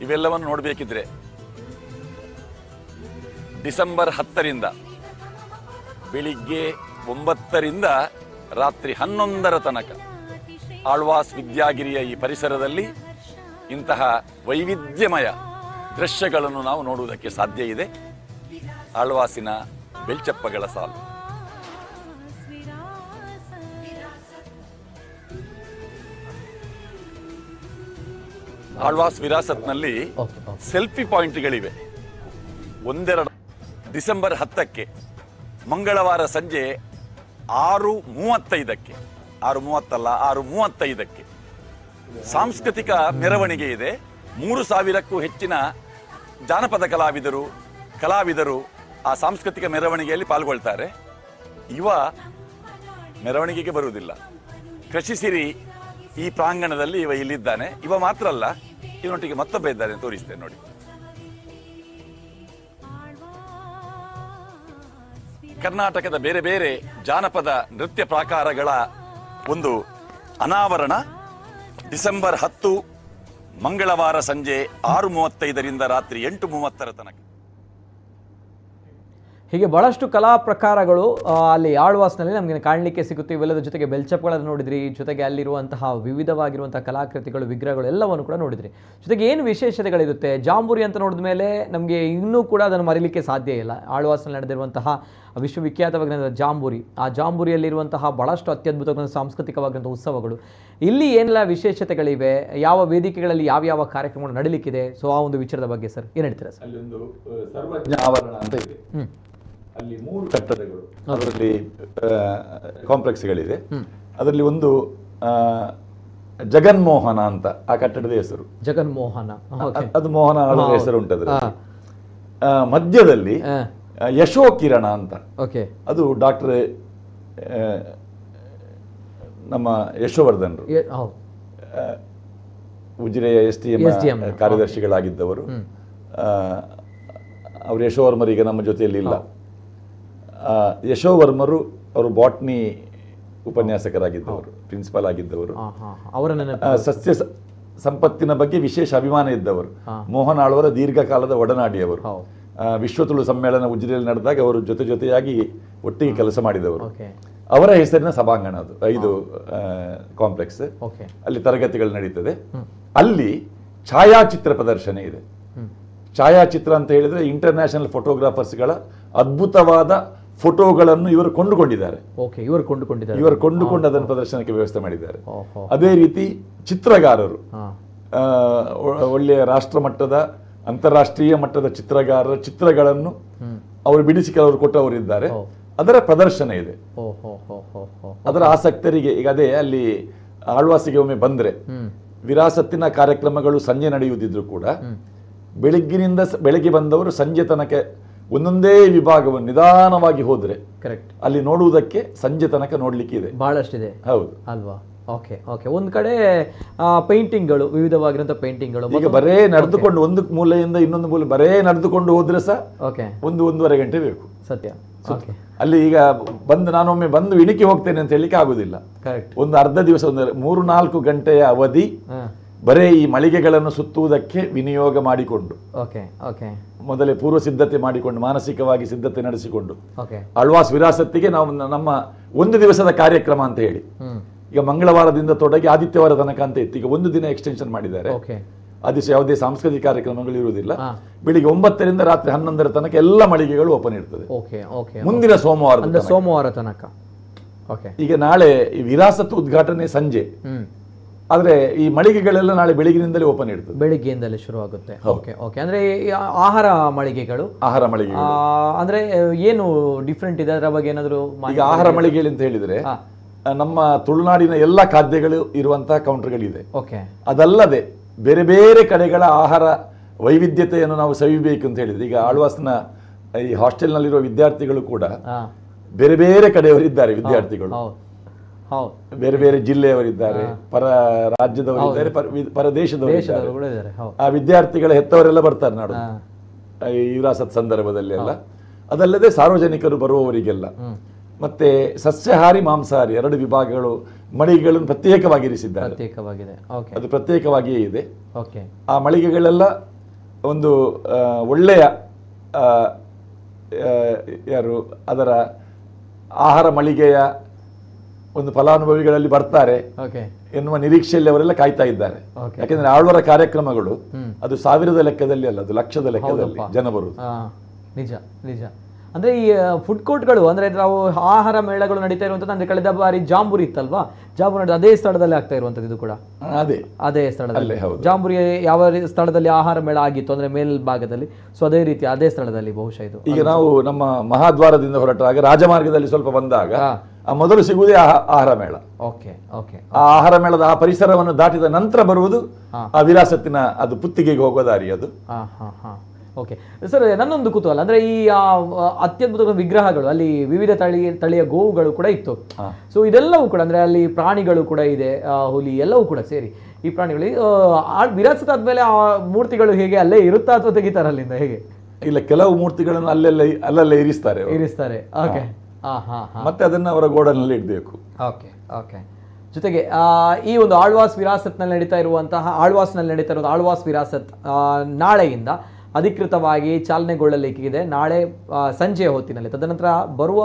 ಇವೆಲ್ಲವನ್ನು ನೋಡಬೇಕಿದ್ರೆ ಡಿಸೆಂಬರ್ 10ರಿಂದ ಬೆಳಿಗ್ಗೆ 9ರಿಂದ ರಾತ್ರಿ 11ರ ತನಕ ಆಳ್ವಾಸ್ ವಿದ್ಯಾಗಿರಿಯ ಈ ಪರಿಸರದಲ್ಲಿ ಇಂತಹ ವೈವಿಧ್ಯಮಯ ದೃಶ್ಯಗಳನ್ನು ನಾವು ನೋಡುವುದಕ್ಕೆ ಸಾಧ್ಯ ಇದೆ. ಆಳ್ವಾಸಿನ ಬೆಳ್ಚಪ್ಪಗಳ ಸಾಲು. ಆಳ್ವಾಸ್ ವಿರಾಸತ್ನಲ್ಲಿ ಸೆಲ್ಫಿ ಪಾಯಿಂಟ್ಗಳಿವೆ. ಒಂದೆರಡು. ಡಿಸೆಂಬರ್ 10ಕ್ಕೆ ಮಂಗಳವಾರ ಸಂಜೆ 6:35ಕ್ಕೆ 6:35ಕ್ಕೆ ಸಾಂಸ್ಕೃತಿಕ ಮೆರವಣಿಗೆ ಇದೆ. 3,000ಕ್ಕೂ ಹೆಚ್ಚಿನ ಜಾನಪದ ಕಲಾವಿದರು ಆ ಸಾಂಸ್ಕೃತಿಕ ಮೆರವಣಿಗೆಯಲ್ಲಿ ಪಾಲ್ಗೊಳ್ತಾರೆ. ಇವ ಮೆರವಣಿಗೆಗೆ ಬರುವುದಿಲ್ಲ. ಕೃಷಿಸಿರಿ ಈ ಪ್ರಾಂಗಣದಲ್ಲಿ ಇವ ಇಲ್ಲಿದ್ದಾನೆ. ಇವ ಮಾತ್ರ ಅಲ್ಲ, ಇವನೊಟ್ಟಿಗೆ ಮತ್ತೊಬ್ಬ ಇದ್ದಾನೆ, ತೋರಿಸ್ತೇನೆ ನೋಡಿ. ಕರ್ನಾಟಕದ ಬೇರೆ ಬೇರೆ ಜಾನಪದ ನೃತ್ಯ ಪ್ರಾಕಾರಗಳ ಒಂದು ಅನಾವರಣ ಡಿಸೆಂಬರ್ 10 ಮಂಗಳವಾರ ಸಂಜೆ 6:35ರಿಂದ ರಾತ್ರಿ 8:30ರ ತನಕ. ಹೀಗೆ ಬಹಳಷ್ಟು ಕಲಾ ಪ್ರಕಾರಗಳು ಅಲ್ಲಿ ಆಳ್ವಾಸ್ನಲ್ಲಿ ನಮಗೆ ಕಾಣಲಿಕ್ಕೆ ಸಿಗುತ್ತೆ. ಇವೆಲ್ಲದ ಜೊತೆಗೆ ಬೆಳ್ಚಪ್ಪಗಳನ್ನು ನೋಡಿದ್ರಿ, ಜೊತೆಗೆ ಅಲ್ಲಿರುವಂತಹ ವಿವಿಧವಾಗಿರುವಂತಹ ಕಲಾಕೃತಿಗಳು, ವಿಗ್ರಹಗಳು ಎಲ್ಲವನ್ನು ಕೂಡ ನೋಡಿದ್ರಿ. ಜೊತೆಗೆ ಏನು ವಿಶೇಷತೆಗಳಿರುತ್ತೆ, ಜಾಂಬೂರಿ ಅಂತ ನೋಡಿದ ಮೇಲೆ ನಮಗೆ ಇನ್ನೂ ಕೂಡ ಅದನ್ನು ಮರೀಲಿಕ್ಕೆ ಸಾಧ್ಯ ಇಲ್ಲ. ಆಳ್ವಾಸ್ನಲ್ಲಿ ನಡೆದಿರುವಂತಹ ವಿಶ್ವವಿಖ್ಯಾತವಾಗಿರುವಂಥ ಜಾಂಬೂರಿ, ಆ ಜಾಂಬೂರಿಯಲ್ಲಿರುವಂತಹ ಬಹಳಷ್ಟು ಅತ್ಯದ್ಭುತವಾದ ಸಾಂಸ್ಕೃತಿಕವಾಗಿರುವಂಥ ಉತ್ಸವಗಳು, ಇಲ್ಲಿ ಏನೆಲ್ಲ ವಿಶೇಷತೆಗಳಿವೆ, ಯಾವ ವೇದಿಕೆಗಳಲ್ಲಿ ಯಾವ್ಯಾವ ಕಾರ್ಯಕ್ರಮಗಳು ನಡೀಲಿಕ್ಕಿದೆ, ಸೊ ಆ ಒಂದು ವಿಚಾರದ ಬಗ್ಗೆ ಸರ್ ಏನು ಹೇಳ್ತೀರಾ ಸರ್? ಅಲ್ಲಿ ಒಂದು ಸರ್ವಜ್ಞ ಆವರಣ ಅಂತ ಇದೆ. ಅಲ್ಲಿ 3 ಕಟ್ಟಡಗಳು, ಅದರಲ್ಲಿ ಕಾಂಪ್ಲೆಕ್ಸ್ಗಳಿದೆ. ಅದರಲ್ಲಿ ಒಂದು ಜಗನ್ಮೋಹನ ಅಂತ ಆ ಕಟ್ಟಡದ ಹೆಸರು. ಜಗನ್ಮೋಹನ, ಅದು ಮೋಹನ ಹೆಸರು ಉಂಟು. ಮಧ್ಯದಲ್ಲಿ ಯಶೋ ಕಿರಣ ಅಂತ, ಅದು ಡಾಕ್ಟರ್ ನಮ್ಮ ಯಶೋವರ್ಧನ್ರು, ಉಜಿರೆಯ STM ಕಾರ್ಯದರ್ಶಿಗಳಾಗಿದ್ದವರು. ಅವರು ಯಶೋವರ್ಮರು ಈಗ ನಮ್ಮ ಜೊತೆಯಲ್ಲಿ ಇಲ್ಲ. ಯಶೋವರ್ಮರು ಅವರು ಬಾಟ್ನಿ ಉಪನ್ಯಾಸಕರಾಗಿದ್ದವರು, ಪ್ರಿನ್ಸಿಪಾಲ್ ಆಗಿದ್ದವರು. ಸಂಪತ್ತಿನ ಬಗ್ಗೆ ವಿಶೇಷ ಅಭಿಮಾನ ಇದ್ದವರು. ಮೋಹನ್ ಆಳ್ವರ ದೀರ್ಘಕಾಲದ ಒಡನಾಡಿಯವರು. ವಿಶ್ವ ತುಳು ಸಮ್ಮೇಳನ ಉಜಿರೆಯಲ್ಲಿ ನಡೆದಾಗ ಅವರು ಜೊತೆಯಾಗಿ ಒಟ್ಟಿಗೆ ಕೆಲಸ ಮಾಡಿದವರು. ಅವರ ಹೆಸರಿನ ಸಭಾಂಗಣ ಅದು 5 ಕಾಂಪ್ಲೆಕ್ಸ್. ಅಲ್ಲಿ ತರಗತಿಗಳು ನಡೀತದೆ. ಅಲ್ಲಿ ಛಾಯಾಚಿತ್ರ ಪ್ರದರ್ಶನ ಇದೆ. ಛಾಯಾಚಿತ್ರ ಅಂತ ಹೇಳಿದ್ರೆ ಇಂಟರ್ನ್ಯಾಷನಲ್ ಫೋಟೋಗ್ರಾಫರ್ಸ್ಗಳ ಅದ್ಭುತವಾದ ಫೋಟೋಗಳನ್ನು ಇವರು ಕೊಂಡುಕೊಂಡಿದ್ದಾರೆ. ಇವರು ಕೊಂಡುಕೊಂಡು ಅದನ್ನು ಪ್ರದರ್ಶನಕ್ಕೆ ವ್ಯವಸ್ಥೆ ಮಾಡಿದ್ದಾರೆ. ಅದೇ ರೀತಿ ಚಿತ್ರಗಾರರು, ಒಳ್ಳೆಯ ರಾಷ್ಟ್ರ ಮಟ್ಟದ ಅಂತಾರಾಷ್ಟ್ರೀಯ ಮಟ್ಟದ ಚಿತ್ರಗಾರರ ಚಿತ್ರಗಳನ್ನು ಅವರು ಬಿಡಿಸಿ ಕೆಲವರು ಕೊಟ್ಟವರಿದ್ದಾರೆ. ಅದರ ಪ್ರದರ್ಶನ ಇದೆ. ಅದರ ಆಸಕ್ತರಿಗೆ ಈಗ ಅದೇ ಅಲ್ಲಿ ಆಳ್ವಾಸಿಗೆ ಒಮ್ಮೆ ಬಂದ್ರೆ ವಿರಾಸತ್ತಿನ ಕಾರ್ಯಕ್ರಮಗಳು ಸಂಜೆ ನಡೆಯುವುದಿದ್ರು ಕೂಡ ಬೆಳಗ್ಗೆ ಬಂದವರು ಸಂಜೆ ತನಕ ಒಂದೊಂದೇ ವಿಭಾಗವನ್ನು ನಿಧಾನವಾಗಿ ಹೋದ್ರೆ ಅಲ್ಲಿ ನೋಡುವುದಕ್ಕೆ ಸಂಜೆ ತನಕ ನೋಡ್ಲಿಕ್ಕೆ ಇದೆ, ಬಹಳಷ್ಟಿದೆ. ಹೌದು ಅಲ್ವಾ? ಒಂದ್ ಕಡೆ ಪೇಂಟಿಂಗ್ಗಳು, ವಿವಿಧವಾಗಿರುವಂತಹ ಪೇಂಟಿಂಗ್ಗಳು. ಈಗ ಬರೇ ನಡೆದುಕೊಂಡು ಒಂದು ಮೂಲೆಯಿಂದ ಇನ್ನೊಂದು ಮೂಲೆ ಬರೇ ನಡೆದುಕೊಂಡು ಹೋದ್ರೆ ಸಹ 1-1.5 ಗಂಟೆ ಬೇಕು. ಸತ್ಯ. ಅಲ್ಲಿ ಈಗ ನಾನೊಮ್ಮೆ ಬಂದು ಇಣಿಕೆ ಹೋಗ್ತೇನೆ ಅಂತ ಹೇಳಿಕ್ಕೆ ಆಗುದಿಲ್ಲ. ಒಂದು ಅರ್ಧ ದಿವಸ, 3-4 ಗಂಟೆಯ ಅವಧಿ ಬರೇ ಈ ಮಳಿಗೆಗಳನ್ನು ಸುತ್ತುವುದಕ್ಕೆ ವಿನಿಯೋಗ ಮಾಡಿಕೊಂಡು ಮೊದಲೇ ಪೂರ್ವ ಸಿದ್ಧತೆ ಮಾಡಿಕೊಂಡು ಮಾನಸಿಕವಾಗಿ ಸಿದ್ಧತೆ ನಡೆಸಿಕೊಂಡು ಆಳ್ವಾಸ್ ವಿರಾಸತ್ತಿಗೆ ನಾವು ನಮ್ಮ 1 ದಿವಸದ ಕಾರ್ಯಕ್ರಮ ಅಂತ ಹೇಳಿ ಈಗ ಮಂಗಳವಾರದಿಂದ ತೊಡಗಿ ಆದಿತ್ಯವಾರ ತನಕ ಅಂತ ಇತ್ತು. ಈಗ 1 ದಿನ ಎಕ್ಸ್ಟೆನ್ಷನ್ ಮಾಡಿದ್ದಾರೆ. ಆ ದಿವಸ ಯಾವುದೇ ಸಾಂಸ್ಕೃತಿಕ ಕಾರ್ಯಕ್ರಮಗಳು ಇರುವುದಿಲ್ಲ. ಬೆಳಿಗ್ಗೆ 9ರಿಂದ ರಾತ್ರಿ 11ರ ತನಕ ಎಲ್ಲ ಮಳಿಗೆಗಳು ಓಪನ್ ಇರ್ತದೆ. ಮುಂದಿನ ಸೋಮವಾರ ತನಕ. ಈಗ ನಾಳೆ ಈ ವಿರಾಸತ್ ಉದ್ಘಾಟನೆ ಸಂಜೆ, ಆದ್ರೆ ಈ ಮಳಿಗೆಗಳೆಲ್ಲ ನಾಳೆ ಬೆಳಿಗ್ಗಿನಿಂದಲೇ ಓಪನ್ ಇರ್ತದೆ. ಬೆಳಿಗ್ಗೆಯಿಂದಲೇ ಶುರು ಆಗುತ್ತೆ. ಅಂದ್ರೆ ಆಹಾರ ಮಳಿಗೆಗಳು ಅಂದ್ರೆ ಏನು ಡಿಫ್ರೆಂಟ್ ಇದೆ ಅದರ ಬಗ್ಗೆ ಏನಾದ್ರು? ಈಗ ಆಹಾರ ಮಳಿಗೆಗಳು ಅಂತ ಹೇಳಿದ್ರೆ ನಮ್ಮ ತುಳುನಾಡಿನ ಎಲ್ಲ ಖಾದ್ಯಗಳು ಇರುವಂತಹ ಕೌಂಟರ್ಗಳಿದೆ. ಅದಲ್ಲದೆ ಬೇರೆ ಬೇರೆ ಕಡೆಗಳ ಆಹಾರ ವೈವಿಧ್ಯತೆಯನ್ನು ನಾವು ಸವಿಬೇಕು ಅಂತ ಹೇಳಿದ್ರೆ ಈಗ ಆಳ್ವಾಸ್ನ ಈ ಹಾಸ್ಟೆಲ್ನಲ್ಲಿರುವ ವಿದ್ಯಾರ್ಥಿಗಳು ಕೂಡ ಬೇರೆ ಬೇರೆ ಕಡೆಯವರಿದ್ದಾರೆ. ವಿದ್ಯಾರ್ಥಿಗಳು ಬೇರೆ ಬೇರೆ ಜಿಲ್ಲೆಯವರಿದ್ದಾರೆ, ಪರ ರಾಜ್ಯದವರಿದ್ದಾರೆ, ಪರ ದೇಶದವರಿದ್ದಾರೆ. ಆ ವಿದ್ಯಾರ್ಥಿಗಳ ಹೆತ್ತವರೆಲ್ಲ ಬರ್ತಾರೆ ನಾಡು ಈ ವಿರಾಸತ್ ಸಂದರ್ಭದಲ್ಲಿ ಎಲ್ಲ. ಅದಲ್ಲದೆ ಸಾರ್ವಜನಿಕರು ಬರುವವರಿಗೆಲ್ಲ ಮತ್ತೆ ಸಸ್ಯಾಹಾರಿ ಮಾಂಸಾಹಾರಿ 2 ವಿಭಾಗಗಳು ಮಳಿಗೆಗಳನ್ನು ಪ್ರತ್ಯೇಕವಾಗಿ ಇರಿಸಿದ್ದಾರೆ. ಅದು ಪ್ರತ್ಯೇಕವಾಗಿಯೇ ಇದೆ. ಆ ಮಳಿಗೆಗಳೆಲ್ಲ ಒಂದು ಒಳ್ಳೆಯ ಯಾರು ಅದರ ಆಹಾರ ಮಳಿಗೆಯ ಒಂದು ಫಲಾನುಭವಿಗಳಲ್ಲಿ ಬರ್ತಾರೆ ಎನ್ನುವ ನಿರೀಕ್ಷೆಯಲ್ಲಿ ಅವರೆಲ್ಲ ಕಾಯ್ತಾ ಇದ್ದಾರೆ. ಯಾಕೆಂದ್ರೆ ಆಳ್ವರ ಕಾರ್ಯಕ್ರಮಗಳು ಅದು 1000ದ ಲೆಕ್ಕದಲ್ಲಿ ಅಲ್ಲ, ಅದು ಲಕ್ಷದ ಲೆಕ್ಕದಲ್ಲಿ ಜನ ಬರುವುದು. ನಿಜ ನಿಜ. ಅಂದ್ರೆ ಈ ಫುಡ್ ಕೋರ್ಟ್ಗಳು ಅಂದ್ರೆ ನಾವು ಆಹಾರ ಮೇಳಗಳು ನಡೀತಾ ಇರುವಂತದ್ದು, ಅಂದ್ರೆ ಕಳೆದ ಬಾರಿ ಜಾಂಬೂರಿ ಇತ್ತಲ್ವಾ, ಜಾಂಬೂರಿ ಅದೇ ಸ್ಥಳದಲ್ಲಿ ಆಗ್ತಾ ಇರುವಂತದ್ದು. ಇದು ಕೂಡ ಅದೇ ಸ್ಥಳದಲ್ಲಿ ಜಾಂಬೂರಿ ಯಾವ ಸ್ಥಳದಲ್ಲಿ ಆಹಾರ ಮೇಳ ಆಗಿತ್ತು ಅಂದ್ರೆ ಮೇಲ್ಭಾಗದಲ್ಲಿ, ಸೊ ಅದೇ ರೀತಿ ಅದೇ ಸ್ಥಳದಲ್ಲಿ ಬಹುಶಃ ಇದು. ಈಗ ನಾವು ನಮ್ಮ ಮಹಾದ್ವಾರದಿಂದ ಹೊರಟಾಗ ರಾಜಮಾರ್ಗದಲ್ಲಿ ಸ್ವಲ್ಪ ಬಂದಾಗ ಮೊದಲು ಸಿಗುವುದೇ ಆಹಾರ ಮೇಳ. ಆ ಆಹಾರ ಮೇಳದ ಆ ಪರಿಸರವನ್ನು ದಾಟಿದ ನಂತರ ಬರುವುದು ಆ ವಿರಾಸತ್ತಿನ ಅದು ಪುತ್ತಿಗೆಗೆ ಹೋಗುವ ದಾರಿ ಅದು. ಸರ್, ನನ್ನೊಂದು ಕುತೂಹಲ ಅಂದ್ರೆ ಈ ಅತ್ಯದ್ಭುತ ವಿಗ್ರಹಗಳು, ಅಲ್ಲಿ ವಿವಿಧ ತಳಿಯ ಗೋವುಗಳು ಕೂಡ ಇತ್ತು. ಸೊ ಇದೆಲ್ಲವೂ ಕೂಡ ಅಂದ್ರೆ ಅಲ್ಲಿ ಪ್ರಾಣಿಗಳು ಕೂಡ ಇದೆ, ಹುಲಿ ಎಲ್ಲವೂ ಕೂಡ ಸೇರಿ ಈ ಪ್ರಾಣಿಗಳು ವಿರಾಸತ್ ಆದ್ಮೇಲೆ ಆ ಮೂರ್ತಿಗಳು ಹೇಗೆ ಅಲ್ಲೇ ಇರುತ್ತಾ ಅಥವಾ ತೆಗಿತಾರ ಅಲ್ಲಿಂದ ಹೇಗೆ? ಇಲ್ಲ, ಕೆಲವು ಮೂರ್ತಿಗಳನ್ನು ಅಲ್ಲಲ್ಲೇ ಇರಿಸ್ತಾರೆ. ಮತ್ತೆ ಅದನ್ನ ಅವರ ಗೋಡನಲ್ಲಿ ಇಡಬೇಕು. ಜೊತೆಗೆ ಈ ಒಂದು ಆಳ್ವಾಸ್ ವಿರಾಸತ್ನಲ್ಲಿ ನಡೀತಾ ಇರುವಂತಹ ಆಳ್ವಾಸ್ ವಿರಾಸತ್ ನಾಳೆಯಿಂದ ಅಧಿಕೃತವಾಗಿ ಚಾಲನೆಗೊಳ್ಳಲಿಕ್ಕಿದೆ. ನಾಳೆ ಸಂಜೆಯ ಹೊತ್ತಿನಲ್ಲಿ, ತದನಂತರ ಬರುವ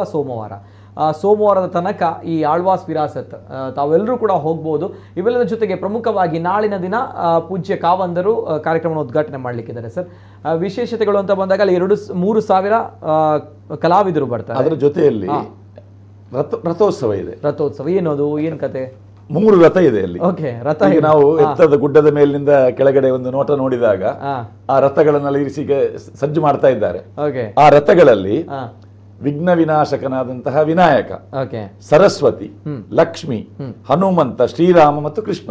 ಸೋಮವಾರದ ತನಕ ಈ ಆಳ್ವಾಸ್ ವಿರಾಸತ್ ತಾವೆಲ್ಲರೂ ಕೂಡ ಹೋಗ್ಬೋದು. ಇವೆಲ್ಲದ ಜೊತೆಗೆ ಪ್ರಮುಖವಾಗಿ ನಾಳಿನ ದಿನ ಪೂಜ್ಯ ಕಾವಂದರು ಕಾರ್ಯಕ್ರಮವನ್ನು ಉದ್ಘಾಟನೆ ಮಾಡಲಿಕ್ಕಿದ್ದಾರೆ. ಸರ್, ವಿಶೇಷತೆಗಳು ಅಂತ ಬಂದಾಗ ಅಲ್ಲಿ 2-3 ಕಲಾವಿದರು ಬರ್ತಾರೆ. ಅದರ ಜೊತೆಯಲ್ಲಿ ರಥೋತ್ಸವ ಇದೆ. ಏನದು, ಏನ್ ಕತೆ? 3 ರಥ ಇದೆ ಅಲ್ಲಿ. ರಥ ನಾವು ಎತ್ತರದ ಗುಡ್ಡದ ಮೇಲಿನಿಂದ ಕೆಳಗಡೆ ಒಂದು ನೋಟ ನೋಡಿದಾಗ ಆ ರಥಗಳನ್ನೆಲ್ಲ ಇರಿಸಿ ಸಜ್ಜು ಮಾಡ್ತಾ ಇದ್ದಾರೆ. ಆ ರಥಗಳಲ್ಲಿ ವಿಘ್ನ ವಿನಾಶಕನಾದಂತಹ ವಿನಾಯಕ, ಸರಸ್ವತಿ, ಲಕ್ಷ್ಮಿ, ಹನುಮಂತ, ಶ್ರೀರಾಮ ಮತ್ತು ಕೃಷ್ಣ,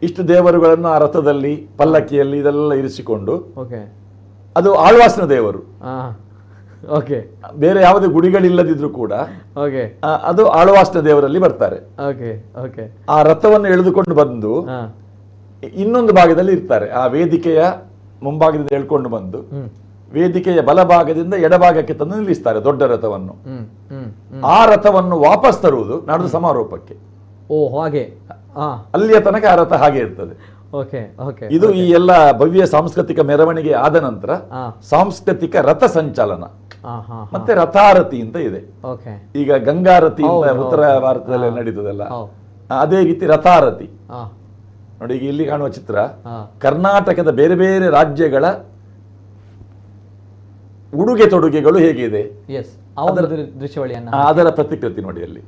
ಇಷ್ಟು ದೇವರುಗಳನ್ನು ಆ ರಥದಲ್ಲಿ ಪಲ್ಲಕ್ಕಿಯಲ್ಲಿ ಇದೆಲ್ಲ ಇರಿಸಿಕೊಂಡು, ಅದು ಆಳ್ವಾಸ್ನ ದೇವರು. ಬೇರೆ ಯಾವುದೇ ಗುಡಿಗಳಿಲ್ಲದಿದ್ರು ಕೂಡ ಅದು ಆಳ್ವಾಸ್ನ ದೇವರಲ್ಲಿ ಬರ್ತಾರೆ. ಆ ರಥವನ್ನು ಎಳೆದುಕೊಂಡು ಬಂದು ಇನ್ನೊಂದು ಭಾಗದಲ್ಲಿ ಇರ್ತಾರೆ. ಆ ವೇದಿಕೆಯ ಮುಂಭಾಗದಿಂದ ಎಳ್ಕೊಂಡು ಬಂದು ವೇದಿಕೆಯ ಬಲಭಾಗದಿಂದ ಎಡಭಾಗಕ್ಕೆ ತಂದು ನಿಲ್ಲಿಸ್ತಾರೆ ದೊಡ್ಡ ರಥವನ್ನು. ಆ ರಥವನ್ನು ವಾಪಸ್ ತರುವುದು ನಾಡ್ದು ಸಮಾರೋಪಕ್ಕೆ. ಹಾಗೆ ಅಲ್ಲಿಯ ತನಕ ಆ ರಥ ಹಾಗೆ ಇರ್ತದೆ. Okay okay. ಇದು ಈ ಎಲ್ಲ ಭವ್ಯ ಸಾಂಸ್ಕೃತಿಕ ಮೆರವಣಿಗೆ ಆದ ನಂತರ ಸಾಂಸ್ಕೃತಿಕ ರಥ ಸಂಚಲನ ಮತ್ತೆ ರಥಾರತಿ ಅಂತ ಇದೆ. ಓಕೆ. ಈಗ ಗಂಗಾರತಿ ಅಂತ ಉತ್ತರ ಭಾರತದಲ್ಲಿ ನಡೀತದಲ್ಲ, ಅದೇ ರೀತಿ ರಥಾರತಿ. ನೋಡಿ ಈಗ ಇಲ್ಲಿ ಕಾಣುವ ಚಿತ್ರ ಕರ್ನಾಟಕದ ಬೇರೆ ಬೇರೆ ರಾಜ್ಯಗಳ ಉಡುಗೆ ತೊಡುಗೆಗಳು ಹೇಗಿದೆ ಅದರ ಪ್ರತಿಕೃತಿ ನೋಡಿ ಅಲ್ಲಿ.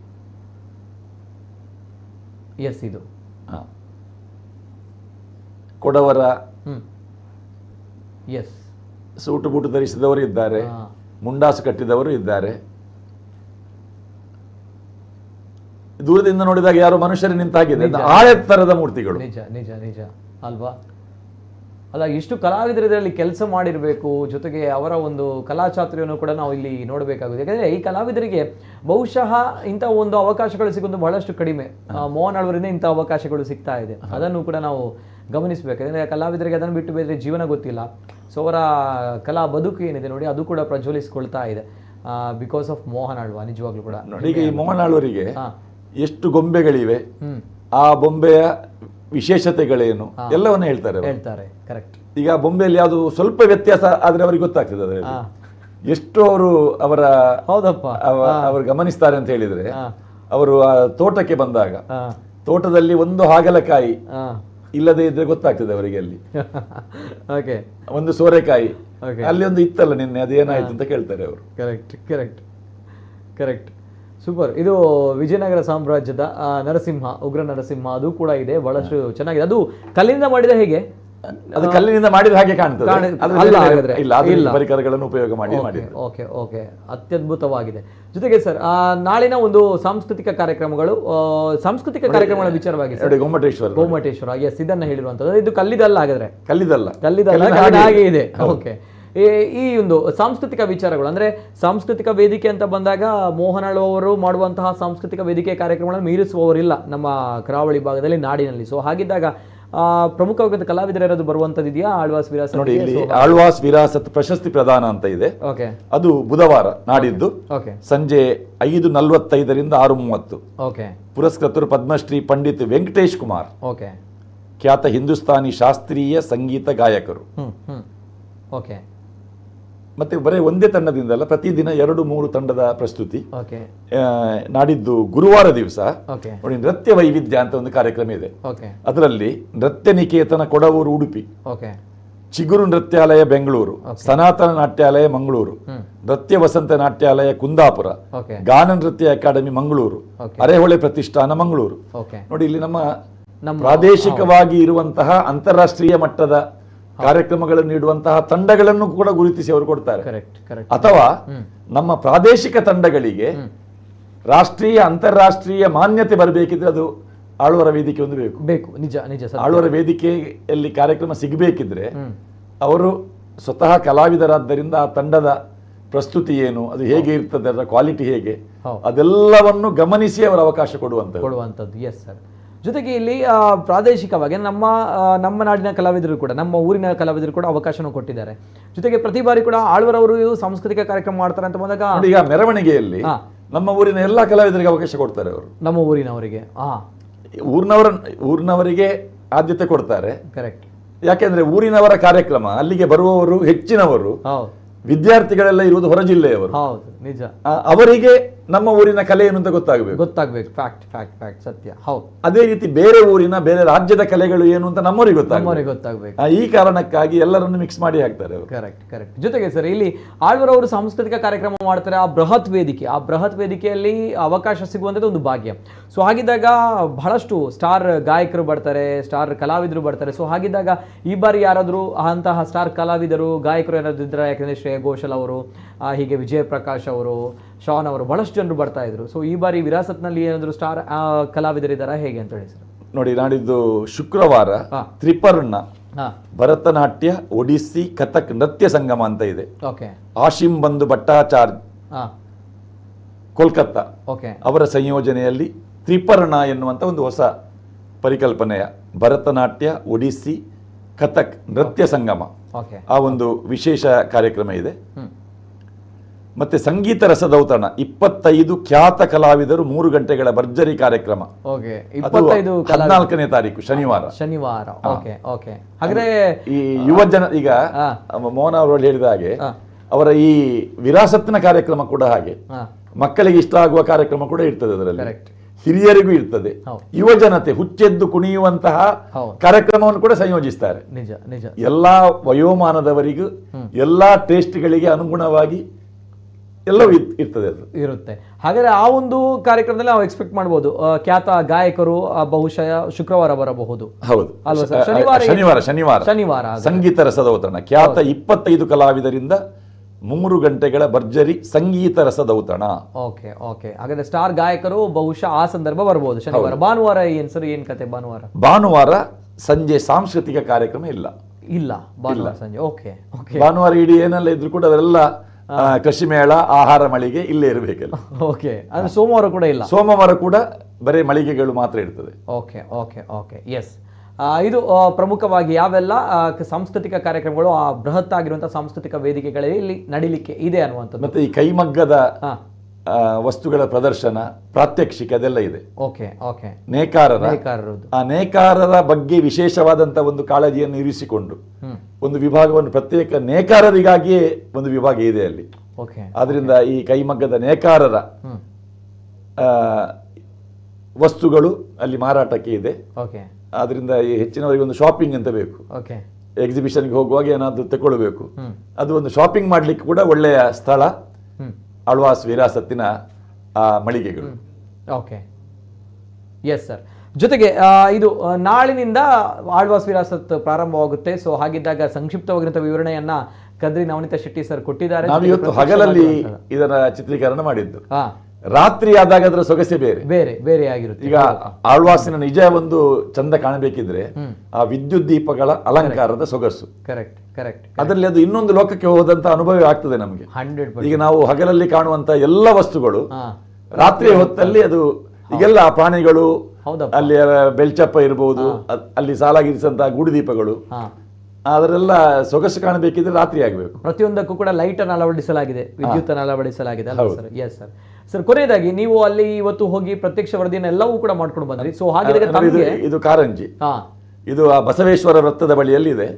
ಇದು ಕೊಡವರ ಸೂಟು ಬೂಟು ಧರಿಸಿದವರು ಇದ್ದಾರೆ, ಮುಂಡಾಸು ಕಟ್ಟಿದವರು ಇದ್ದಾರೆ. ದೂರದಿಂದ ನೋಡಿದಾಗ ಯಾರು ಮನುಷ್ಯರು ನಿಂತ ಹಾಗಿದೆ, ಆಯತ್ತರದ ಮೂರ್ತಿಗಳು. ನಿಜ ನಿಜ ನಿಜ ಅಲ್ವಾ? ಅಲ್ಲ, ಇಷ್ಟು ಕಲಾವಿದರು ಇದರಲ್ಲಿ ಕೆಲಸ ಮಾಡಿರಬೇಕು, ಜೊತೆಗೆ ಅವರ ಒಂದು ಕಲಾಚಾತುರ್ಯವನ್ನು ಕೂಡ ನಾವು ಇಲ್ಲಿ ನೋಡಬೇಕಾಗುತ್ತೆ. ಯಾಕಂದ್ರೆ ಈ ಕಲಾವಿದರಿಗೆ ಬಹುಶಃ ಇಂಥ ಒಂದು ಅವಕಾಶಗಳು ಸಿಗೋದು ಬಹಳಷ್ಟು ಕಡಿಮೆ. ಮೋಹನ್ ಆಳ್ವರಿಂದ ಇಂಥ ಅವಕಾಶಗಳು ಸಿಗ್ತಾ ಇದೆ, ಅದನ್ನು ಕೂಡ ನಾವು ಗಮನಿಸಬೇಕು. ಯಾಕಂದ್ರೆ ಕಲಾವಿದರಿಗೆ ಅದನ್ನು ಬಿಟ್ಟು ಬೇರೆ ಜೀವನ ಗೊತ್ತಿಲ್ಲ. ಸೊ ಅವರ ಕಲಾ ಬದುಕು ಏನಿದೆ ನೋಡಿ, ಅದು ಕೂಡ ಪ್ರಜ್ವಲಿಸಿಕೊಳ್ತಾ ಇದೆ ಬಿಕಾಸ್ ಆಫ್ ಮೋಹನ್ ಆಳ್ವ. ನಿಜವಾಗ್ಲೂ ಕೂಡ ಈಗ ಈ ಮೋಹನ್ ಆಳ್ವರಿಗೆ ಎಷ್ಟು ಗೊಂಬೆಗಳಿವೆ, ಆ ಬೊಂಬೆಯ ವಿಶೇಷತೆಗಳೇನು ಎಲ್ಲವನ್ನ ಹೇಳ್ತಾರೆ. ಕರೆಕ್ಟ್. ಈಗ ಬೊಂಬೆಯಲ್ಲಿ ಯಾವುದು ಸ್ವಲ್ಪ ವ್ಯತ್ಯಾಸ ಆದ್ರೆ ಅವರಿಗೆ ಗೊತ್ತಾಗ್ತದೆ ಎಷ್ಟು ಅವರು ಅವರು ಗಮನಿಸ್ತಾರೆ ಅಂತ ಹೇಳಿದ್ರೆ, ಅವರು ಆ ತೋಟಕ್ಕೆ ಬಂದಾಗ ತೋಟದಲ್ಲಿ ಒಂದು ಹಾಗಲಕಾಯಿ ಇಲ್ಲದೆ ಇದ್ರೆ ಗೊತ್ತಾಗ್ತದೆ ಅವರಿಗೆ. ಅಲ್ಲಿ ಒಂದು ಸೋರೆಕಾಯಿ ಅಲ್ಲಿ ಒಂದು ಇತ್ತಲ್ಲ ನಿನ್ನೆ, ಅದೇನಾಯ್ತು ಅಂತ ಕೇಳ್ತಾರೆ ಅವರು. Correct correct correct. ಸೂಪರ್. ಇದು ವಿಜಯನಗರ ಸಾಮ್ರಾಜ್ಯದ ನರಸಿಂಹ, ಉಗ್ರ ನರಸಿಂಹ, ಅದು ಕೂಡ ಇದೆ, ಬಹಳಷ್ಟು ಚೆನ್ನಾಗಿದೆ. ಅದು ಕಲ್ಲಿನಿಂದ ಮಾಡಿದ ಹೇಗೆ? ಅದು ಕಲ್ಲಿನಿಂದ ಮಾಡಿದ ಹಾಗೆ ಕಾಣ್ತದೆ, ಪರಿಕರಗಳನ್ನು ಉಪಯೋಗ ಮಾಡಿ. ಓಕೆ ಓಕೆ, ಅತ್ಯದ್ಭುತವಾಗಿದೆ. ಜೊತೆಗೆ ಸರ್, ನಾಳಿನ ಒಂದು ಸಾಂಸ್ಕೃತಿಕ ಕಾರ್ಯಕ್ರಮಗಳು, ಸಾಂಸ್ಕೃತಿಕ ಕಾರ್ಯಕ್ರಮಗಳ ವಿಚಾರವಾಗಿ ಗೋಮಟೇಶ್ವರ, ಎಸ್, ಇದನ್ನ ಹೇಳಿರುವಂತದ್ದು. ಇದು ಕಲ್ಲಿದಲ್ಲ ಹಾಗಾದ್ರೆ? ಕಲ್ಲಿದಲ್ಲ ಹಾಗೆ ಇದೆ. ಓಕೆ. ಈ ಒಂದು ಸಾಂಸ್ಕೃತಿಕ ವಿಚಾರಗಳು ಅಂದ್ರೆ ಸಾಂಸ್ಕೃತಿಕ ವೇದಿಕೆ ಅಂತ ಬಂದಾಗ ಮೋಹನ್ ಆಳ್ವ ಅವರು ಮಾಡುವಂತಹ ಸಾಂಸ್ಕೃತಿಕ ವೇದಿಕೆ ಕಾರ್ಯಕ್ರಮಗಳನ್ನು ಮೀರಿಸುವವರಿಲ್ಲ ನಮ್ಮ ಕರಾವಳಿ ಭಾಗದಲ್ಲಿ, ನಾಡಿನಲ್ಲಿ. ಸೊ ಹಾಗಿದ್ದಾಗ ಪ್ರಮುಖವಾದ ಕಲಾವಿದರು ಯಾರಾದ್ರು ಬರುವಂತದ್ದು ಇದೆಯಾ? ಆಳ್ವಾಸ್ ವಿರಾಸತ್ ನೋಡಿ, ಇಲ್ಲಿ ಆಳ್ವಾಸ್ ವಿರಾಸತ್ ಪ್ರಶಸ್ತಿ ಪ್ರದಾನ ಅಂತ ಇದೆ. ಅದು ಬುಧವಾರ ನಾಡಿದ್ದು ಸಂಜೆ 5:45 6:30. ಪುರಸ್ಕೃತರು ಪದ್ಮಶ್ರೀ ಪಂಡಿತ್ ವೆಂಕಟೇಶ್ ಕುಮಾರ್, ಖ್ಯಾತ ಹಿಂದೂಸ್ತಾನಿ ಶಾಸ್ತ್ರೀಯ ಸಂಗೀತ ಗಾಯಕರು. ಮತ್ತೆ ಬರೀ ಒಂದೇ ತಂಡದಿಂದಲ್ಲ, ಪ್ರತಿದಿನ 2-3 ತಂಡದ ಪ್ರಸ್ತುತಿ. ನಾಡಿದ್ದು ಗುರುವಾರ ದಿವಸ ನೋಡಿ ನೃತ್ಯ ವೈವಿಧ್ಯ ಅಂತ ಒಂದು ಕಾರ್ಯಕ್ರಮ ಇದೆ. ಅದರಲ್ಲಿ ನೃತ್ಯ ನಿಕೇತನ ಕೊಡವೂರು ಉಡುಪಿ, ಚಿಗುರು ನೃತ್ಯಾಲಯ ಬೆಂಗಳೂರು, ಸನಾತನ ನಾಟ್ಯಾಲಯ ಮಂಗಳೂರು, ನೃತ್ಯ ವಸಂತ ನಾಟ್ಯಾಲಯ ಕುಂದಾಪುರ, ಗಾನ ನೃತ್ಯ ಅಕಾಡೆಮಿ ಮಂಗಳೂರು, ಅರೆಹೊಳೆ ಪ್ರತಿಷ್ಠಾನ ಮಂಗಳೂರು. ನೋಡಿ, ಇಲ್ಲಿ ನಮ್ಮ ಪ್ರಾದೇಶಿಕವಾಗಿ ಇರುವಂತಹ ಅಂತಾರಾಷ್ಟ್ರೀಯ ಮಟ್ಟದ ಕಾರ್ಯಕ್ರಮಗಳನ್ನು ನೀಡುವಂತಹ ತಂಡಗಳನ್ನು ಕೂಡ ಗುರುತಿಸಿ ಅವರು ಕೊಡ್ತಾರೆ. ಅಥವಾ ನಮ್ಮ ಪ್ರಾದೇಶಿಕ ತಂಡಗಳಿಗೆ ರಾಷ್ಟ್ರೀಯ ಅಂತಾರಾಷ್ಟ್ರೀಯ ಮಾನ್ಯತೆ ಬರಬೇಕಿದ್ರೆ ಅದು ಆಳ್ವರ ವೇದಿಕೆ ಒಂದು ಬೇಕು. ನಿಜ ನಿಜ. ಆಳ್ವರ ವೇದಿಕೆಯಲ್ಲಿ ಕಾರ್ಯಕ್ರಮ ಸಿಗಬೇಕಿದ್ರೆ ಅವರು ಸ್ವತಃ ಕಲಾವಿದರಾದ್ದರಿಂದ ಆ ತಂಡದ ಪ್ರಸ್ತುತಿ ಏನು, ಅದು ಹೇಗೆ ಇರ್ತದೆ, ಅದರ ಕ್ವಾಲಿಟಿ ಹೇಗೆ, ಅದೆಲ್ಲವನ್ನು ಗಮನಿಸಿ ಅವರ ಅವಕಾಶ ಕೊಡುವಂಥದ್ದು. Yes sir. ಜೊತೆಗೆ ಇಲ್ಲಿ ಪ್ರಾದೇಶಿಕವಾಗಿ ನಮ್ಮ ನಾಡಿನ ಕಲಾವಿದರು ಕೂಡ, ನಮ್ಮ ಊರಿನ ಕಲಾವಿದರು ಕೂಡ ಅವಕಾಶನೂ ಕೊಟ್ಟಿದ್ದಾರೆ. ಜೊತೆಗೆ ಪ್ರತಿ ಬಾರಿ ಕೂಡ ಆಳ್ವರವರು ಸಾಂಸ್ಕೃತಿಕ ಕಾರ್ಯಕ್ರಮ ಮಾಡ್ತಾರೆ ಅಂತ ಬಂದಾಗ ಈಗ ಮೆರವಣಿಗೆಯಲ್ಲಿ ನಮ್ಮ ಊರಿನ ಎಲ್ಲಾ ಕಲಾವಿದರಿಗೆ ಅವಕಾಶ ಕೊಡ್ತಾರೆ ಅವರು. ನಮ್ಮ ಊರಿನವರಿಗೆ ಊರಿನವರಿಗೆ ಆದ್ಯತೆ ಕೊಡ್ತಾರೆ. ಕರೆಕ್ಟ್. ಯಾಕೆಂದ್ರೆ ಊರಿನವರ ಕಾರ್ಯಕ್ರಮ, ಅಲ್ಲಿಗೆ ಬರುವವರು ಹೆಚ್ಚಿನವರು ವಿದ್ಯಾರ್ಥಿಗಳೆಲ್ಲ ಇರುವುದು ಹೊರ ಜಿಲ್ಲೆಯವರು. ನಿಜ. ಅವರಿಗೆ ನಮ್ಮ ಊರಿನ ಕಲೆ ಏನು ಅಂತ ಗೊತ್ತಾಗಬೇಕು. ಫ್ಯಾಕ್ಟ್ ಸತ್ಯ. ಹೌದು. ಅದೇ ರೀತಿ ಬೇರೆ ಊರಿನ ಬೇರೆ ರಾಜ್ಯದ ಕಲೆಗಳು ಏನು ಅಂತ ನಮ್ಮವರಿಗೆ ಗೊತ್ತಾಗಬೇಕು. ಈ ಕಾರಣಕ್ಕಾಗಿ ಎಲ್ಲರನ್ನು ಮಿಕ್ಸ್ ಮಾಡಿ ಹಾಕ್ತಾರೆ. ಕರೆಕ್ಟ್. ಜೊತೆಗೆ ಸರ್, ಇಲ್ಲಿ ಆಳ್ವರ್ ಅವರು ಸಾಂಸ್ಕೃತಿಕ ಕಾರ್ಯಕ್ರಮ ಮಾಡ್ತಾರೆ. ಆ ಬೃಹತ್ ವೇದಿಕೆಯಲ್ಲಿ ಅವಕಾಶ ಸಿಗುವಂಥದ್ದು ಒಂದು ಭಾಗ್ಯ. ಸೊ ಹಾಗಿದ್ದಾಗ ಬಹಳಷ್ಟು ಸ್ಟಾರ್ ಗಾಯಕರು ಬರ್ತಾರೆ, ಸ್ಟಾರ್ ಕಲಾವಿದರು ಬರ್ತಾರೆ. ಸೊ ಹಾಗಿದ್ದಾಗ ಈ ಬಾರಿ ಯಾರಾದರೂ ಅಂತಹ ಸ್ಟಾರ್ ಕಲಾವಿದರು ಗಾಯಕರು ಯಾರಾದ್ರೂ ಇದ್ದಾರೆ? ಯಾಕಂದ್ರೆ ಶ್ರೇಯಾ ಘೋಷಲ್ ಅವರು, ಹೀಗೆ ವಿಜಯ ಪ್ರಕಾಶ್ ಅವರು, ಶಾನ್ ಅವರು, ಬಹಳಷ್ಟು ಜನರು ಬರ್ತಾ ಇದ್ರು. ಸೊ ಈ ಬಾರಿ ವಿರಾಸತ್ನಲ್ಲಿ ಏನಾದ್ರು ಸ್ಟಾರ್ ಕಲಾವಿದರಿದ್ದಾರಾ, ಹೇಗೆ ಅಂತ ಹೇಳಿ ಸರ್? ನೋಡಿ, ನಾಡಿದ್ದು ಶುಕ್ರವಾರ ತ್ರಿಪರ್ಣ ಭರತನಾಟ್ಯ, ಒಡಿಸ್ಸಿ, ಕಥಕ್ ನೃತ್ಯ ಸಂಗಮ ಅಂತ ಇದೆ. ಆಶಿಂ ಬಂಧು ಭಟ್ಟಾಚಾರ್ಯ ಕೋಲ್ಕತ್ತಾ ಅವರ ಸಂಯೋಜನೆಯಲ್ಲಿ ತ್ರಿಪರ್ಣ ಎನ್ನುವಂತ ಒಂದು ಹೊಸ ಪರಿಕಲ್ಪನೆಯ ಭರತನಾಟ್ಯ, ಒಡಿಸ್ಸಿ, ಕಥಕ್ ನೃತ್ಯ ಸಂಗಮ, ಆ ಒಂದು ವಿಶೇಷ ಕಾರ್ಯಕ್ರಮ ಇದೆ. ಮತ್ತೆ ಸಂಗೀತ ರಸದೌತಣ 25 ಖ್ಯಾತ ಕಲಾವಿದರು 3 ಗಂಟೆಗಳ ಭರ್ಜರಿ ಕಾರ್ಯಕ್ರಮ. ಓಕೆ, ಅದು 14ನೇ ತಾರೀಕು ಶನಿವಾರ. Okay okay. ಹಾಗಾದ್ರೆ ಈ ಯುವ ಜನ ಈಗ ಮೋಹನ್ ಅವರು ಹೇಳಿದ ಹಾಗೆ ಅವರ ಈ ವಿರಾಸತ್ತಿನ ಕಾರ್ಯಕ್ರಮ ಕೂಡ ಹಾಗೆ ಮಕ್ಕಳಿಗೆ ಇಷ್ಟ ಆಗುವ ಕಾರ್ಯಕ್ರಮ ಕೂಡ ಇರ್ತದೆ, ಅದರಲ್ಲಿ ಹಿರಿಯರಿಗೂ ಇರ್ತದೆ, ಯುವ ಜನತೆ ಹುಚ್ಚೆದ್ದು ಕುಣಿಯುವಂತಹ ಕಾರ್ಯಕ್ರಮವನ್ನು ಕೂಡ ಸಂಯೋಜಿಸ್ತಾರೆ. ನಿಜ ನಿಜ. ಎಲ್ಲಾ ವಯೋಮಾನದವರಿಗೂ ಎಲ್ಲಾ ಟೇಸ್ಟ್ಗಳಿಗೆ ಅನುಗುಣವಾಗಿ ಎಲ್ಲವೂ ಇರ್ತದೆ, ಅದು ಇರುತ್ತೆ. ಹಾಗಾದ್ರೆ ಆ ಒಂದು ಕಾರ್ಯಕ್ರಮದಲ್ಲಿ ನಾವು ಎಕ್ಸ್ಪೆಕ್ಟ್ ಮಾಡಬಹುದು ಖ್ಯಾತ ಗಾಯಕರು ಬಹುಶಃ ಶುಕ್ರವಾರ ಬರಬಹುದು. ಹೌದು ಅಲ್ವಾ ಸರ್? ಶನಿವಾರ ಸಂಗೀತ ರಸದೌತಣ ಖ್ಯಾತ 25 ಕಲಾವಿದರಿಂದ 3 ಗಂಟೆಗಳ ಭರ್ಜರಿ ಸಂಗೀತ ರಸದೌತಣ. Okay okay. ಹಾಗಾದ್ರೆ ಸ್ಟಾರ್ ಗಾಯಕರು ಬಹುಶಃ ಆ ಸಂದರ್ಭ ಬರಬಹುದು ಶನಿವಾರ. ಭಾನುವಾರ ಏನ್ ಸರ್, ಏನ್ ಕತೆ? ಭಾನುವಾರ ಸಂಜೆ ಸಾಂಸ್ಕೃತಿಕ ಕಾರ್ಯಕ್ರಮ ಇಲ್ಲ. ಭಾನುವಾರ ಸಂಜೆ. Okay okay. ಭಾನುವಾರ ಇಡೀ ಏನೆಲ್ಲ ಇದ್ರು ಕೂಡ ಅದೆಲ್ಲ ಕೃಷಿ ಮೇಳ, ಆಹಾರ ಮಳಿಗೆ ಇಲ್ಲೇ ಇರಬೇಕಲ್ಲ. ಓಕೆ. ಅಂದ್ರೆ ಸೋಮವಾರ ಕೂಡ ಇಲ್ಲ? ಸೋಮವಾರ ಕೂಡ ಬರೀ ಮಳಿಗೆಗಳು ಮಾತ್ರ ಇರ್ತದೆ. Okay okay okay. ಎಸ್, ಇದು ಪ್ರಮುಖವಾಗಿ ಯಾವೆಲ್ಲ ಸಾಂಸ್ಕೃತಿಕ ಕಾರ್ಯಕ್ರಮಗಳು ಆ ಬೃಹತ್ ಆಗಿರುವಂತಹ ಸಾಂಸ್ಕೃತಿಕ ವೇದಿಕೆಗಳಲ್ಲಿ ಇಲ್ಲಿ ನಡಿಲಿಕ್ಕೆ ಇದೆ ಅನ್ನುವಂಥದ್ದು. ಮತ್ತೆ ಈ ಕೈಮಗ್ಗದ ವಸ್ತುಗಳ ಪ್ರದರ್ಶನ, ಪ್ರಾತ್ಯಕ್ಷಿಕ ಅದೆಲ್ಲ ಇದೆ. Okay okay. ಆ ನೇಕಾರರ ಬಗ್ಗೆ ವಿಶೇಷವಾದಂತಹ ಒಂದು ಕಾಳಜಿಯನ್ನು ಇರಿಸಿಕೊಂಡು ಒಂದು ವಿಭಾಗವನ್ನು ಪ್ರತ್ಯೇಕ ನೇಕಾರರಿಗಾಗಿಯೇ ಒಂದು ವಿಭಾಗ ಇದೆ ಅಲ್ಲಿ. ಆದ್ರಿಂದ ಈ ಕೈಮಗ್ಗದ ನೇಕಾರರ ವಸ್ತುಗಳು ಅಲ್ಲಿ ಮಾರಾಟಕ್ಕೆ ಇದೆ. ಆದ್ರಿಂದ ಹೆಚ್ಚಿನವರಿಗೆ ಒಂದು ಶಾಪಿಂಗ್ ಅಂತ ಬೇಕು, ಎಕ್ಸಿಬಿಷನ್ಗೆ ಹೋಗುವಾಗ ಏನಾದ್ರು ತಗೊಳ್ಬೇಕು, ಅದು ಒಂದು ಶಾಪಿಂಗ್ ಮಾಡ್ಲಿಕ್ಕೆ ಕೂಡ ಒಳ್ಳೆಯ ಸ್ಥಳ ಆಳ್ವಾಸ್ ವಿರಾಸತ್ತಿನ ಮಳಿಗೆಗಳು. Okay, yes sir. ಜೊತೆಗೆ ಇದು ನಾಳಿನಿಂದ ಆಳ್ವಾಸ್ ವಿರಾಸತ್ ಪ್ರಾರಂಭವಾಗುತ್ತೆ. ಸೊ ಹಾಗಿದ್ದಾಗ ಸಂಕ್ಷಿಪ್ತವಾಗಿರುವಂತಹ ವಿವರಣೆಯನ್ನ ಕದ್ರಿ ನವನೀತ ಶೆಟ್ಟಿ ಸರ್ ಕೊಟ್ಟಿದ್ದಾರೆ. ನಾವಿವತ್ತು ಹಗಲಲ್ಲಿ ಇದರ ಚಿತ್ರೀಕರಣ ಮಾಡಿದ್ದು, ರಾತ್ರಿ ಆದಾಗ ಅದರ ಸೊಗಸೆ ಬೇರೆ ಆಗಿರುತ್ತೆ. ಈಗ ಆಳ್ವಾಸಿನ ನಿಜ ಒಂದು ಚಂದ ಕಾಣಬೇಕಿದ್ರೆ ಆ ವಿದ್ಯುತ್ ದೀಪಗಳ ಅಲಂಕಾರದ ಸೊಗಸು, ಕರೆಕ್ಟ್ ಕರೆಕ್ಟ್, ಅದರಲ್ಲಿ ಅದು ಇನ್ನೊಂದು ಲೋಕಕ್ಕೆ ಹೋದಂತ ಅನುಭವ ಆಗ್ತದೆ ನಮಗೆ. ಈಗ ನಾವು ಹಗಲಲ್ಲಿ ಕಾಣುವಂತ ಎಲ್ಲ ವಸ್ತುಗಳು ರಾತ್ರಿ ಹೊತ್ತಲ್ಲಿ ಅದು ಈಗೆಲ್ಲ ಪ್ರಾಣಿಗಳು, ಅಲ್ಲಿ ಬೆಳ್ಚಪ್ಪ ಇರಬಹುದು, ಅಲ್ಲಿ ಸಾಲಾಗಿರಿಸಂತಹ ಗೂಡುದೀಪಗಳು, ಅದರೆಲ್ಲ ಸೊಗಸು ಕಾಣಬೇಕಿದ್ರೆ ರಾತ್ರಿ ಆಗಬೇಕು. ಪ್ರತಿಯೊಂದಕ್ಕೂ ಕೂಡ ಲೈಟ್ ಅನ್ನು ಅಳವಡಿಸಲಾಗಿದೆ, ವಿದ್ಯುತ್ ಅನ್ನು ಅಳವಡಿಸಲಾಗಿದೆ. Yes sir. ಸರ್, ಕೊನೆಯದಾಗಿ ನೀವು ಅಲ್ಲಿ ಇವತ್ತು ಹೋಗಿ ಪ್ರತ್ಯಕ್ಷ ವರದಿಯನ್ನು ಎಲ್ಲವೂ ಕೂಡ ಮಾಡ್ಕೊಂಡು ಬಂದ್ರಿ. ಸೊ ಹಾಗೆ ಇದು ಕಾರಂಜಿ, ಇದು ಆ ಬಸವೇಶ್ವರ ವೃತ್ತದ ಬಳಿಯಲ್ಲಿ ಇದೆ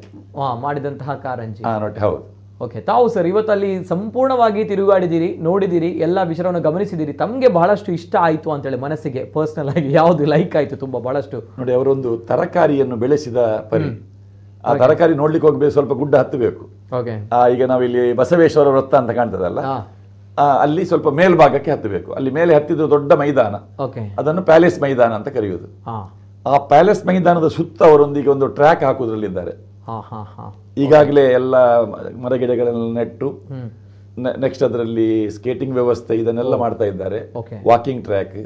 ಮಾಡಿದಂತಹ ಕಾರಂಜಿ. ಹೌದು. ಓಕೆ. ತಾವು ಸರ್ ಇವತ್ತು ಅಲ್ಲಿ ಸಂಪೂರ್ಣವಾಗಿ ತಿರುಗಾಡಿದಿರಿ, ನೋಡಿದಿರಿ, ಎಲ್ಲ ವಿಚಾರವನ್ನು ಗಮನಿಸಿದಿರಿ. ತಮಗೆ ಬಹಳಷ್ಟು ಇಷ್ಟ ಆಯ್ತು ಅಂತೇಳಿ ಮನಸ್ಸಿಗೆ ಪರ್ಸನಲ್ ಆಗಿ ಯಾವ್ದು ಲೈಕ್ ಆಯ್ತು ತುಂಬಾ ಬಹಳಷ್ಟು? ನೋಡಿ, ಅವರೊಂದು ತರಕಾರಿಯನ್ನು ಬೆಳೆಸಿದ ಪರಿ, ಆ ತರಕಾರಿ ನೋಡ್ಲಿಕ್ಕೆ ಹೋಗ್ಬೇಕು, ಸ್ವಲ್ಪ ಗುಡ್ಡ ಹತ್ತಬೇಕು. ಈಗ ನಾವಿಲ್ಲಿ ಬಸವೇಶ್ವರ ವೃತ್ತ ಅಂತ ಕಾಣ್ತದಲ್ಲ, ಅಲ್ಲಿ ಸ್ವಲ್ಪ ಮೇಲ್ಭಾಗಕ್ಕೆ ಹತ್ತಬೇಕು. ಅಲ್ಲಿ ಮೇಲೆ ಹತ್ತಿದ್ರು ದೊಡ್ಡ ಮೈದಾನ, ಅದನ್ನು ಪ್ಯಾಲೇಸ್ ಮೈದಾನ ಅಂತ ಕರೆಯುವುದು. ಆ ಪ್ಯಾಲೇಸ್ ಮೈದಾನದ ಸುತ್ತ ಅವರೊಂದಿಗೆ ಒಂದು ಟ್ರ್ಯಾಕ್ ಹಾಕುವುದರಲ್ಲಿದ್ದಾರೆ. ಈಗಾಗಲೇ ಎಲ್ಲ ಮರಗಿಡಗಳನ್ನೆಲ್ಲ ನೆಟ್ಟು ನೆಕ್ಸ್ಟ್ ಅದರಲ್ಲಿ ಸ್ಕೇಟಿಂಗ್ ವ್ಯವಸ್ಥೆ ಇದನ್ನೆಲ್ಲ ಮಾಡ್ತಾ ಇದ್ದಾರೆ, ವಾಕಿಂಗ್ ಟ್ರ್ಯಾಕ್.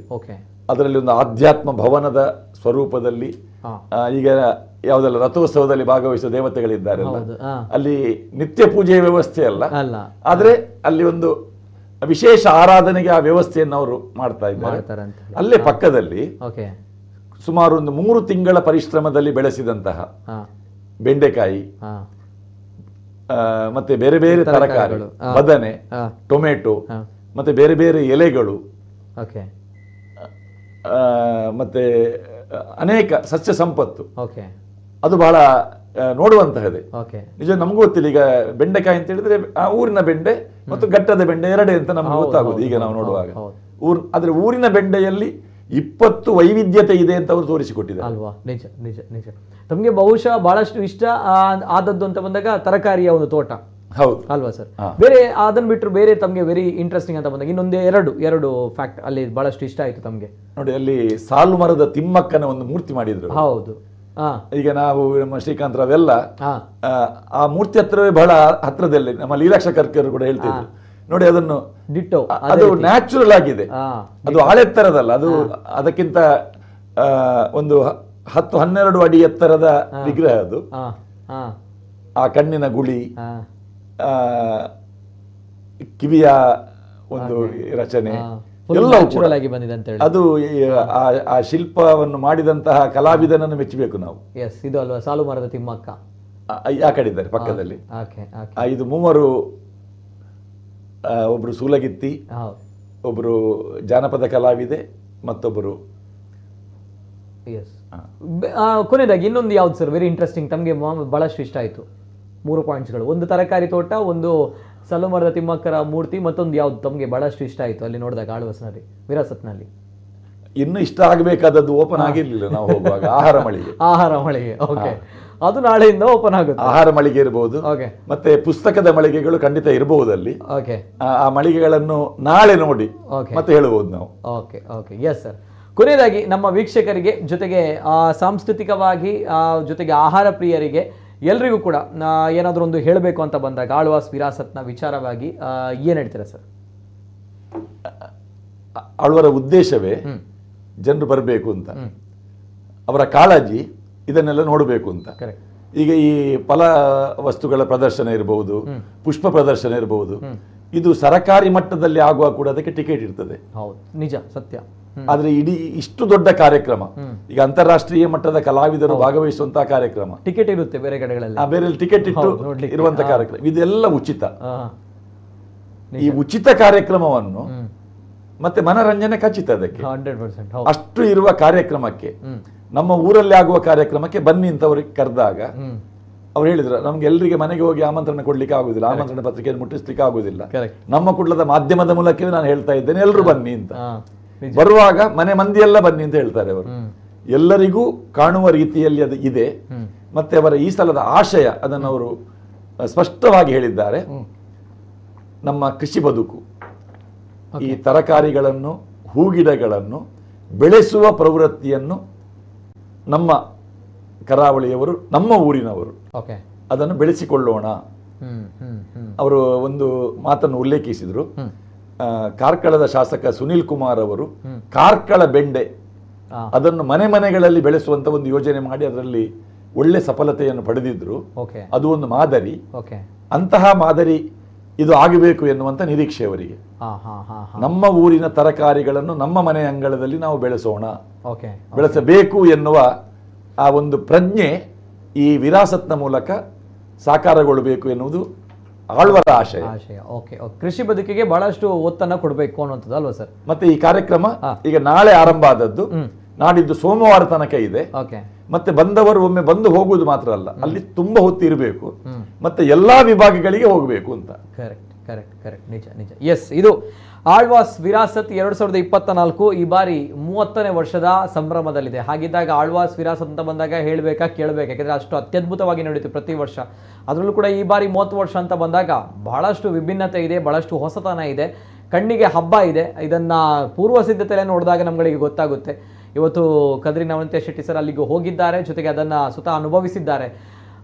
ಅದರಲ್ಲಿ ಒಂದು ಆಧ್ಯಾತ್ಮ ಭವನದ ಸ್ವರೂಪದಲ್ಲಿ ಈಗ ಯಾವುದೆಲ್ಲ ರಥೋತ್ಸವದಲ್ಲಿ ಭಾಗವಹಿಸುವ ದೇವತೆಗಳಿದ್ದಾರೆ, ಅಲ್ಲಿ ನಿತ್ಯ ಪೂಜೆಯ ವ್ಯವಸ್ಥೆ ಅಲ್ಲ, ಆದ್ರೆ ಅಲ್ಲಿ ಒಂದು ವಿಶೇಷ ಆರಾಧನೆಗೆ ಆ ವ್ಯವಸ್ಥೆಯನ್ನು ಅವರು ಮಾಡ್ತಾ ಇದ್ದಾರೆ. ಅಲ್ಲೇ ಪಕ್ಕದಲ್ಲಿ ಸುಮಾರು ಒಂದು 3 ತಿಂಗಳ ಪರಿಶ್ರಮದಲ್ಲಿ ಬೆಳೆಸಿದಂತಹ ಬೆಂಡೆಕಾಯಿ, ಮತ್ತೆ ಬೇರೆ ಬೇರೆ ತರಕಾರಿ, ಬದನೆ, ಟೊಮೆಟೊ, ಮತ್ತೆ ಬೇರೆ ಬೇರೆ ಎಲೆಗಳು, ಮತ್ತೆ ಅನೇಕ ಸಸ್ಯ ಸಂಪತ್ತು, ಅದು ಬಹಳ ನೋಡುವಂತಹದೇ. ನಿಜ ನಮಗೂ ಗೊತ್ತಿಲ್ಲ. ಈಗ ಬೆಂಡೆಕಾಯಿ ಅಂತ ಹೇಳಿದ್ರೆ ಆ ಊರಿನ ಬೆಂಡೆ ಮತ್ತು ಘಟ್ಟದ ಬೆಂಡೆ ಎರಡೇ ಅಂತ ನಮ್ಗೆ ಗೊತ್ತಾಗುದು ಈಗ ನಾವು ನೋಡುವಾಗ. ಆದ್ರೆ ಊರಿನ ಬೆಂಡೆಯಲ್ಲಿ 20 ವೈವಿಧ್ಯತೆ ಇದೆ ಅಂತ ಅವರು ತೋರಿಸಿಕೊಟ್ಟಿದ್ದಾರೆ ಅಲ್ವಾ? ನಿಜ ನಿಜ ನಿಜ. ತಮಗೆ ಬಹುಶಃ ಬಹಳಷ್ಟು ಇಷ್ಟ ಆದದ್ದು ಅಂತ ಬಂದಾಗ ತರಕಾರಿಯ ಒಂದು ತೋಟ, ಹೌದು ಅಲ್ವಾ ಸರ್? ಬೇರೆ ಅದನ್ನ ಬಿಟ್ಟರು ಬೇರೆ ತಮಗೆ ವೆರಿ ಇಂಟ್ರೆಸ್ಟಿಂಗ್ ಅಂತ ಬಂದಾಗ ಇನ್ನೊಂದು ಎರಡು ಫ್ಯಾಕ್ಟ್ ಅಲ್ಲಿ ಬಹಳಷ್ಟು ಇಷ್ಟ ಆಯ್ತು ತಮಗೆ? ನೋಡಿ, ಅಲ್ಲಿ ಸಾಲು ಮರದ ತಿಮ್ಮಕ್ಕನ ಒಂದು ಮೂರ್ತಿ ಮಾಡಿದ್ರು. ಹೌದು. ಈಗ ನಾವು ನಮ್ಮ ಶ್ರೀಕಾಂತ್ ರಾವೆಲ್ಲ ಆ ಮೂರ್ತಿ ಹತ್ರವೇ ಬಹಳ ಹತ್ರದಲ್ಲಿ ನಮ್ಮ ಲೀಲಾಕ್ಷ ಕರ್ಕರು ಕೂಡ ಹೇಳ್ತಿದ್ರು. ನೋಡಿ, ಅದನ್ನು ಡಿಟ್ಟೋ, ಅದು ನ್ಯಾಚುರಲ್ ಆಗಿದೆ, ಅದು ಆಳೆತ್ತರದಲ್ಲ, ಅದು ಅದಕ್ಕಿಂತ ಒಂದು 10-12 ಅಡಿ ಎತ್ತರದ ವಿಗ್ರಹ ಅದು. ಆ ಕಣ್ಣಿನ ಗುಳಿ, ಕಿವಿಯ ಒಂದು ರಚನೆ ನ್ಯಾಚುರಲ್ ಆಗಿ ಬಂದಿದೆ ಅಂತ ಹೇಳಿ, ಅದು ಆ ಶಿಲ್ಪವನ್ನು ಮಾಡಿದಂತಹ ಕಲಾವಿದನನ್ನು ಮೆಚ್ಚಬೇಕು ನಾವು. ಎಸ್, ಇದು ಅಲ್ವಾ ಸಾಲು ಮರದ ತಿಮ್ಮಕ್ಕ ಆ ಕಡೆ ಇದ್ದಾರೆ ಪಕ್ಕದಲ್ಲಿ. ಇದು 3 ಒಬ್ರು ಸೂಲಗಿತ್ತಿ, ಹೌದು, ಒಬ್ರು ಜಾನಪದ ಕಲಾವಿದೆ, ಮತ್ತೊಬ್ಬರು ಎಸ್. ಕೊನೆಯದಾಗಿ ಇನ್ನೊಂದು ಯಾವ್ದು ಸರ್ ವೆರಿ ಇಂಟ್ರೆಸ್ಟಿಂಗ್ ತಮಗೆ ಬಹಳಷ್ಟು ಇಷ್ಟ ಆಯಿತು? 3 ಪಾಯಿಂಟ್ಸ್ಗಳು, ಒಂದು ತರಕಾರಿ ತೋಟ, ಒಂದು ಸಲುಮರದ ತಿಮ್ಮಕ್ಕರ ಮೂರ್ತಿ, ಮತ್ತೊಂದು ಯಾವ್ದು ತಮಗೆ ಬಹಳಷ್ಟು ಇಷ್ಟ ಆಯಿತು ಅಲ್ಲಿ ನೋಡಿದಾಗ ಆಳ್ವಾಸ್ನಲ್ಲಿ ವಿರಾಸತ್ನಲ್ಲಿ? ಇನ್ನು ಇಷ್ಟ ಆಗಬೇಕಾದದ್ದು ಓಪನ್ ಆಗಿರ್ಲಿಲ್ಲ ನಾವು ಹೋಗುವಾಗ. ಆಹಾರ ಮಳಿಗೆ. ಆಹಾರ ಮಳಿಗೆ, ಓಕೆ, ಅದು ನಾಳೆಯಿಂದ ಓಪನ್ ಆಗುತ್ತೆ. ಆಹಾರ ಮಳಿಗೆ ಇರಬಹುದು, ಮತ್ತೆ ಪುಸ್ತಕದ ಮಳಿಗೆಗಳು ಖಂಡಿತ ಇರಬಹುದು ಅಲ್ಲಿ. ಆ ಮಳಿಗೆಗಳನ್ನು ನಾಳೆ ನೋಡಿ ಮತ್ತೆ ಹೇಳಬಹುದು ನಾವು. Okay okay, yes sir. ಕೊನೆಯದಾಗಿ ನಮ್ಮ ವೀಕ್ಷಕರಿಗೆ ಜೊತೆಗೆ ಸಾಂಸ್ಕೃತಿಕವಾಗಿ ಜೊತೆಗೆ ಆಹಾರ ಪ್ರಿಯರಿಗೆ ಎಲ್ರಿಗೂ ಕೂಡ ಏನಾದರೂ ಒಂದು ಹೇಳಬೇಕು ಅಂತ ಬಂದಾಗ ಆಳ್ವಾಸ್ ವಿರಾಸತ್ನ ವಿಚಾರವಾಗಿ ಏನು ಹೇಳ್ತೀರಾ ಸರ್? ಆಳ್ವರ ಉದ್ದೇಶವೇ ಜನರು ಬರಬೇಕು ಅಂತ, ಅವರ ಕಾಳಜಿ ಇದನ್ನೆಲ್ಲ ನೋಡಬೇಕು ಅಂತ. ಈಗ ಈ ಫಲ ವಸ್ತುಗಳ ಪ್ರದರ್ಶನ ಇರಬಹುದು, ಪುಷ್ಪ ಪ್ರದರ್ಶನ ಇರಬಹುದು, ಇದು ಸರಕಾರಿ ಮಟ್ಟದಲ್ಲಿ ಆಗುವ ಕೂಡ ಅದಕ್ಕೆ ಟಿಕೆಟ್ ಇರ್ತದೆ. ಹೌದು, ನಿಜ, ಸತ್ಯ. ಆದ್ರೆ ಇಡೀ ಇಷ್ಟು ದೊಡ್ಡ ಕಾರ್ಯಕ್ರಮ, ಈಗ ಅಂತಾರಾಷ್ಟ್ರೀಯ ಮಟ್ಟದ ಕಲಾವಿದರು ಭಾಗವಹಿಸುವಂತಹ ಕಾರ್ಯಕ್ರಮ, ಟಿಕೆಟ್ ಇರುತ್ತೆ ಬೇರೆ ಕಡೆಗಳಲ್ಲಿ, ಬೇರೆ ಟಿಕೆಟ್ ಇಟ್ಟು ಇರುವಂತಹ ಕಾರ್ಯಕ್ರಮ, ಇದೆಲ್ಲ ಉಚಿತ. ಈ ಉಚಿತ ಕಾರ್ಯಕ್ರಮವನ್ನು ಮತ್ತೆ ಮನರಂಜನೆ ಖಚಿತ, ಅದಕ್ಕೆ 100% ಅಷ್ಟು ಇರುವ ಕಾರ್ಯಕ್ರಮಕ್ಕೆ, ನಮ್ಮ ಊರಲ್ಲಿ ಆಗುವ ಕಾರ್ಯಕ್ರಮಕ್ಕೆ ಬನ್ನಿ ಅಂತ ಅವ್ರಿಗೆ ಕರೆದಾಗ ಅವ್ರು ಹೇಳಿದ್ರು, ನಮ್ಗೆ ಎಲ್ರಿಗೆ ಮನೆಗೆ ಹೋಗಿ ಆಮಂತ್ರಣ ಕೊಡ್ಲಿಕ್ಕೆ ಆಗುದಿಲ್ಲ, ಆಮಂತ್ರಣ ಪತ್ರಿಕೆಯನ್ನು ಮುಟ್ಟಿಸ್ಲಿಕ್ಕೆ ಆಗುದಿಲ್ಲ, ನಮ್ಮ ಕುಡ್ಲದ ಮಾಧ್ಯಮದ ಮೂಲಕವೇ ನಾನು ಹೇಳ್ತಾ ಇದ್ದೇನೆ, ಎಲ್ಲರೂ ಬನ್ನಿ ಅಂತ. ಬರುವಾಗ ಮನೆ ಮಂದಿ ಎಲ್ಲ ಬನ್ನಿ ಅಂತ ಹೇಳ್ತಾರೆ ಅವರು. ಎಲ್ಲರಿಗೂ ಕಾಣುವ ರೀತಿಯಲ್ಲಿ ಅದು ಇದೆ. ಮತ್ತೆ ಅವರ ಈ ಸಲದ ಆಶಯ ಅದನ್ನು ಅವರು ಸ್ಪಷ್ಟವಾಗಿ ಹೇಳಿದ್ದಾರೆ. ನಮ್ಮ ಕೃಷಿ ಬದುಕು, ಈ ತರಕಾರಿಗಳನ್ನು, ಹೂಗಿಡಗಳನ್ನು ಬೆಳೆಸುವ ಪ್ರವೃತ್ತಿಯನ್ನು ನಮ್ಮ ಕರಾವಳಿಯವರು, ನಮ್ಮ ಊರಿನವರು ಅದನ್ನು ಬೆಳೆಸಿಕೊಳ್ಳೋಣ. ಅವರು ಒಂದು ಮಾತನ್ನು ಉಲ್ಲೇಖಿಸಿದ್ರು. ಕಾರ್ಕಳದ ಶಾಸಕ ಸುನಿಲ್ ಕುಮಾರ್ ಅವರು ಕಾರ್ಕಳ ಬೆಂಡೆ ಅದನ್ನು ಮನೆ ಮನೆಗಳಲ್ಲಿ ಬೆಳೆಸುವಂತ ಒಂದು ಯೋಜನೆ ಮಾಡಿ ಅದರಲ್ಲಿ ಒಳ್ಳೆ ಸಫಲತೆಯನ್ನು ಪಡೆದಿದ್ರು. ಅದು ಒಂದು ಮಾದರಿ. ಅಂತಹ ಮಾದರಿ ಇದು ಆಗಬೇಕು ಎನ್ನುವಂತ ನಿರೀಕ್ಷೆ ಅವರಿಗೆ. ನಮ್ಮ ಊರಿನ ತರಕಾರಿಗಳನ್ನು ನಮ್ಮ ಮನೆ ಅಂಗಳದಲ್ಲಿ ನಾವು ಬೆಳೆಸೋಣ, ಬೆಳೆಸಬೇಕು ಎನ್ನುವ ಆ ಒಂದು ಪ್ರಜ್ಞೆ ಈ ವಿರಾಸತ್ನ ಮೂಲಕ ಸಾಕಾರಗೊಳ್ಳಬೇಕು ಎನ್ನುವುದು ಆಳ್ವರ ಆಶಯ. ಕೃಷಿ ಬದುಕಿಗೆ ಬಹಳಷ್ಟು ಒತ್ತನ್ನು ಕೊಡಬೇಕು ಅನ್ನುವಂಥದ್ದು ಅಲ್ವಾ ಸರ್? ಮತ್ತೆ ಈ ಕಾರ್ಯಕ್ರಮ ಈಗ ನಾಳೆ ಆರಂಭ ಆದದ್ದು, ನಾಡಿದ್ದು ಸೋಮವಾರ ತನಕ ಇದೆ. ಮತ್ತೆ ಬಂದವರು ಒಮ್ಮೆ ಬಂದು ಹೋಗುವುದು ಮಾತ್ರ ಅಲ್ಲ, ಅಲ್ಲಿ ತುಂಬಾ ಹೊತ್ತು ಇರಬೇಕು, ಮತ್ತೆ ಎಲ್ಲಾ ವಿಭಾಗಗಳಿಗೆ ಹೋಗಬೇಕು ಅಂತ. ಕರೆಕ್ಟ್ ಕರೆಕ್ಟ್ ಕರೆಕ್ಟ್, ನಿಜ ನಿಜ. ಎಸ್, ಇದು ಆಳ್ವಾಸ್ ವಿರಾಸತ್ 2024 ಈ ಬಾರಿ 30ನೇ ವರ್ಷದ ಸಂಭ್ರಮದಲ್ಲಿದೆ. ಹಾಗಿದ್ದಾಗ ಆಳ್ವಾಸ್ ವಿರಾಸತ್ ಅಂತ ಬಂದಾಗ ಹೇಳಬೇಕಾ ಕೇಳಬೇಕಾ, ಯಾಕಂದರೆ ಅಷ್ಟು ಅತ್ಯದ್ಭುತವಾಗಿ ನಡೀತು ಪ್ರತಿ ವರ್ಷ. ಅದರಲ್ಲೂ ಕೂಡ ಈ ಬಾರಿ 30 ವರ್ಷ ಅಂತ ಬಂದಾಗ ಬಹಳಷ್ಟು ವಿಭಿನ್ನತೆ ಇದೆ, ಬಹಳಷ್ಟು ಹೊಸತನ ಇದೆ, ಕಣ್ಣಿಗೆ ಹಬ್ಬ ಇದೆ. ಇದನ್ನು ಪೂರ್ವ ಸಿದ್ಧತೆಯಲ್ಲಿ ನೋಡಿದಾಗ ನಮ್ಗಳಿಗೆ ಗೊತ್ತಾಗುತ್ತೆ. ಇವತ್ತು ಕದ್ರಿ ನವನಂತೆ ಶೆಟ್ಟಿ ಸರ್ ಅಲ್ಲಿಗೆ ಹೋಗಿದ್ದಾರೆ, ಜೊತೆಗೆ ಅದನ್ನು ಸ್ವತಃ ಅನುಭವಿಸಿದ್ದಾರೆ.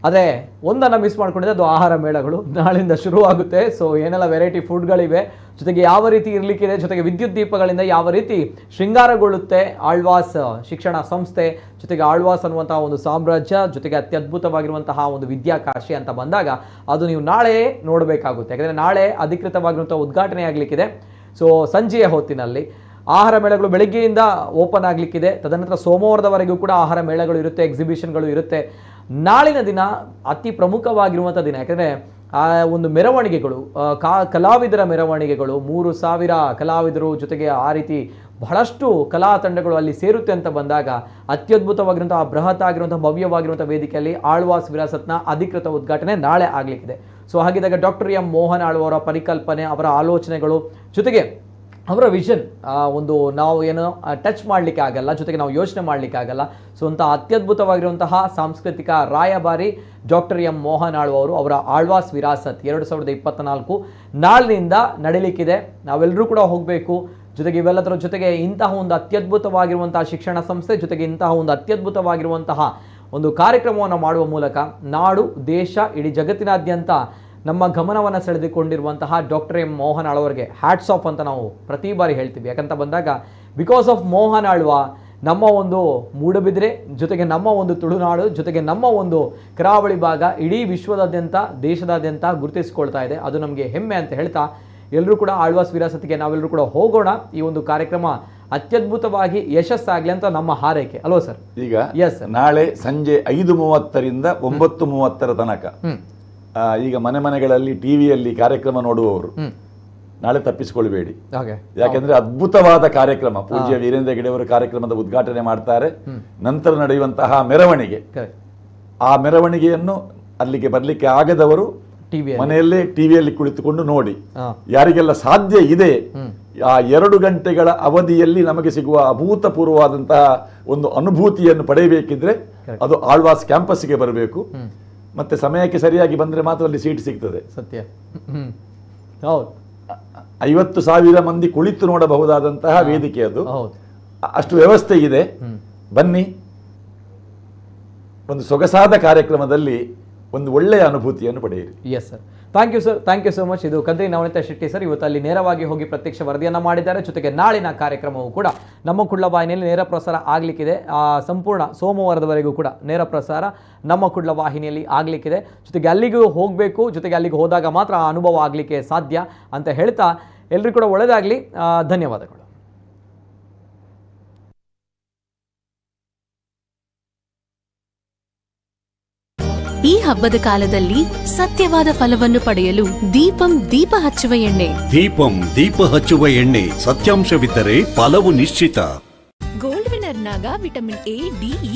ಅದೇ ಒಂದನ್ನು ಮಿಸ್ ಮಾಡ್ಕೊಂಡಿದೆ, ಅದು ಆಹಾರ ಮೇಳಗಳು ನಾಳಿಂದ ಶುರುವಾಗುತ್ತೆ. ಸೊ ಏನೆಲ್ಲ ವೆರೈಟಿ ಫುಡ್ಗಳಿವೆ, ಜೊತೆಗೆ ಯಾವ ರೀತಿ ಇರಲಿಕ್ಕಿದೆ, ಜೊತೆಗೆ ವಿದ್ಯುತ್ ದೀಪಗಳಿಂದ ಯಾವ ರೀತಿ ಶೃಂಗಾರಗೊಳ್ಳುತ್ತೆ ಆಳ್ವಾಸ್ ಶಿಕ್ಷಣ ಸಂಸ್ಥೆ, ಜೊತೆಗೆ ಆಳ್ವಾಸ್ ಅನ್ನುವಂತಹ ಒಂದು ಸಾಮ್ರಾಜ್ಯ, ಜೊತೆಗೆ ಅತ್ಯದ್ಭುತವಾಗಿರುವಂತಹ ಒಂದು ವಿದ್ಯಾಕಾಶಿ ಅಂತ ಬಂದಾಗ ಅದು ನೀವು ನಾಳೆ ನೋಡಬೇಕಾಗುತ್ತೆ. ಯಾಕಂದರೆ ನಾಳೆ ಅಧಿಕೃತವಾಗಿರುವಂಥ ಉದ್ಘಾಟನೆ ಆಗಲಿಕ್ಕಿದೆ. ಸೊ ಸಂಜೆಯ ಹೊತ್ತಿನಲ್ಲಿ ಆಹಾರ ಮೇಳಗಳು ಬೆಳಗ್ಗೆಯಿಂದ ಓಪನ್ ಆಗಲಿಕ್ಕಿದೆ. ತದನಂತರ ಸೋಮವಾರದವರೆಗೂ ಕೂಡ ಆಹಾರ ಮೇಳಗಳು ಇರುತ್ತೆ, ಎಕ್ಸಿಬಿಷನ್ಗಳು ಇರುತ್ತೆ. ನಾಳಿನ ದಿನ ಅತಿ ಪ್ರಮುಖವಾಗಿರುವಂಥ ದಿನ, ಯಾಕಂದರೆ ಆ ಒಂದು ಮೆರವಣಿಗೆಗಳು, ಕಲಾವಿದರ ಮೆರವಣಿಗೆಗಳು, 3000 ಕಲಾವಿದರು, ಜೊತೆಗೆ ಆ ರೀತಿ ಬಹಳಷ್ಟು ಕಲಾ ತಂಡಗಳು ಅಲ್ಲಿ ಸೇರುತ್ತೆ ಅಂತ ಬಂದಾಗ ಅತ್ಯದ್ಭುತವಾಗಿರುವಂಥ ಬೃಹತ್ ಆಗಿರುವಂಥ ಭವ್ಯವಾಗಿರುವಂಥ ವೇದಿಕೆಯಲ್ಲಿ ಆಳ್ವಾಸ್ ವಿರಾಸತ್ನ ಅಧಿಕೃತ ಉದ್ಘಾಟನೆ ನಾಳೆ ಆಗಲಿಕ್ಕಿದೆ. ಸೊ ಹಾಗಿದ್ದಾಗ ಡಾಕ್ಟರ್ ಎಂ ಮೋಹನ್ ಆಳ್ವ ಅವರ ಪರಿಕಲ್ಪನೆ, ಅವರ ಆಲೋಚನೆಗಳು, ಜೊತೆಗೆ ಅವರ ವಿಷನ್ ಒಂದು ನಾವು ಏನು ಟಚ್ ಮಾಡಲಿಕ್ಕೆ ಆಗಲ್ಲ, ಜೊತೆಗೆ ನಾವು ಯೋಚನೆ ಮಾಡಲಿಕ್ಕೆ ಆಗಲ್ಲ. ಸೊ ಅಂಥ ಅತ್ಯದ್ಭುತವಾಗಿರುವಂತಹ ಸಾಂಸ್ಕೃತಿಕ ರಾಯಭಾರಿ ಡಾಕ್ಟರ್ ಎಂ ಮೋಹನ್ ಆಳ್ವ ಅವರು, ಅವರ ಆಳ್ವಾಸ್ ವಿರಾಸತ್ 2024 ನಾಳಿನಿಂದ ನಡೀಲಿಕ್ಕಿದೆ. ನಾವೆಲ್ಲರೂ ಕೂಡ ಹೋಗಬೇಕು. ಜೊತೆಗೆ ಇವೆಲ್ಲದರ ಜೊತೆಗೆ ಇಂತಹ ಒಂದು ಅತ್ಯದ್ಭುತವಾಗಿರುವಂತಹ ಶಿಕ್ಷಣ ಸಂಸ್ಥೆ, ಜೊತೆಗೆ ಇಂತಹ ಒಂದು ಅತ್ಯದ್ಭುತವಾಗಿರುವಂತಹ ಒಂದು ಕಾರ್ಯಕ್ರಮವನ್ನು ಮಾಡುವ ಮೂಲಕ ನಾಡು, ದೇಶ, ಇಡೀ ಜಗತ್ತಿನಾದ್ಯಂತ ನಮ್ಮ ಗಮನವನ್ನು ಸೆಳೆದುಕೊಂಡಿರುವಂತಹ ಡಾಕ್ಟರ್ ಎಂ ಮೋಹನ್ ಆಳ್ವರಿಗೆ ಹ್ಯಾಟ್ಸ್ ಆಫ್ ಅಂತ ನಾವು ಪ್ರತಿ ಬಾರಿ ಹೇಳ್ತೀವಿ. ಯಾಕಂತ ಬಂದಾಗ ಬಿಕಾಸ್ ಆಫ್ ಮೋಹನ್ ಆಳ್ವ ನಮ್ಮ ಒಂದು ಮೂಡಬಿದ್ರೆ, ಜೊತೆಗೆ ನಮ್ಮ ಒಂದು ತುಳುನಾಡು, ಜೊತೆಗೆ ನಮ್ಮ ಒಂದು ಕರಾವಳಿ ಭಾಗ ಇಡೀ ವಿಶ್ವದಾದ್ಯಂತ, ದೇಶದಾದ್ಯಂತ ಗುರುತಿಸಿಕೊಳ್ತಾ ಇದೆ. ಅದು ನಮಗೆ ಹೆಮ್ಮೆ ಅಂತ ಹೇಳ್ತಾ ಎಲ್ಲರೂ ಕೂಡ ಆಳ್ವಾಸ್ ವಿರಾಸತಿಗೆ ನಾವೆಲ್ಲರೂ ಕೂಡ ಹೋಗೋಣ. ಈ ಒಂದು ಕಾರ್ಯಕ್ರಮ ಅತ್ಯದ್ಭುತವಾಗಿ ಯಶಸ್ಸಾಗಲಿ ಅಂತ ನಮ್ಮ ಹಾರೈಕೆ ಅಲ್ವಾ ಸರ್? ಈಗ ನಾಳೆ ಸಂಜೆ 5:30ರಿಂದ 9:30 ತನಕ ಈಗ ಮನೆಗಳಲ್ಲಿ ಟಿವಿಯಲ್ಲಿ ಕಾರ್ಯಕ್ರಮ ನೋಡುವವರು ನಾಳೆ ತಪ್ಪಿಸಿಕೊಳ್ಬೇಡಿ. ಓಕೆ. ಯಾಕೆಂದ್ರೆ ಅದ್ಭುತವಾದ ಕಾರ್ಯಕ್ರಮ, ಪೂಜ್ಯ ವೀರೇಂದ್ರ ಹೆಗ್ಗಡೆಯವರು ಕಾರ್ಯಕ್ರಮದ ಉದ್ಘಾಟನೆ ಮಾಡ್ತಾರೆ. ನಂತರ ನಡೆಯುವಂತಹ ಮೆರವಣಿಗೆ, ಆ ಮೆರವಣಿಗೆಯನ್ನು ಅಲ್ಲಿಗೆ ಬರ್ಲಿಕ್ಕೆ ಆಗದವರು ಮನೆಯಲ್ಲೇ ಟಿವಿಯಲ್ಲಿ ಕುಳಿತುಕೊಂಡು ನೋಡಿ. ಯಾರಿಗೆಲ್ಲ ಸಾಧ್ಯ ಇದೆ, ಆ 2 ಗಂಟೆಗಳ ಅವಧಿಯಲ್ಲಿ ನಮಗೆ ಸಿಗುವ ಅಭೂತಪೂರ್ವವಾದಂತಹ ಒಂದು ಅನುಭೂತಿಯನ್ನು ಪಡೆಯಬೇಕಿದ್ರೆ ಅದು ಆಳ್ವಾಸ್ ಕ್ಯಾಂಪಸ್ಗೆ ಬರಬೇಕು. ಮತ್ತೆ ಸಮಯಕ್ಕೆ ಸರಿಯಾಗಿ ಬಂದ್ರೆ ಮಾತ್ರ ಅಲ್ಲಿ ಸೀಟ್ ಸಿಗ್ತದೆ. ಸತ್ಯ. ಹೌದು. 50,000 ಮಂದಿ ಕುಳಿತು ನೋಡಬಹುದಾದಂತಹ ವೇದಿಕೆ ಅದು. ಅಷ್ಟು ವ್ಯವಸ್ಥೆ ಇದೆ. ಬನ್ನಿ, ಒಂದು ಸೊಗಸಾದ ಕಾರ್ಯಕ್ರಮದಲ್ಲಿ ಒಂದು ಒಳ್ಳೆಯ ಅನುಭೂತಿಯನ್ನು ಪಡೆಯಿರಿ. Yes sir, thank you sir, thank you so much. ಇದು ಕದ್ರಿ ನವನೀತ ಶೆಟ್ಟಿ ಸರ್ ಇವತ್ತು ಅಲ್ಲಿ ನೇರವಾಗಿ ಹೋಗಿ ಪ್ರತ್ಯಕ್ಷ ವರದಿಯನ್ನು ಮಾಡಿದ್ದಾರೆ. ಜೊತೆಗೆ ನಾಳಿನ ಕಾರ್ಯಕ್ರಮವು ಕೂಡ ನಮ್ಮ ಕುಡ್ಲ ವಾಹಿನಿಯಲ್ಲಿ ನೇರ ಪ್ರಸಾರ ಆಗಲಿಕ್ಕಿದೆ. ಸಂಪೂರ್ಣ ಸೋಮವಾರದವರೆಗೂ ಕೂಡ ನೇರ ಪ್ರಸಾರ ನಮ್ಮ ಕುಡ್ಲ ವಾಹಿನಿಯಲ್ಲಿ ಆಗಲಿಕ್ಕಿದೆ. ಜೊತೆಗೆ ಅಲ್ಲಿಗೂ ಹೋಗಬೇಕು, ಜೊತೆಗೆ ಅಲ್ಲಿಗೆ ಹೋದಾಗ ಮಾತ್ರ ಆ ಅನುಭವ ಆಗಲಿಕ್ಕೆ ಸಾಧ್ಯ ಅಂತ ಹೇಳ್ತಾ ಎಲ್ಲರಿಗೂ ಕೂಡ ಒಳ್ಳೆಯದಾಗಲಿ. ಧನ್ಯವಾದಗಳು. ಈ ಹಬ್ಬದ ಕಾಲದಲ್ಲಿ ಸತ್ಯವಾದ ಫಲವನ್ನು ಪಡೆಯಲು ದೀಪಂ ದೀಪ ಹಚ್ಚುವ ಎಣ್ಣೆ. ದೀಪಂ ದೀಪ ಹಚ್ಚುವ ಎಣ್ಣೆ, ಸತ್ಯಾಂಶವಿದ್ದರೆ ಫಲವು ನಿಶ್ಚಿತ. ಗೋಲ್ಡ್ ವಿನ್ನರ್ನಾಗ ವಿಟಮಿನ್ ಎ, ಡಿ,